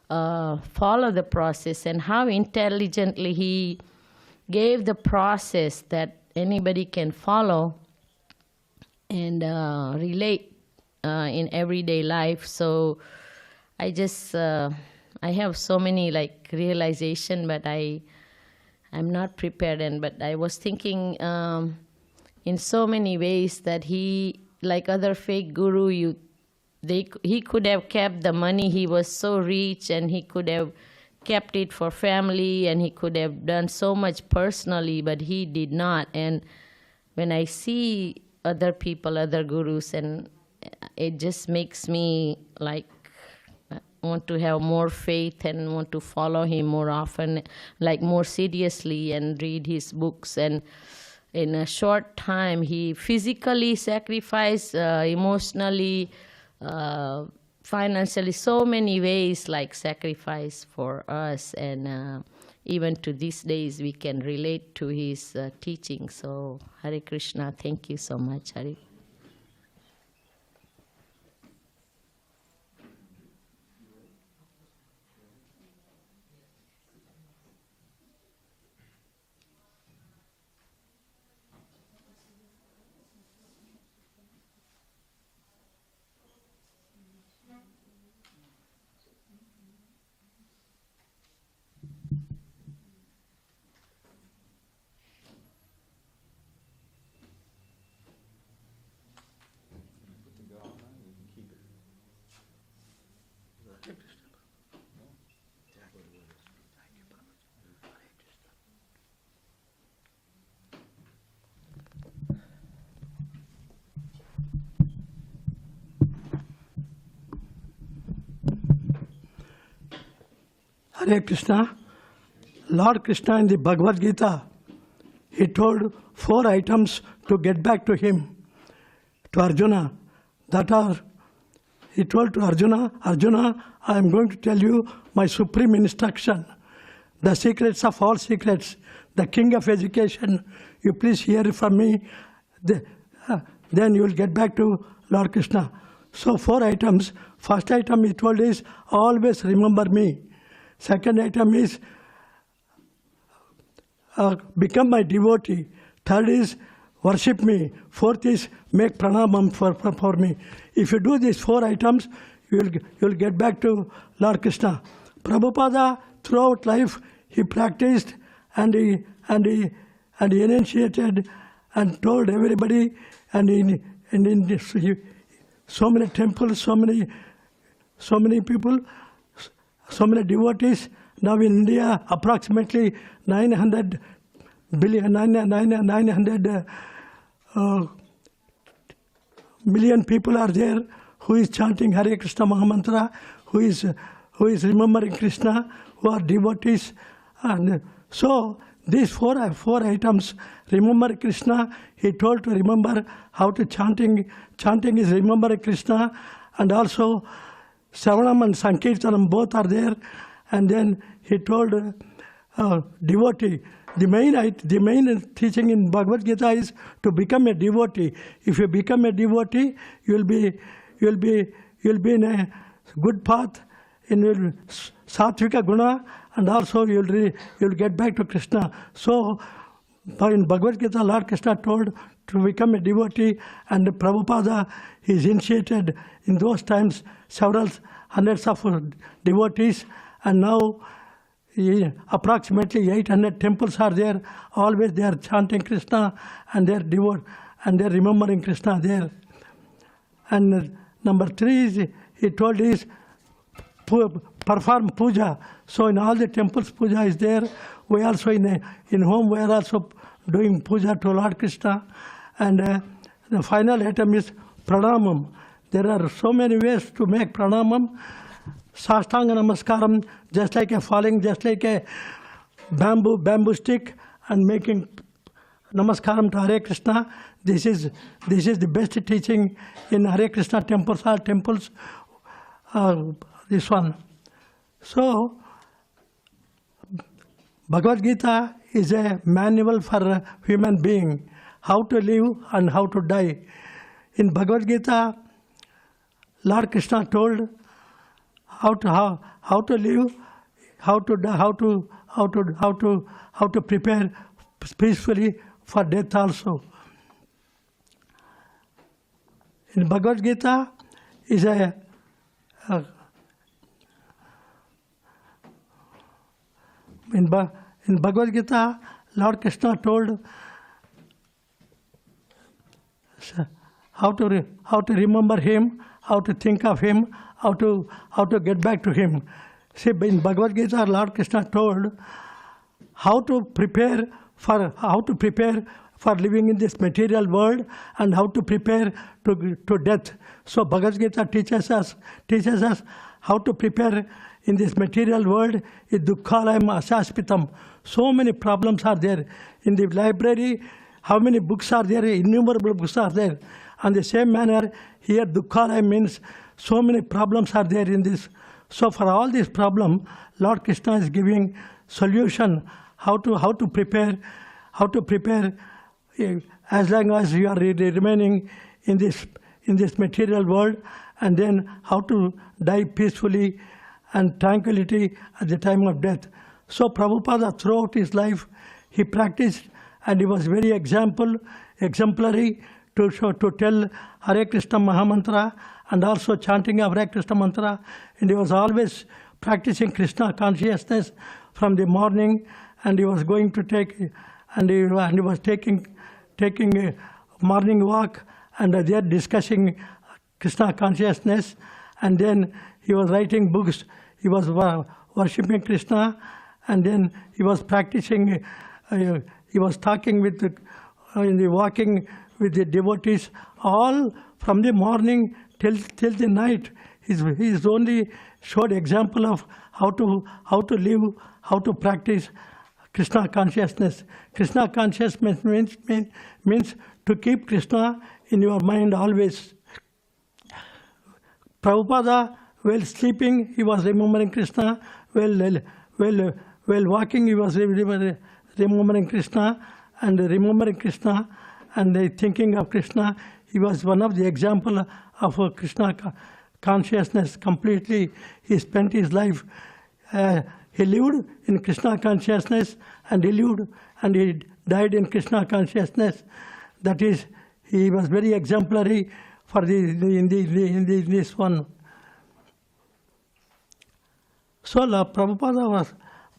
follow the process, and how intelligently he gave the process that anybody can follow and relate in everyday life. So I just, I have so many realization, but I'm not prepared. But I was thinking in so many ways that he, like other fake guru, he could have kept the money. He was so rich, and he could have kept it for family, and he could have done so much personally, but he did not. And when I see other people, other gurus, and it just makes me want to have more faith and want to follow him more often, more seriously, and read his books. And in a short time, he physically sacrificed, emotionally, financially, so many ways, sacrifice for us. And even to these days, we can relate to his teaching. So Hare Krishna, thank you so much, Hare. Hare Krishna. Lord Krishna in the Bhagavad Gita, he told 4 items to get back to him, to Arjuna. That are, he told to Arjuna, Arjuna, I am going to tell you my supreme instruction, the secrets of all secrets, the king of education. You please hear it from me, then you will get back to Lord Krishna. So 4 items. First item he told is, always remember me. Second item is, become my devotee. Third is, worship me. Fourth is, make pranamam for me. If you do these 4 items, you'll get back to Lord Krishna. Prabhupada, throughout life, he practiced and he initiated and told everybody, and in so many temples, so many people, so many devotees. Now in India, approximately 900 million people are there who is chanting Hare Krishna Mahamantra, who is remembering Krishna, who are devotees. And so these four items, remember Krishna, he told to remember how to chanting is remember Krishna, and also Shravanam and Sankirtanam both are there. And then he told devotee. The main teaching in Bhagavad Gita is to become a devotee. If you become a devotee, you'll be in a good path, in Sattvika Guna, and also you'll get back to Krishna. So in Bhagavad Gita, Lord Krishna told to become a devotee, and Prabhupada is initiated in those times several hundreds of devotees, and now approximately 800 temples are there. Always they are chanting Krishna, and they're remembering Krishna there. And number 3 is, he told is, perform puja. So in all the temples, puja is there. We also in home, we are also doing puja to Lord Krishna. And the final item is pranamam. There are so many ways to make pranamam. Sastanga namaskaram, just like a bamboo stick, and making namaskaram to Hare Krishna. This is the best teaching in Hare Krishna temples, all temples. This one. So Bhagavad Gita is a manual for a human being, how to live and how to die. In Bhagavad Gita, Lord Krishna told how to live, how to die, how to prepare peacefully for death also. In Bhagavad Gita is in Bhagavad Gita, Lord Krishna told how to remember him, how to think of him, how to get back to him. See, in Bhagavad Gita, Lord Krishna told how to prepare for living in this material world, and how to prepare to death. So Bhagavad Gita teaches us how to prepare in this material world. Dukkhalayam asaspitam. So many problems are there. In the library, how many books are there? Innumerable books are there. On the same manner, here dukkhalayam means so many problems are there in this. So for all these problems, Lord Krishna is giving solution how to prepare as long as you are remaining in this material world, and then how to die peacefully and tranquility at the time of death. So Prabhupada, throughout his life, he practiced, and he was very exemplary to tell Hare Krishna Mahamantra, and also chanting of Hare Krishna mantra. And he was always practicing Krishna consciousness from the morning, and he was going to he was taking a morning walk, and there discussing Krishna consciousness, and then he was writing books. He was worshipping Krishna, and then he was practicing. He was talking walking with the devotees, all from the morning till the night. He's only showed example of how to live, how to practice Krishna consciousness. Krishna consciousness means to keep Krishna in your mind always. Prabhupada, while sleeping, he was remembering Krishna. While walking, he was remembering Krishna and thinking of Krishna. He was one of the example of Krishna consciousness completely. He spent his life. He lived in Krishna consciousness, and he died in Krishna consciousness. That is, he was very exemplary for this one. So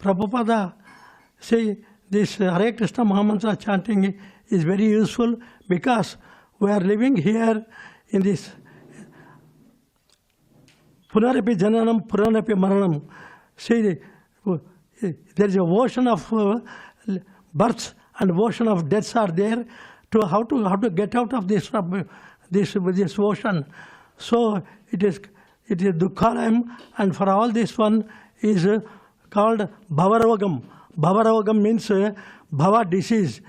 Prabhupada say this Hare Krishna Mahamantra chanting is very useful because we are living here in this Punarapi Jananam, Puranapi Maranam. See, there is a ocean of births and ocean of deaths are there. To how to get out of this ocean. So it is Dukhalayam, and for all this one is called Bhavarogam. Bhavarogam means Bhava disease.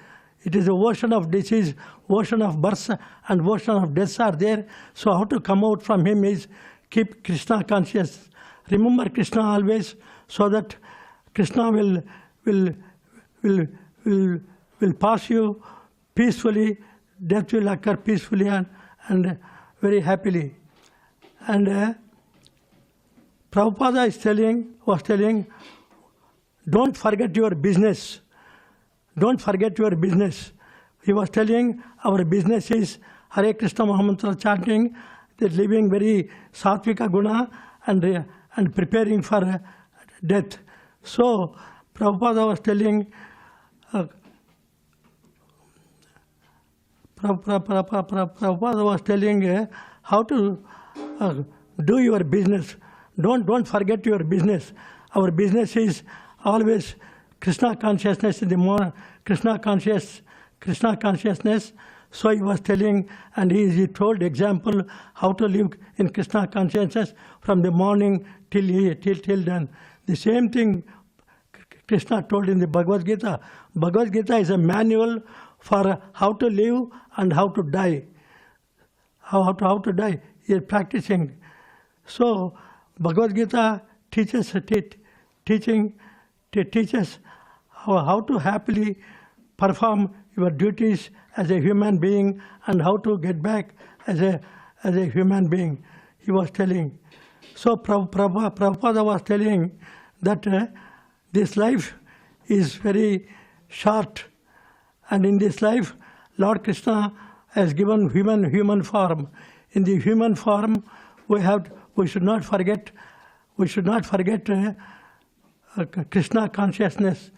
It is a ocean of disease, ocean of births and ocean of deaths are there. So how to come out from him is keep Krishna conscious. Remember Krishna always, so that Krishna will pass you peacefully. Death will occur peacefully and very happily. And Prabhupada was telling, don't forget your business. Don't forget your business. He was telling our business is Hare Krishna Mahamantra chanting, living very sattvika guna and preparing for death. So Prabhupada was telling, Prabhupada was telling how to do your business. Don't forget your business. Our business is always Krishna consciousness in the morning, Krishna consciousness. So he was telling, and he told example how to live in Krishna consciousness from the morning till then. The same thing Krishna told in the Bhagavad Gita. Bhagavad Gita is a manual for how to live and how to die. How to die is practicing. So Bhagavad Gita teaches how to happily perform your duties as a human being and how to get back as a human being. He was telling. So Prabhupada was telling that this life is very short, and in this life Lord Krishna has given human form. In the human form we should not forget Krishna consciousness.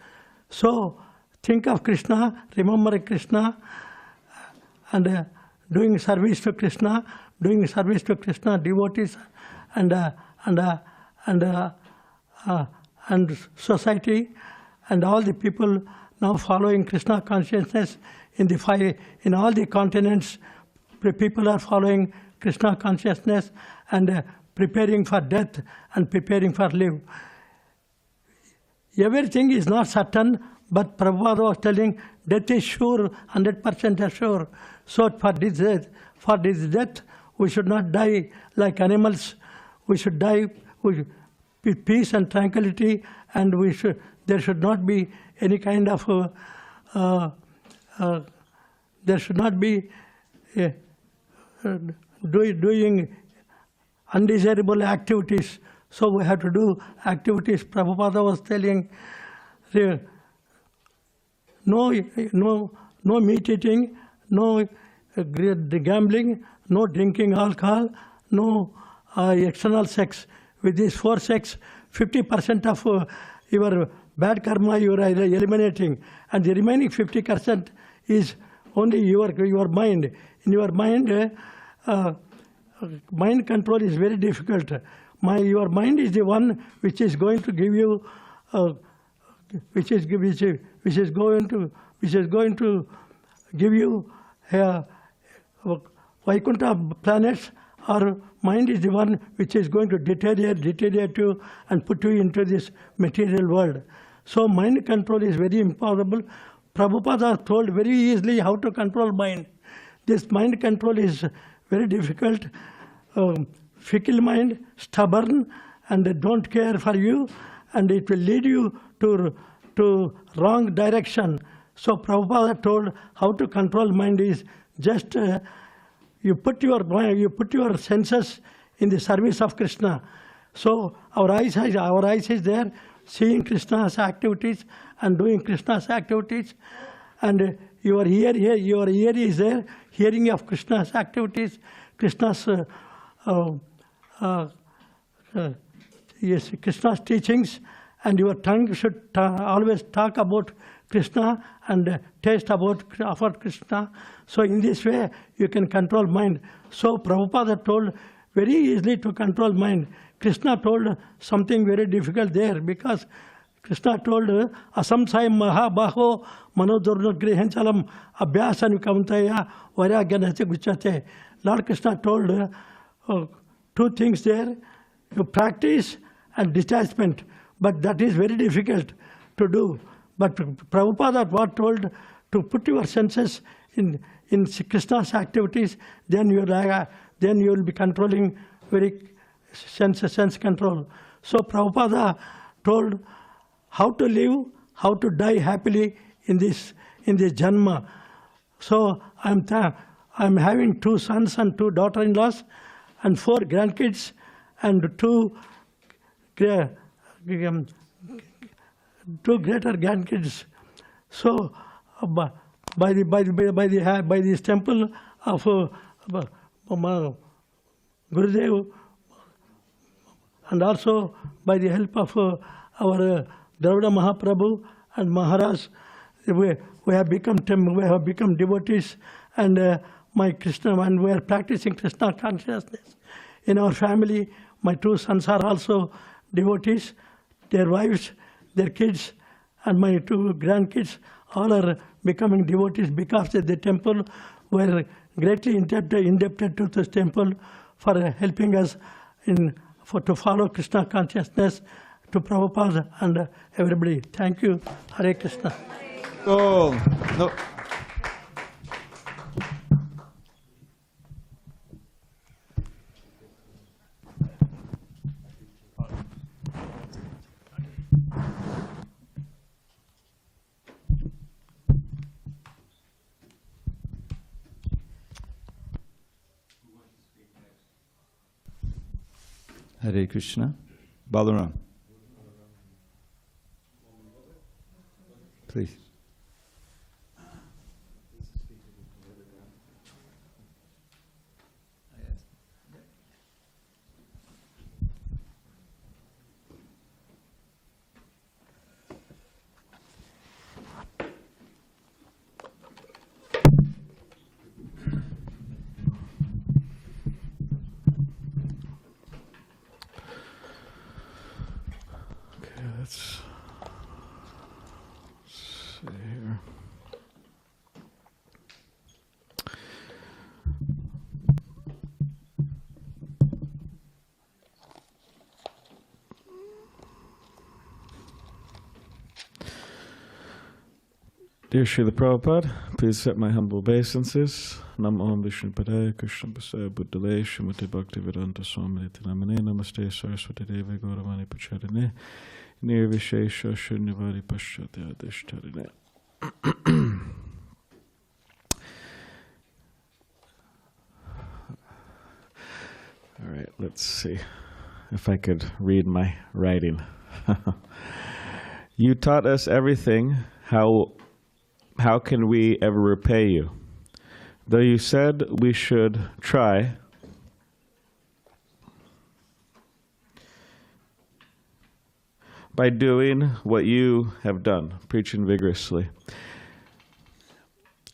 So think of Krishna, remember Krishna, and doing service to Krishna, devotees, and society, and all the people now following Krishna consciousness in all the continents. People are following Krishna consciousness and preparing for death and preparing for life. Everything is not certain, but Prabhupada was telling death is sure, 100% sure. So for this death, we should not die like animals. We should die with peace and tranquility, and there should not be any kind of there should not be doing undesirable activities. So we have to do activities. Prabhupada was telling, no meat eating, no gambling, no drinking alcohol, no external sex. With these 4 sex, 50% of your bad karma you are eliminating, and the remaining 50% is only your mind. In your mind, mind control is very difficult. Your mind is the one which is going to give you, which is going to give you Vaikuntha planets or mind is the one which is going to deteriorate you and put you into this material world. So mind control is very impossible. Prabhupada told very easily how to control mind. This mind control is very difficult. Fickle mind, stubborn, and they don't care for you, and it will lead you to wrong direction. So Prabhupada told how to control mind is just you put your senses in the service of Krishna. So our eyes is there, seeing Krishna's activities and doing Krishna's activities, and your ear is there, hearing of Krishna's activities, Krishna's Krishna's teachings, and your tongue should always talk about Krishna and taste about Krishna. So in this way, you can control mind. So Prabhupada told very easily to control mind. Krishna told something very difficult there, because Krishna told asamsayam mahabaho manodurnagrihanchalam abhyasan kamtaya varagyanase guchate. Lord Krishna told two things there: you practice and detachment, but that is very difficult to do. But Prabhupada what told to put your senses in Krishna's activities, then you will be controlling very sense control. So Prabhupada told how to live, how to die happily in this janma. So I'm having 2 sons and 2 daughter-in-laws and 4 grandkids and 2 greater grandkids. So by this temple of Gurudev, and also by the help of our Dravida Mahaprabhu and Maharaj, we have become devotees, and my Krishna, and we are practicing Krishna consciousness. In our family, my 2 sons are also devotees, their wives, their kids, and my 2 grandkids all are becoming devotees because of the temple. We are greatly indebted to this temple for helping us to follow Krishna consciousness, to Prabhupada and everybody. Thank you. Hare Krishna. Oh, no. Hare Krishna. Balaram. Please. Let's see here. Dear Srila Prabhupada, please accept my humble obeisances. Nam Om Vishnu Padaya Krishna Pasaya Buddhale Srimati Bhaktivedanta Swami Niti Namane Namaste Saraswati Devi Gauravani Pracharine Nirvishesha Shunyavadi Paschatya Adishtarine. All right, let's see if I could read my writing. You taught us everything. How can we ever repay you? Though you said we should try, by doing what you have done, preaching vigorously.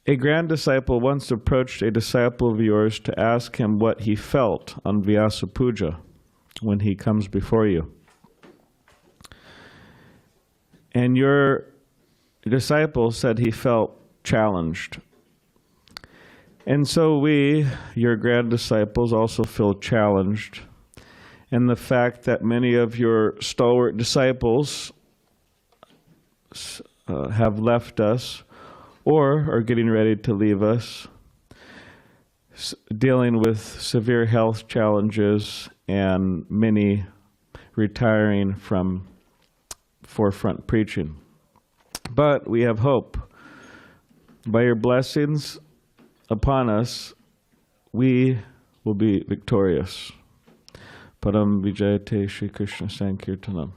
A grand disciple once approached a disciple of yours to ask him what he felt on Vyasa Puja when he comes before you. And your disciple said he felt challenged. And so we, your grand disciples, also feel challenged in the fact that many of your stalwart disciples have left us or are getting ready to leave us, dealing with severe health challenges and many retiring from forefront preaching. But we have hope. By your blessings upon us, we will be victorious. Param Vijayate Shri Krishna Sankirtanam.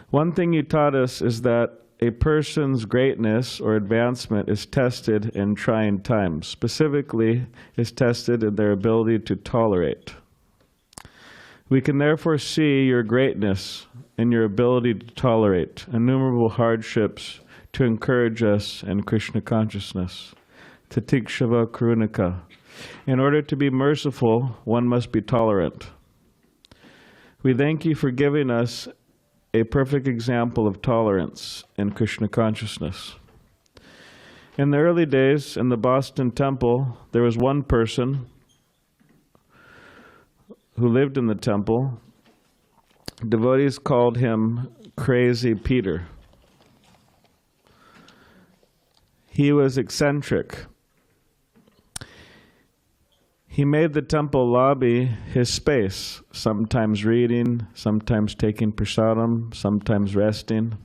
One thing you taught us is that a person's greatness or advancement is tested in trying times. Specifically, is tested in their ability to tolerate. We can therefore see your greatness in your ability to tolerate innumerable hardships to encourage us in Krishna consciousness. Tatikshava Karunika. In order to be merciful, one must be tolerant. We thank you for giving us a perfect example of tolerance in Krishna consciousness. In the early days in the Boston temple, there was one person who lived in the temple. Devotees called him Crazy Peter. He was eccentric. He made the temple lobby his space, sometimes reading, sometimes taking prasadam, sometimes resting.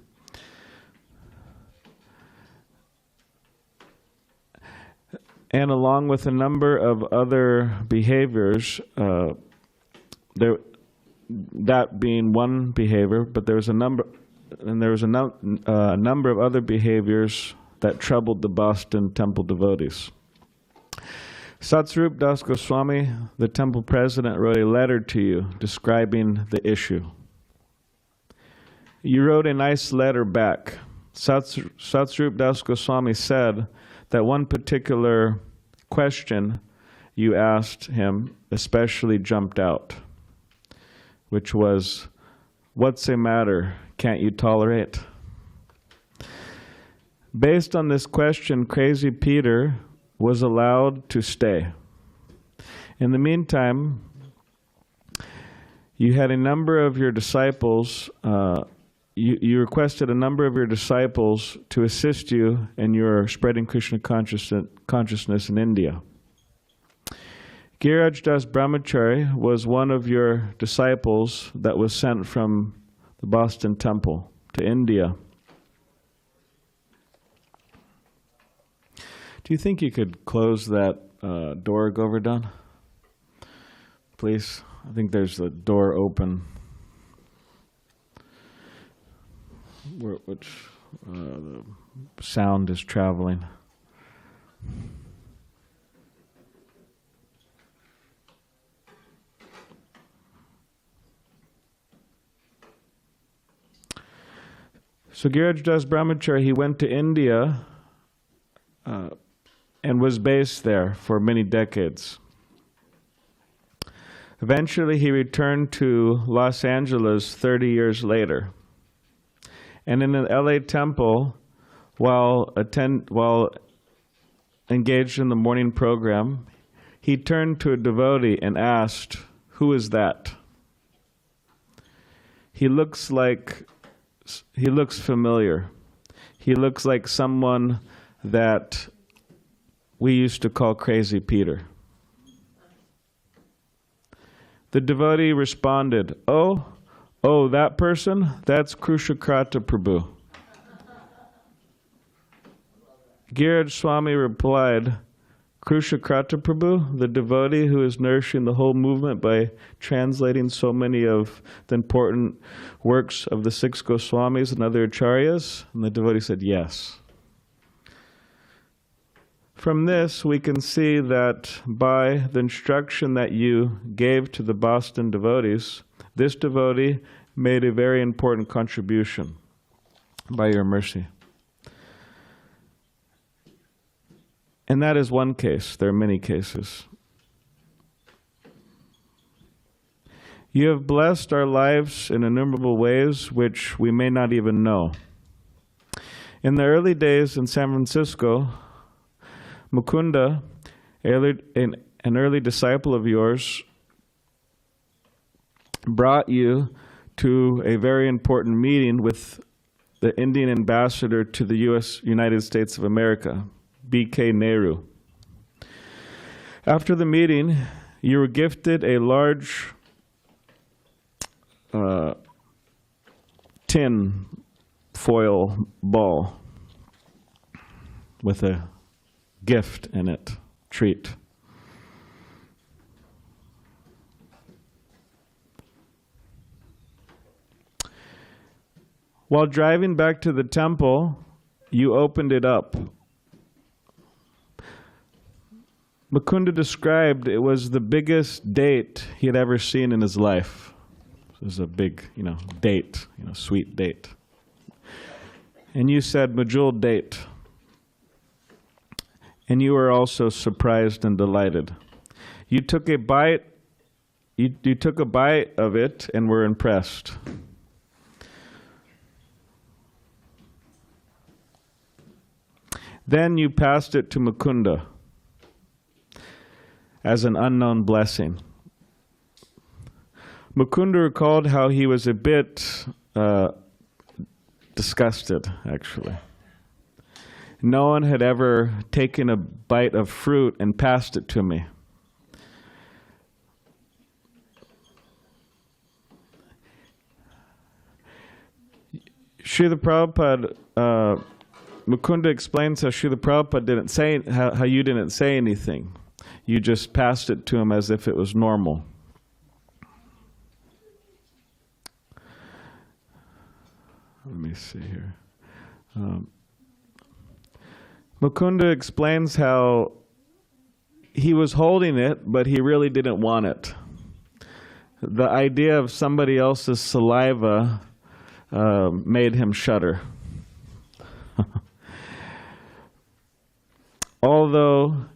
And along with a number of other behaviors, that being one behavior, but there was a number of other behaviors that troubled the Boston temple devotees. Satsvarup Das Goswami, the temple president, wrote a letter to you describing the issue. You wrote a nice letter back. Satsvarup Das Goswami said that one particular question you asked him especially jumped out, which was, "What's the matter? Can't you tolerate?" Based on this question, Crazy Peter was allowed to stay. In the meantime, you had a number of your disciples, you requested a number of your disciples to assist you in your spreading Krishna consciousness in India. Giriraj Das Brahmachari was one of your disciples that was sent from the Boston temple to India. Do you think you could close that door, Govardhan? Please. I think there's a door open, which the sound is traveling. So Giriraj Das Brahmachari, he went to India and was based there for many decades. Eventually, he returned to Los Angeles 30 years later. And in an LA temple, while engaged in the morning program, he turned to a devotee and asked, "Who is that?" He looks familiar. He looks like someone that we used to call Crazy Peter. The devotee responded, oh, that person? That's Krushakrata Prabhu. Giriraj Swami replied, Krushakrata Prabhu, the devotee who is nourishing the whole movement by translating so many of the important works of the 6 Goswamis and other acharyas? And the devotee said, yes. From this, we can see that by the instruction that you gave to the Boston devotees, this devotee made a very important contribution by your mercy. And that is one case. There are many cases. You have blessed our lives in innumerable ways which we may not even know. In the early days in San Francisco, Mukunda, an early disciple of yours, brought you to a very important meeting with the Indian ambassador to the United States of America, B.K. Nehru. After the meeting, you were gifted a large tin foil ball with a gift in it, treat. While driving back to the temple, you opened it up. Mukunda described it was the biggest date he had ever seen in his life. It was a big, date, sweet date. And you said, "Majul date." And you were also surprised and delighted. You took a bite, you took a bite of it and were impressed. Then you passed it to Mukunda as an unknown blessing. Mukunda recalled how he was a bit disgusted, actually. No one had ever taken a bite of fruit and passed it to me. Srila Prabhupada, Mukunda explains how Srila Prabhupada didn't say, how you didn't say anything. You just passed it to him as if it was normal. Let me see here. Mukunda explains how he was holding it, but he really didn't want it. The idea of somebody else's saliva made him shudder. Although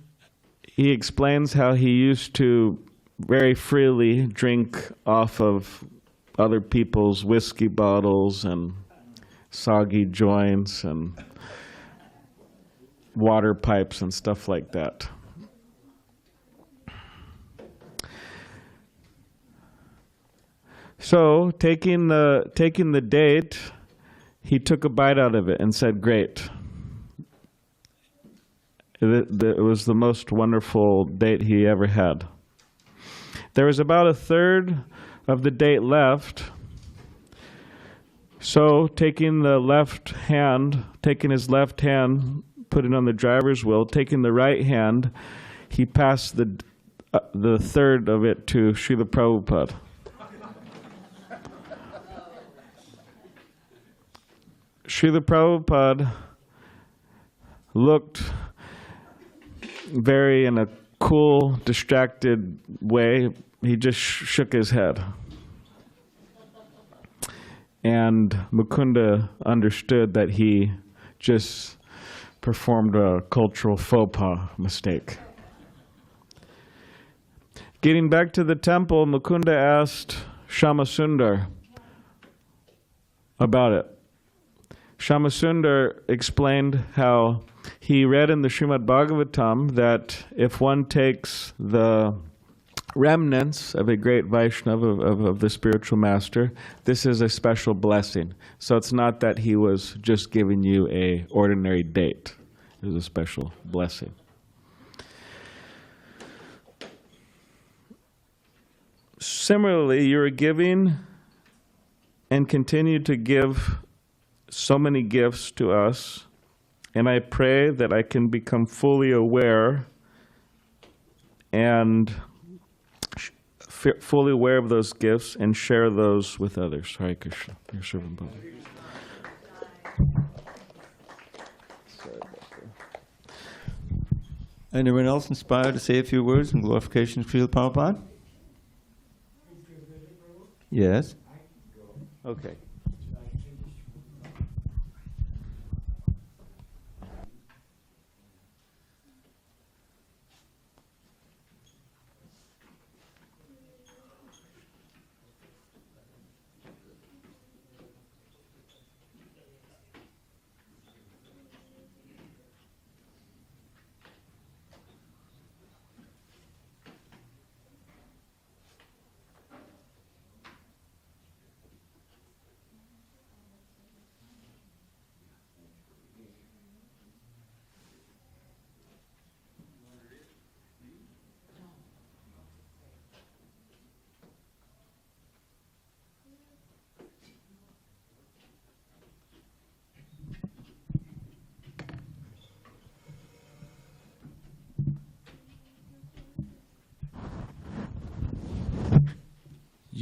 he explains how he used to very freely drink off of other people's whiskey bottles and soggy joints and water pipes and stuff like that. So, taking the date, he took a bite out of it and said, "Great." It was the most wonderful date he ever had. There was about a third of the date left. So, taking his left hand, put it on the driver's wheel, taking the right hand, he passed the third of it to Srila Prabhupada. Srila Prabhupada looked very in a cool, distracted way. He just shook his head. And Mukunda understood that he just performed a cultural faux pas mistake. Getting back to the temple, Mukunda asked Shyamasundar about it. Shyamasundar explained how he read in the Srimad Bhagavatam that if one takes the remnants of a great Vaishnava, of the spiritual master, this is a special blessing. So it's not that he was just giving you an ordinary date. It was a special blessing. Similarly, you are giving and continue to give so many gifts to us, and I pray that I can become fully aware and fully aware of those gifts and share those with others. Hare Krishna. Your servant Baba. Anyone else inspired to say a few words in glorification of Srila Prabhupada? Yes? Okay.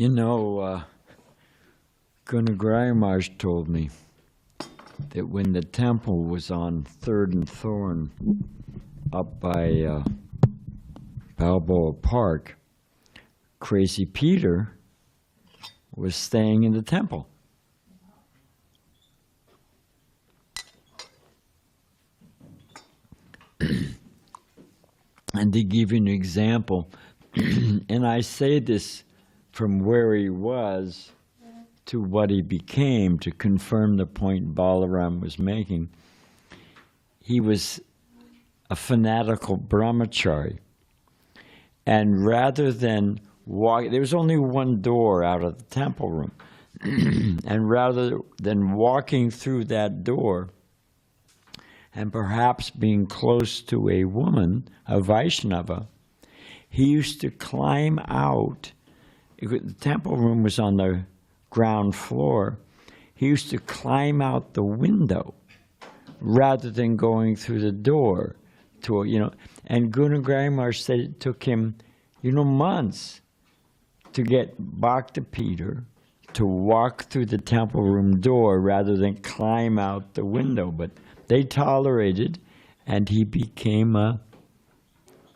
You know, Gauranga Maharaj told me that when the temple was on 3rd and Thorn up by Balboa Park, Crazy Peter was staying in the temple. And to give you an example, and I say this from where he was to what he became, to confirm the point Balaram was making. He was a fanatical brahmachari. And rather than walk, there was only one door out of the temple room. And rather than walking through that door and perhaps being close to a woman, a Vaishnava, he used to climb out. The temple room was on the ground floor. He used to climb out the window rather than going through the door. And Gauranga Maharaj said it took him, months to get Bhakta Peter to walk through the temple room door rather than climb out the window. But they tolerated, and he became a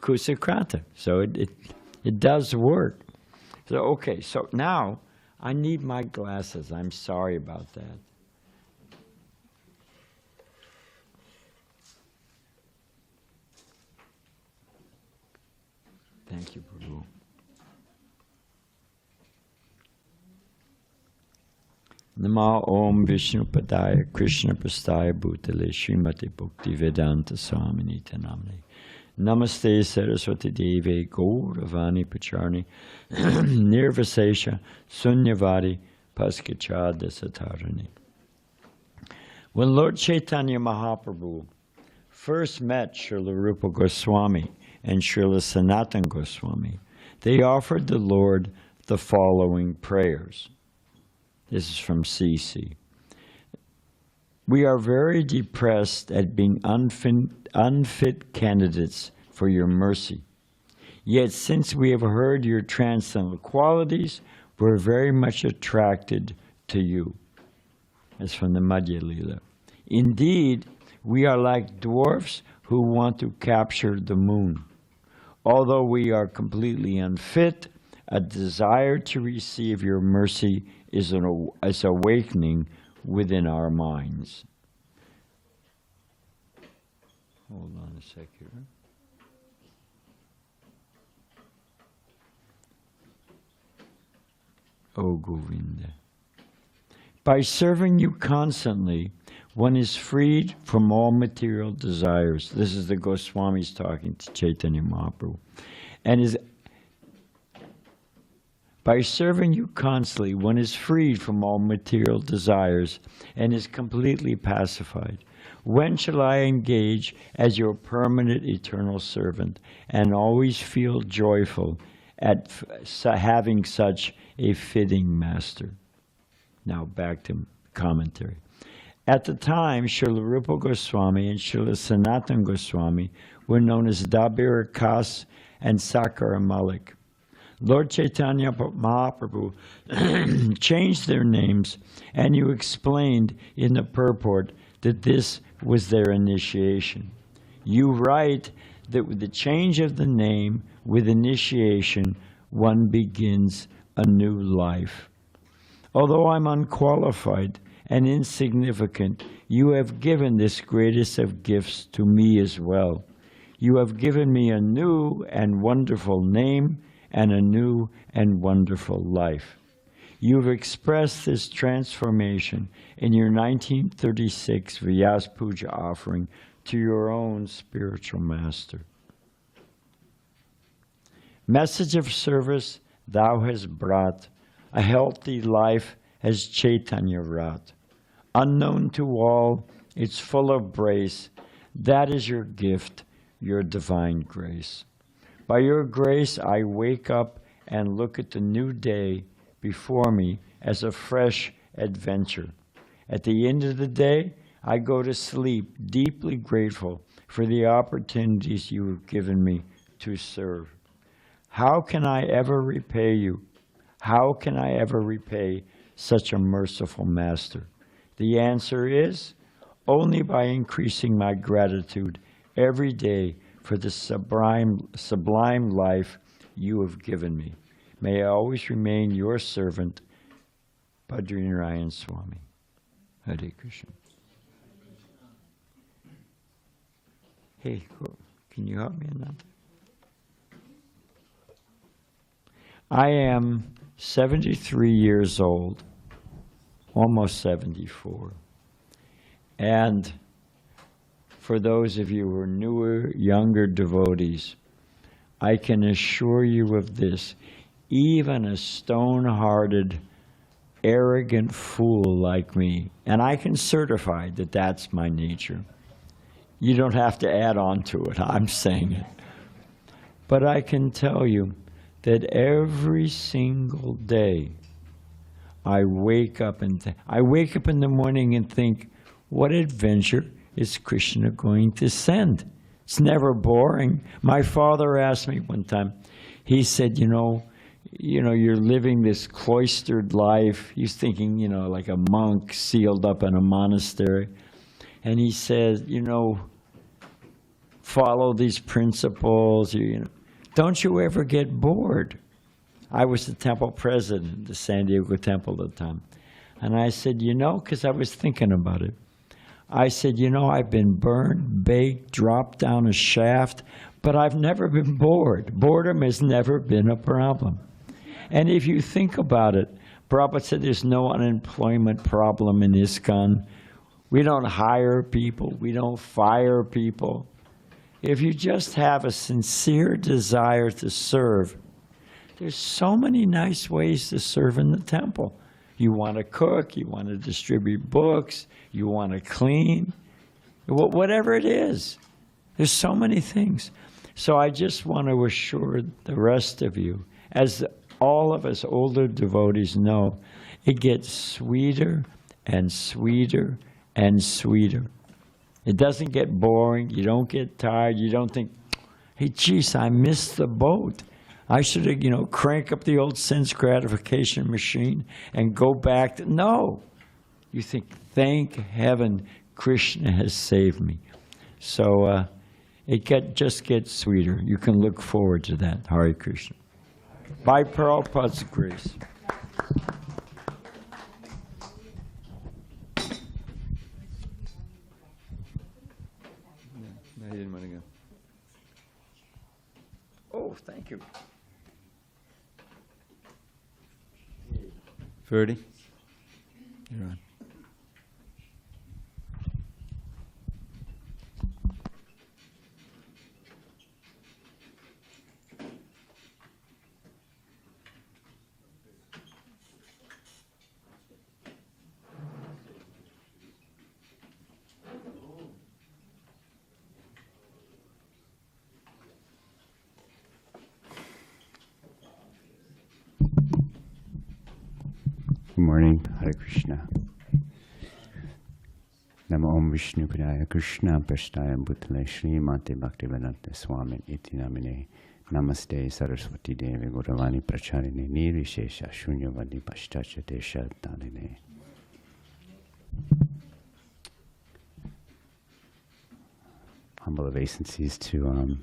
Kusakrata. So it does work. So, okay, so now I need my glasses. I'm sorry about that. Thank you, Prabhu. Nama Om Vishnu Padaya Krishna Prastaya Bhutale Srimati Bhakti Vedanta Swamini Namne. Namaste Saraswati Devi Gauravani Pacharni Nirvasesha Sunyavadi Paskachada Satarani. When Lord Chaitanya Mahaprabhu first met Srila Rupa Goswami and Srila Sanatana Goswami, they offered the Lord the following prayers. This is from CC. We are very depressed at being unfit candidates for your mercy. Yet since we have heard your transcendental qualities, we're very much attracted to you. That's from the Madhya Lila. Indeed, we are like dwarfs who want to capture the moon. Although we are completely unfit, a desire to receive your mercy is awakening within our minds. Hold on a sec here. Oh, Govinda. By serving you constantly, one is freed from all material desires. This is the Goswamis talking to Chaitanya Mahaprabhu. By serving you constantly, one is freed from all material desires and is completely pacified. When shall I engage as your permanent eternal servant and always feel joyful at having such a fitting master? Now back to commentary. At the time, Srila Rupa Goswami and Srila Sanatana Goswami were known as Dabir Kas and Sakara Malik. Lord Chaitanya Mahaprabhu changed their names, and you explained in the purport that this was their initiation. You write that with the change of the name, with initiation, one begins a new life. Although I'm unqualified and insignificant, you have given this greatest of gifts to me as well. You have given me a new and wonderful name and a new and wonderful life. You've expressed this transformation in your 1936 Vyasa Puja offering to your own spiritual master. Message of service thou hast brought, a healthy life has Chaitanya wrought. Unknown to all, it's full of grace. That is your gift, your divine grace. By your grace, I wake up and look at the new day before me as a fresh adventure. At the end of the day, I go to sleep deeply grateful for the opportunities you have given me to serve. How can I ever repay you? How can I ever repay such a merciful master? The answer is only by increasing my gratitude every day for the sublime life you have given me. May I always remain your servant, Badrinarayan Swami. Hare Krishna. Hey, can you help me in that? I am 73 years old, almost 74. And for those of you who are newer, younger devotees, I can assure you of this. Even a stone-hearted, arrogant fool like me, and I can certify that that's my nature. You don't have to add on to it, I'm saying it. But I can tell you that every single day I wake up in the morning and think, what adventure is Krishna going to send? It's never boring. My father asked me one time, he said, you know, you're living this cloistered life. He's thinking, like a monk sealed up in a monastery. And he says, follow these principles. Don't you ever get bored? I was the temple president, the San Diego temple at the time. And I said, because I was thinking about it. I said, I've been burned, baked, dropped down a shaft, but I've never been bored. Boredom has never been a problem. And if you think about it, Prabhupada said there's no unemployment problem in ISKCON. We don't hire people. We don't fire people. If you just have a sincere desire to serve, there's so many nice ways to serve in the temple. You want to cook, you want to distribute books, you want to clean, whatever it is. There's so many things. So I just want to assure the rest of you, as all of us older devotees know, it gets sweeter and sweeter and sweeter. It doesn't get boring. You don't get tired. You don't think, hey, geez, I missed the boat. I should have, crank up the old sense gratification machine and go back to, no. You think, thank heaven Krishna has saved me. So it just gets sweeter. You can look forward to that. Hare Krishna. By Prabhupada's grace. No, he didn't want to go. Oh, thank you. Verdi, you're on. Good morning, Hare Krishna. Namo Om Vishnu Padaya Krishna Prasthaya Bhutale Srimate Bhaktivedanta Swami Iti Namine Namaste Saraswati Devi Gauravani Pracharine Nirvishesha Shunyavadi Pashtachate Shaddanine. Humble obeisances to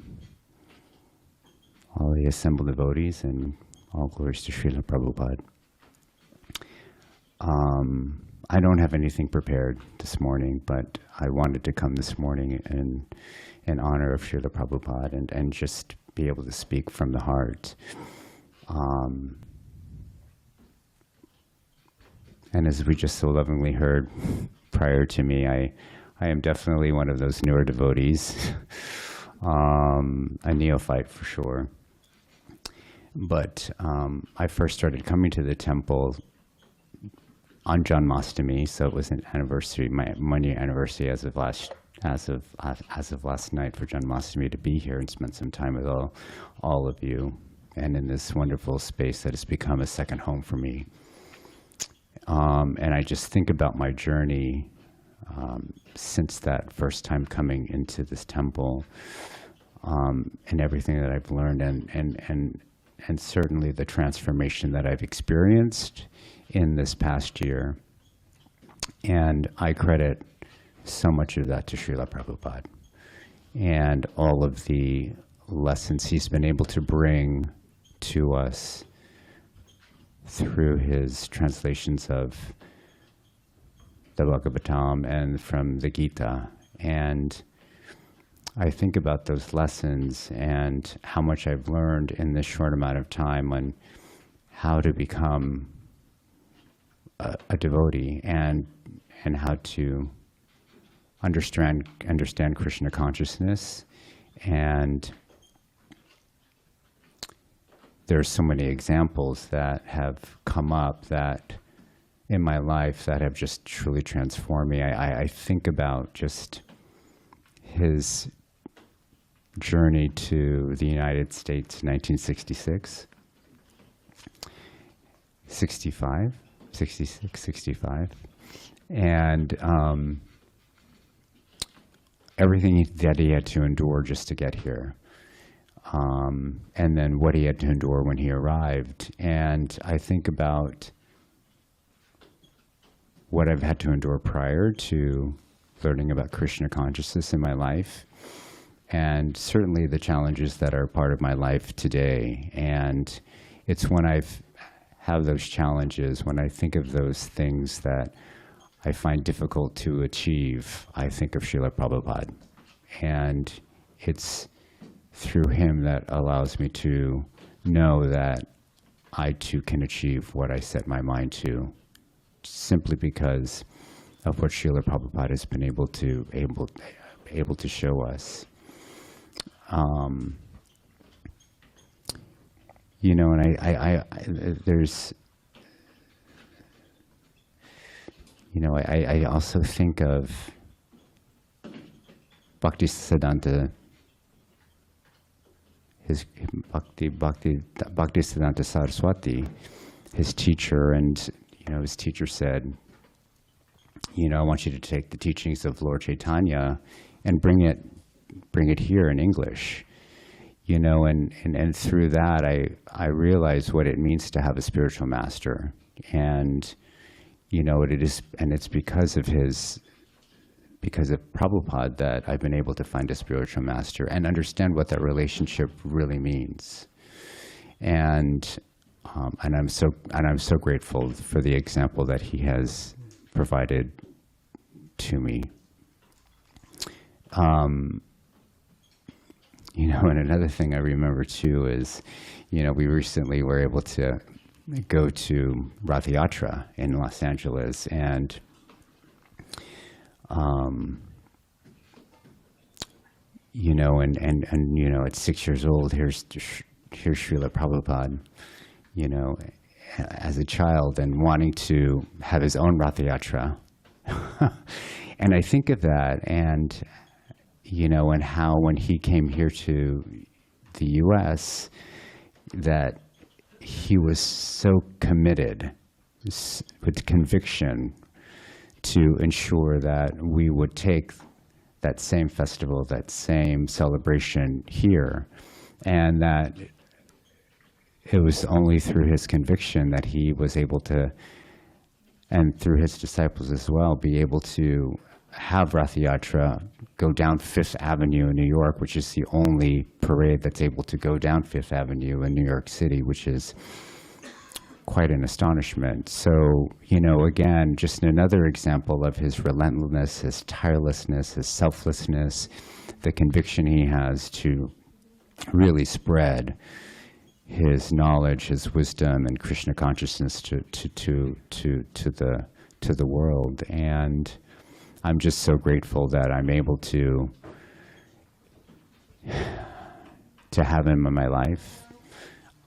all the assembled devotees and all glories to Srila Prabhupada. I don't have anything prepared this morning, but I wanted to come this morning in honor of Srila Prabhupada and just be able to speak from the heart. And as we just so lovingly heard prior to me, I am definitely one of those newer devotees, a neophyte for sure. But I first started coming to the temple on Janmashtami, so it was an anniversary, my 1-year anniversary as of last night for Janmashtami, to be here and spend some time with all of you, and in this wonderful space that has become a second home for me. And I just think about my journey since that first time coming into this temple, and everything that I've learned, and certainly the transformation that I've experienced in this past year. And I credit so much of that to Srila Prabhupada and all of the lessons he's been able to bring to us through his translations of the Bhagavatam and from the Gita. And I think about those lessons and how much I've learned in this short amount of time on how to become a devotee and how to understand Krishna consciousness. And there's so many examples that have come up that in my life that have just truly transformed me. I think about just his journey to the United States in 1966, 65, and everything that he had to endure just to get here. And then what he had to endure when he arrived. And I think about what I've had to endure prior to learning about Krishna consciousness in my life, and certainly the challenges that are part of my life today. And it's when I have those challenges, when I think of those things that I find difficult to achieve, I think of Srila Prabhupada. And it's through him that allows me to know that I too can achieve what I set my mind to, simply because of what Srila Prabhupada has been able to show us. You know, and there's, you know, I also think of Bhaktisiddhanta, his Bhaktisiddhanta Saraswati, his teacher, and you know, his teacher said, you know, I want you to take the teachings of Lord Chaitanya and bring it here in English. You know, and through that, I realized what it means to have a spiritual master. And, you know, it's because of Prabhupada that I've been able to find a spiritual master and understand what that relationship really means. And I'm so grateful for the example that he has provided to me. You know, and another thing I remember too is, you know, we recently were able to go to Rath Yatra in Los Angeles, and you know, and you know, at 6 years old, here's Srila Prabhupada, you know, as a child, and wanting to have his own Rath Yatra. And I think of that, and you know, and how when he came here to the U.S., that he was so committed with conviction to ensure that we would take that same festival, that same celebration here, and that it was only through his conviction that he was able to, and through his disciples as well, be able to have Rath Yatra go down Fifth Avenue in New York, which is the only parade that's able to go down Fifth Avenue in New York City, which is quite an astonishment. So, you know, again, just another example of his relentlessness, his tirelessness, his selflessness, the conviction he has to really spread his knowledge, his wisdom, and Krishna consciousness to the world. And I'm just so grateful that I'm able to have him in my life.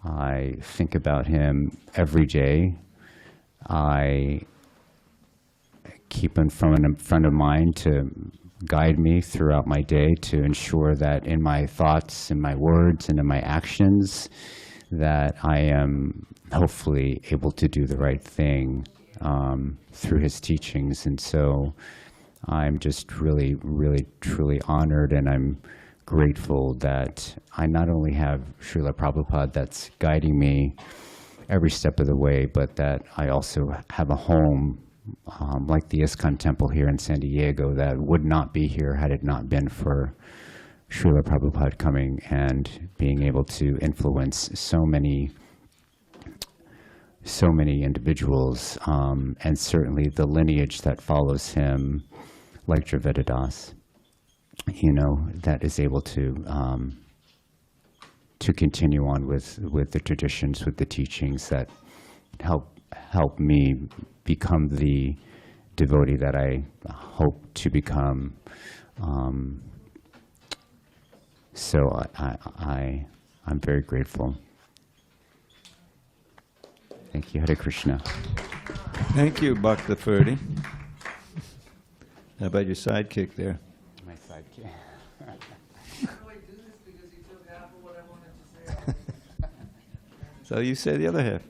I think about him every day. I keep him in front of mind to guide me throughout my day, to ensure that in my thoughts, in my words, and in my actions, that I am hopefully able to do the right thing through his teachings. And so I'm just really, really, truly honored, and I'm grateful that I not only have Srila Prabhupada that's guiding me every step of the way, but that I also have a home like the ISKCON temple here in San Diego that would not be here had it not been for Srila Prabhupada coming and being able to influence so many individuals, and certainly the lineage that follows him, like Dravida, that is able to continue on with the traditions, with the teachings that help me become the devotee that I hope to become. So I'm very grateful. Thank you. Hare Krishna. Thank you, Bhakta Ferdi. How about your sidekick there? My sidekick. So you say the other half.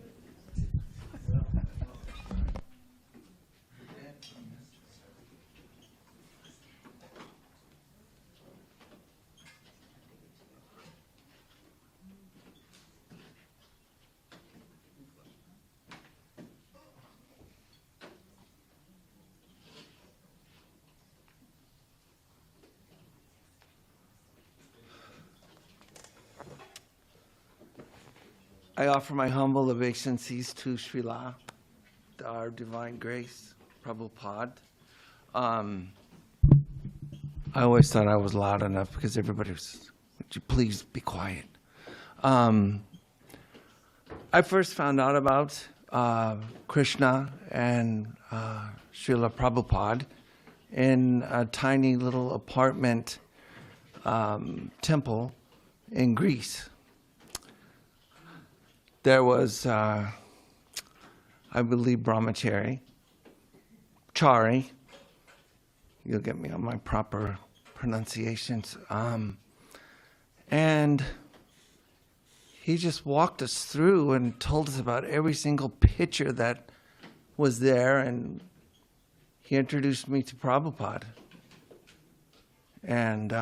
I offer my humble obeisances to Srila, our Divine Grace, Prabhupada. I always thought I was loud enough because everybody was, would you please be quiet? I first found out about Krishna and Srila Prabhupada in a tiny little apartment temple in Greece. There was, I believe, Brahmachari, Chari, you'll get me on my proper pronunciations, and he just walked us through and told us about every single picture that was there, and he introduced me to Prabhupada. And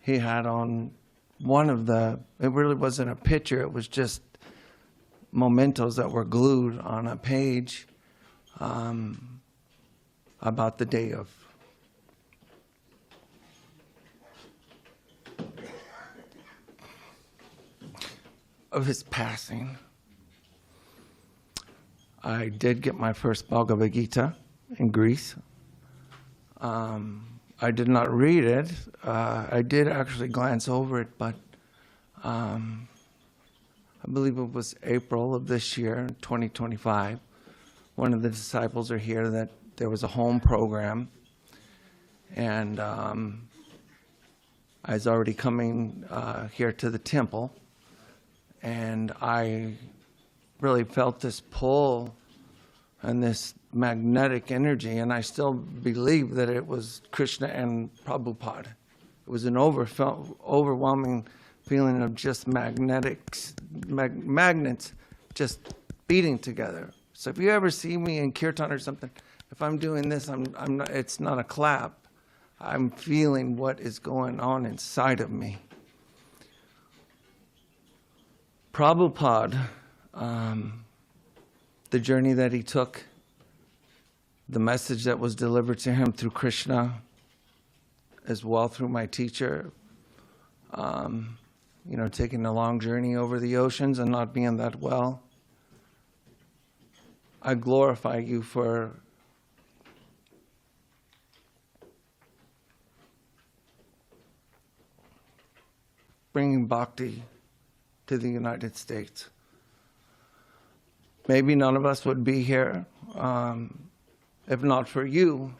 he had on one of the, it really wasn't a picture, it was just mementos that were glued on a page about the day of his passing. I did get my first Bhagavad Gita in Greece. I did not read it. I did actually glance over it, but I believe it was April of this year, 2025. One of the disciples are here that there was a home program, and I was already coming here to the temple, and I really felt this pull and this magnetic energy, and I still believe that it was Krishna and Prabhupada. It was an overwhelming feeling of just magnets just beating together. So if you ever see me in kirtan or something, if I'm doing this, I'm not, it's not a clap. I'm feeling what is going on inside of me. Prabhupada, the journey that he took, the message that was delivered to him through Krishna, as well through my teacher, taking a long journey over the oceans and not being that well. I glorify you for bringing bhakti to the United States. Maybe none of us would be here if not for you.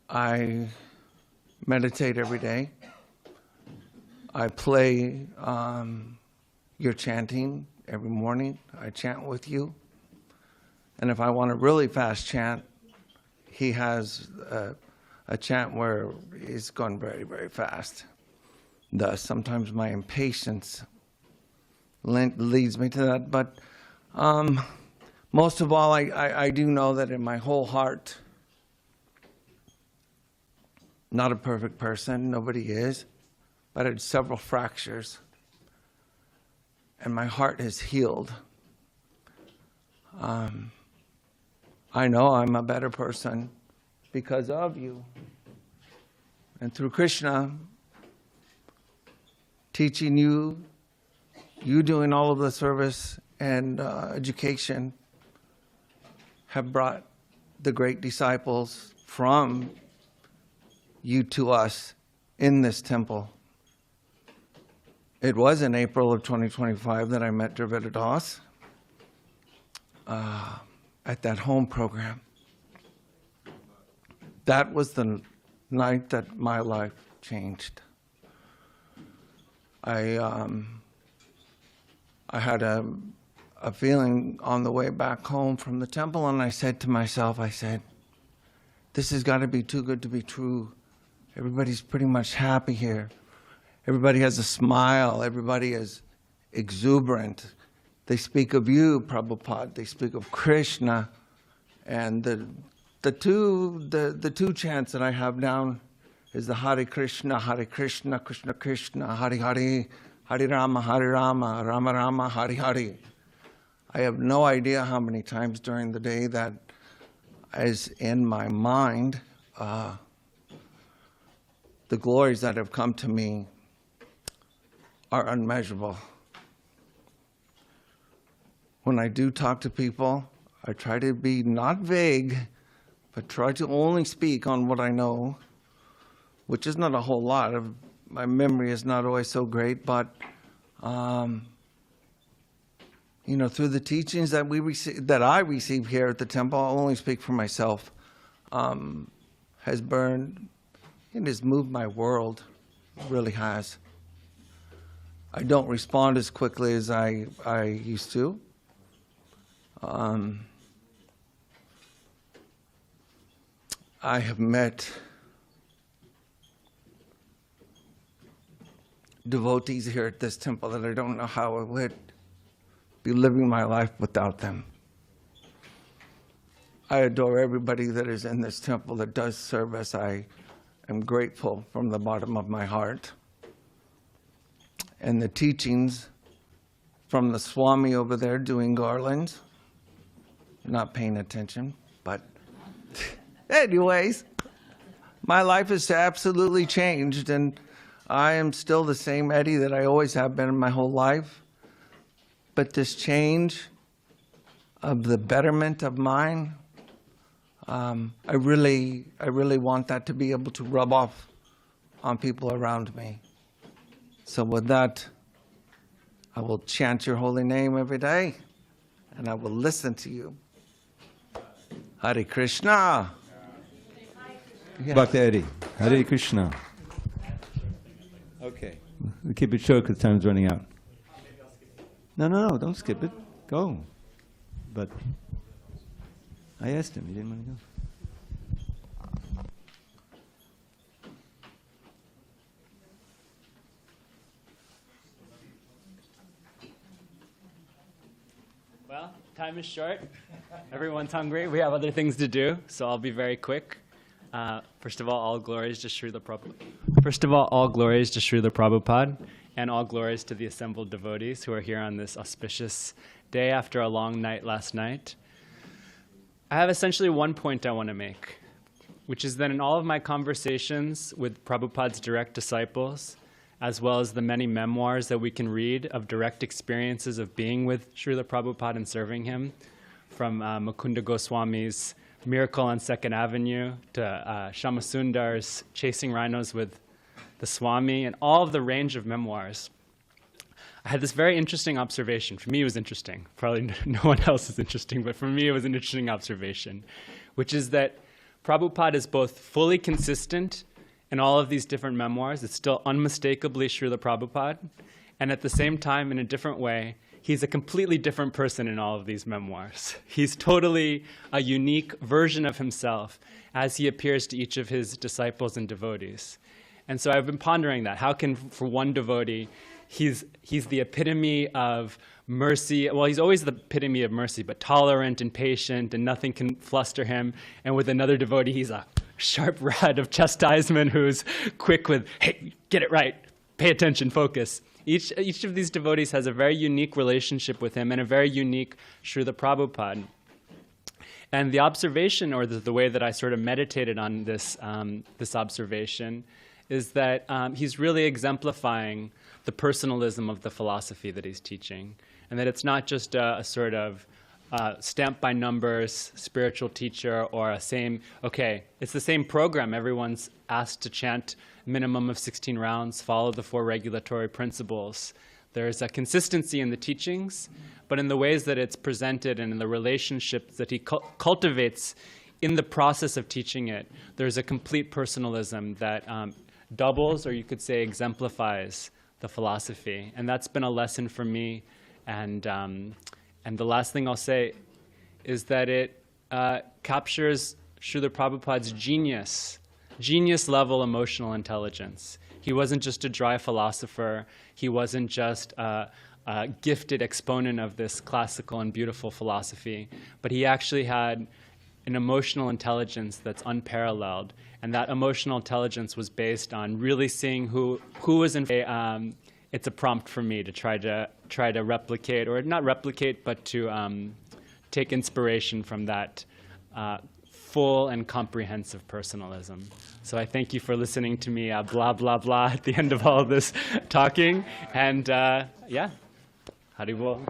I meditate every day. I play your chanting every morning. I chant with you. And if I want to really fast chant, he has a chant where he's gone very, very fast. Thus, sometimes my impatience leads me to that. But most of all, I do know that in my whole heart, not a perfect person, nobody is, but I had several fractures. And my heart has healed. I know I'm a better person because of you. And through Krishna, teaching you, you doing all of the service and education have brought the great disciples from you to us in this temple. It was in April of 2025 that I met Dravida Das at that home program. That was the night that my life changed. I had a feeling on the way back home from the temple, and I said to myself, I said, this has got to be too good to be true. Everybody's pretty much happy here. Everybody has a smile. Everybody is exuberant. They speak of you, Prabhupada. They speak of Krishna. And the two chants that I have down is the Hare Krishna, Krishna Krishna, Hare Hare, Hare Rama, Rama Rama, Hare Hare. I have no idea how many times during the day that is in my mind. The glories that have come to me are unmeasurable. When I do talk to people, I try to be not vague, but try to only speak on what I know, which is not a whole lot. My memory is not always so great, but through the teachings that I receive here at the temple, I'll only speak for myself, has burned, it has moved my world, it really has. I don't respond as quickly as I used to. I have met devotees here at this temple that I don't know how I would be living my life without them. I adore everybody that is in this temple that does service. I am grateful from the bottom of my heart. And the teachings from the Swami over there doing garlands, not paying attention, but anyways, my life has absolutely changed, and I am still the same Eddie that I always have been in my whole life. But this change of the betterment of mine, I really want that to be able to rub off on people around me. So with that, I will chant your holy name every day, and I will listen to you. Hare Krishna. Bhakti Eddie. Hare Krishna. Okay. We'll keep it short because time's running out. No, don't skip it. Go. But I asked him. He didn't want to go. Well, time is short. Everyone's hungry. We have other things to do, so I'll be very quick. First of all glories to Srila Prabhupada. First of all glories to Srila Prabhupada, and all glories to the assembled devotees who are here on this auspicious day after a long night last night. I have essentially one point I want to make, which is that in all of my conversations with Prabhupada's direct disciples, as well as the many memoirs that we can read of direct experiences of being with Srila Prabhupada and serving him, from Mukunda Goswami's Miracle on 2nd Avenue to Shamasundar's Chasing Rhinos with the Swami, and all of the range of memoirs. I had this very interesting observation. For me, it was interesting. Probably no one else is interesting, but for me, it was an interesting observation, which is that Prabhupada is both fully consistent in all of these different memoirs. It's still unmistakably Srila Prabhupada, and at the same time, in a different way, he's a completely different person in all of these memoirs. He's totally a unique version of himself as he appears to each of his disciples and devotees. And so I've been pondering that. How can, for one devotee, he's the epitome of mercy. Well, he's always the epitome of mercy, but tolerant and patient, and nothing can fluster him. And with another devotee, he's a sharp rod of chastisement who's quick with, hey, get it right, pay attention, focus. Each of these devotees has a very unique relationship with him and a very unique Srila Prabhupada. And the observation, or the way that I sort of meditated on this, this observation, is that he's really exemplifying the personalism of the philosophy that he's teaching. And that it's not just a sort of stamped by numbers spiritual teacher or it's the same program. Everyone's asked to chant minimum of 16 rounds, follow the 4 regulatory principles. There's a consistency in the teachings, but in the ways that it's presented and in the relationships that he cultivates in the process of teaching it, there's a complete personalism that doubles, or you could say exemplifies, the philosophy. And that's been a lesson for me. And the last thing I'll say is that it captures Srila Prabhupada's genius level emotional intelligence. He wasn't just a dry philosopher. He wasn't just a gifted exponent of this classical and beautiful philosophy, but he actually had an emotional intelligence that's unparalleled. And that emotional intelligence was based on really seeing who was in it's a prompt for me to try to replicate, or not replicate, but to take inspiration from that full and comprehensive personalism. So I thank you for listening to me blah, blah, blah at the end of all of this talking. And yeah, Haribol.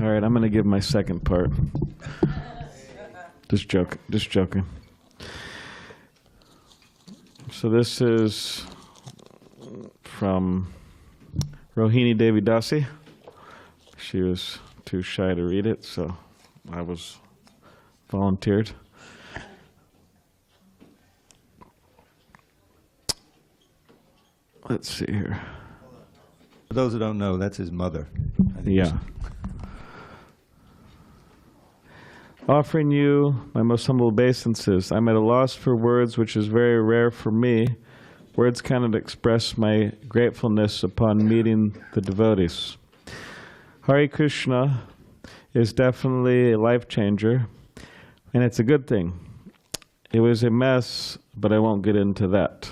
All right, I'm going to give my second part. Just joking. So this is from Rohini Devi Dasi. She was too shy to read it, so I was volunteered. Let's see here. For those who don't know, that's his mother. Yeah. Offering you my most humble obeisances, I'm at a loss for words, which is very rare for me. Words cannot express my gratefulness upon meeting the devotees. Hare Krishna is definitely a life changer, and it's a good thing. It was a mess, but I won't get into that.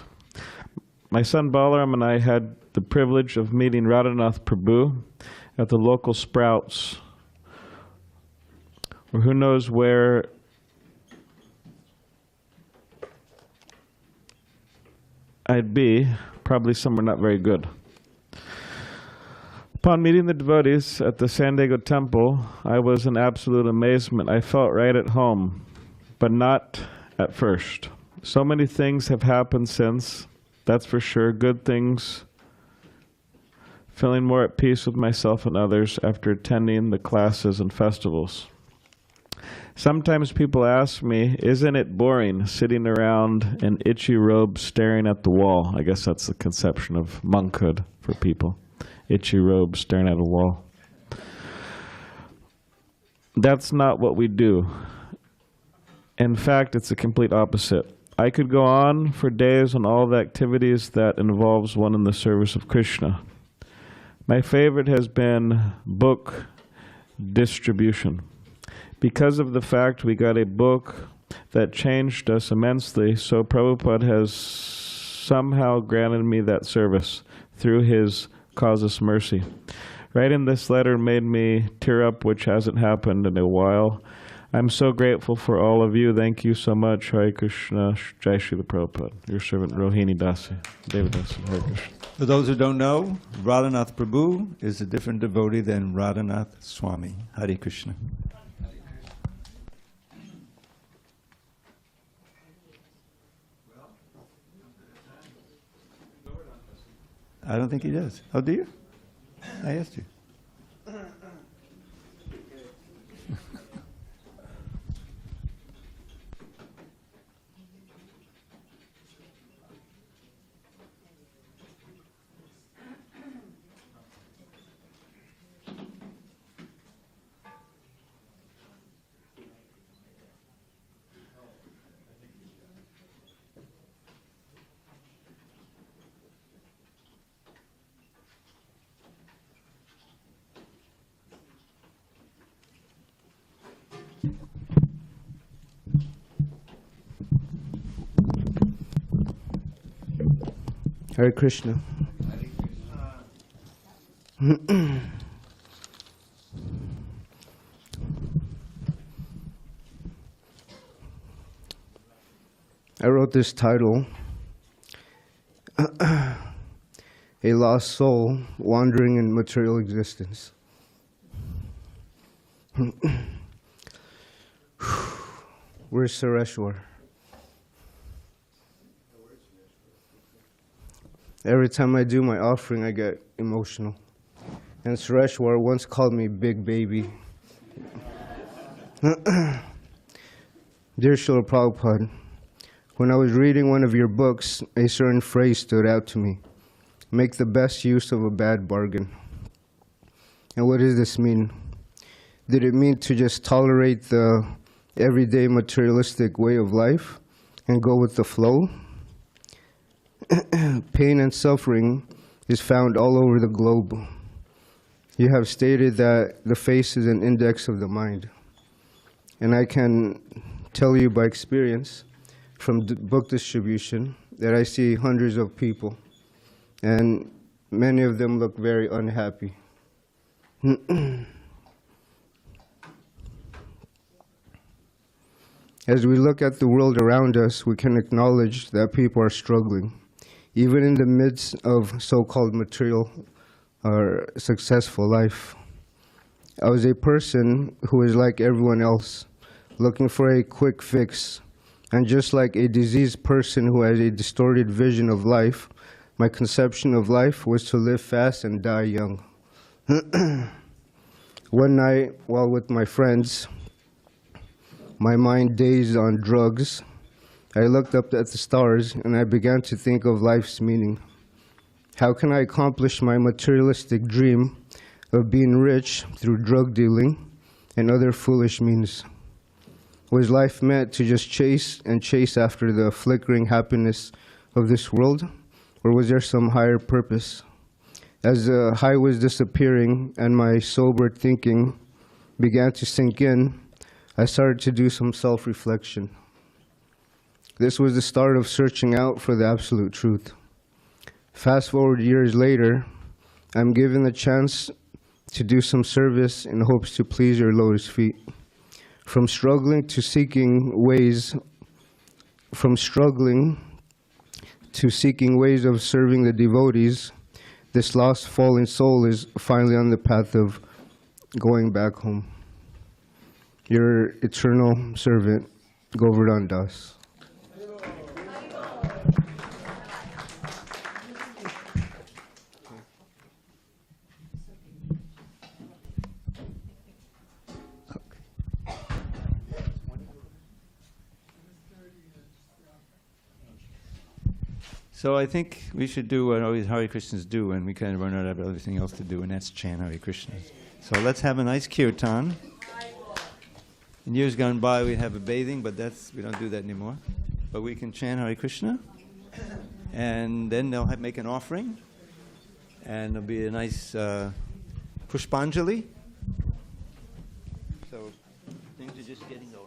My son Balaram and I had the privilege of meeting Radhanath Prabhu at the local Sprouts, or who knows where I'd be, probably somewhere not very good. Upon meeting the devotees at the San Diego Temple, I was in absolute amazement. I felt right at home, but not at first. So many things have happened since, that's for sure, good things. Feeling more at peace with myself and others after attending the classes and festivals. Sometimes people ask me, isn't it boring sitting around in itchy robes staring at the wall? I guess that's the conception of monkhood for people. Itchy robes staring at a wall. That's not what we do. In fact, it's the complete opposite. I could go on for days on all the activities that involves one in the service of Krishna. My favorite has been book distribution. Because of the fact we got a book that changed us immensely, so Prabhupada has somehow granted me that service through his causeless mercy. Writing this letter made me tear up, which hasn't happened in a while. I'm so grateful for all of you. Thank you so much. Hare Krishna, Jai Srila Prabhupada. Your servant Rohini Dasi, David Dasi, Hare Krishna. For those who don't know, Radhanath Prabhu is a different devotee than Radhanath Swami. Hare Krishna. I don't think he does. Oh, do you? I asked you. Hare Krishna. I wrote this title, A Lost Soul Wandering in Material Existence. Where's Sureshwar? Every time I do my offering, I get emotional. And Sureshwar once called me Big Baby. Dear Srila Prabhupada, when I was reading one of your books, a certain phrase stood out to me. Make the best use of a bad bargain. And what does this mean? Did it mean to just tolerate the everyday materialistic way of life and go with the flow? Pain and suffering is found all over the globe. You have stated that the face is an index of the mind. And I can tell you by experience from book distribution that I see hundreds of people, and many of them look very unhappy. As we look at the world around us, we can acknowledge that people are struggling, even in the midst of so-called material or successful life. I was a person who was like everyone else, looking for a quick fix. And just like a diseased person who has a distorted vision of life, my conception of life was to live fast and die young. One night, while with my friends, my mind dazed on drugs, I looked up at the stars and I began to think of life's meaning. How can I accomplish my materialistic dream of being rich through drug dealing and other foolish means? Was life meant to just chase after the flickering happiness of this world? Or was there some higher purpose? As the high was disappearing and my sobered thinking began to sink in, I started to do some self-reflection. This was the start of searching out for the absolute truth. Fast forward years later, I'm given the chance to do some service in hopes to please your lotus feet. From struggling to seeking ways of serving the devotees, this lost fallen soul is finally on the path of going back home. Your eternal servant, Govardhan Das. So I think we should do what always Hare Krishnas do when we kind of run out of everything else to do, and that's chant Hare Krishna. So let's have a nice kirtan. In years gone by, we'd have a bathing, but we don't do that anymore. But we can chant Hare Krishna, and then they'll make an offering, and there'll be a nice Pushpanjali. So things are just getting going.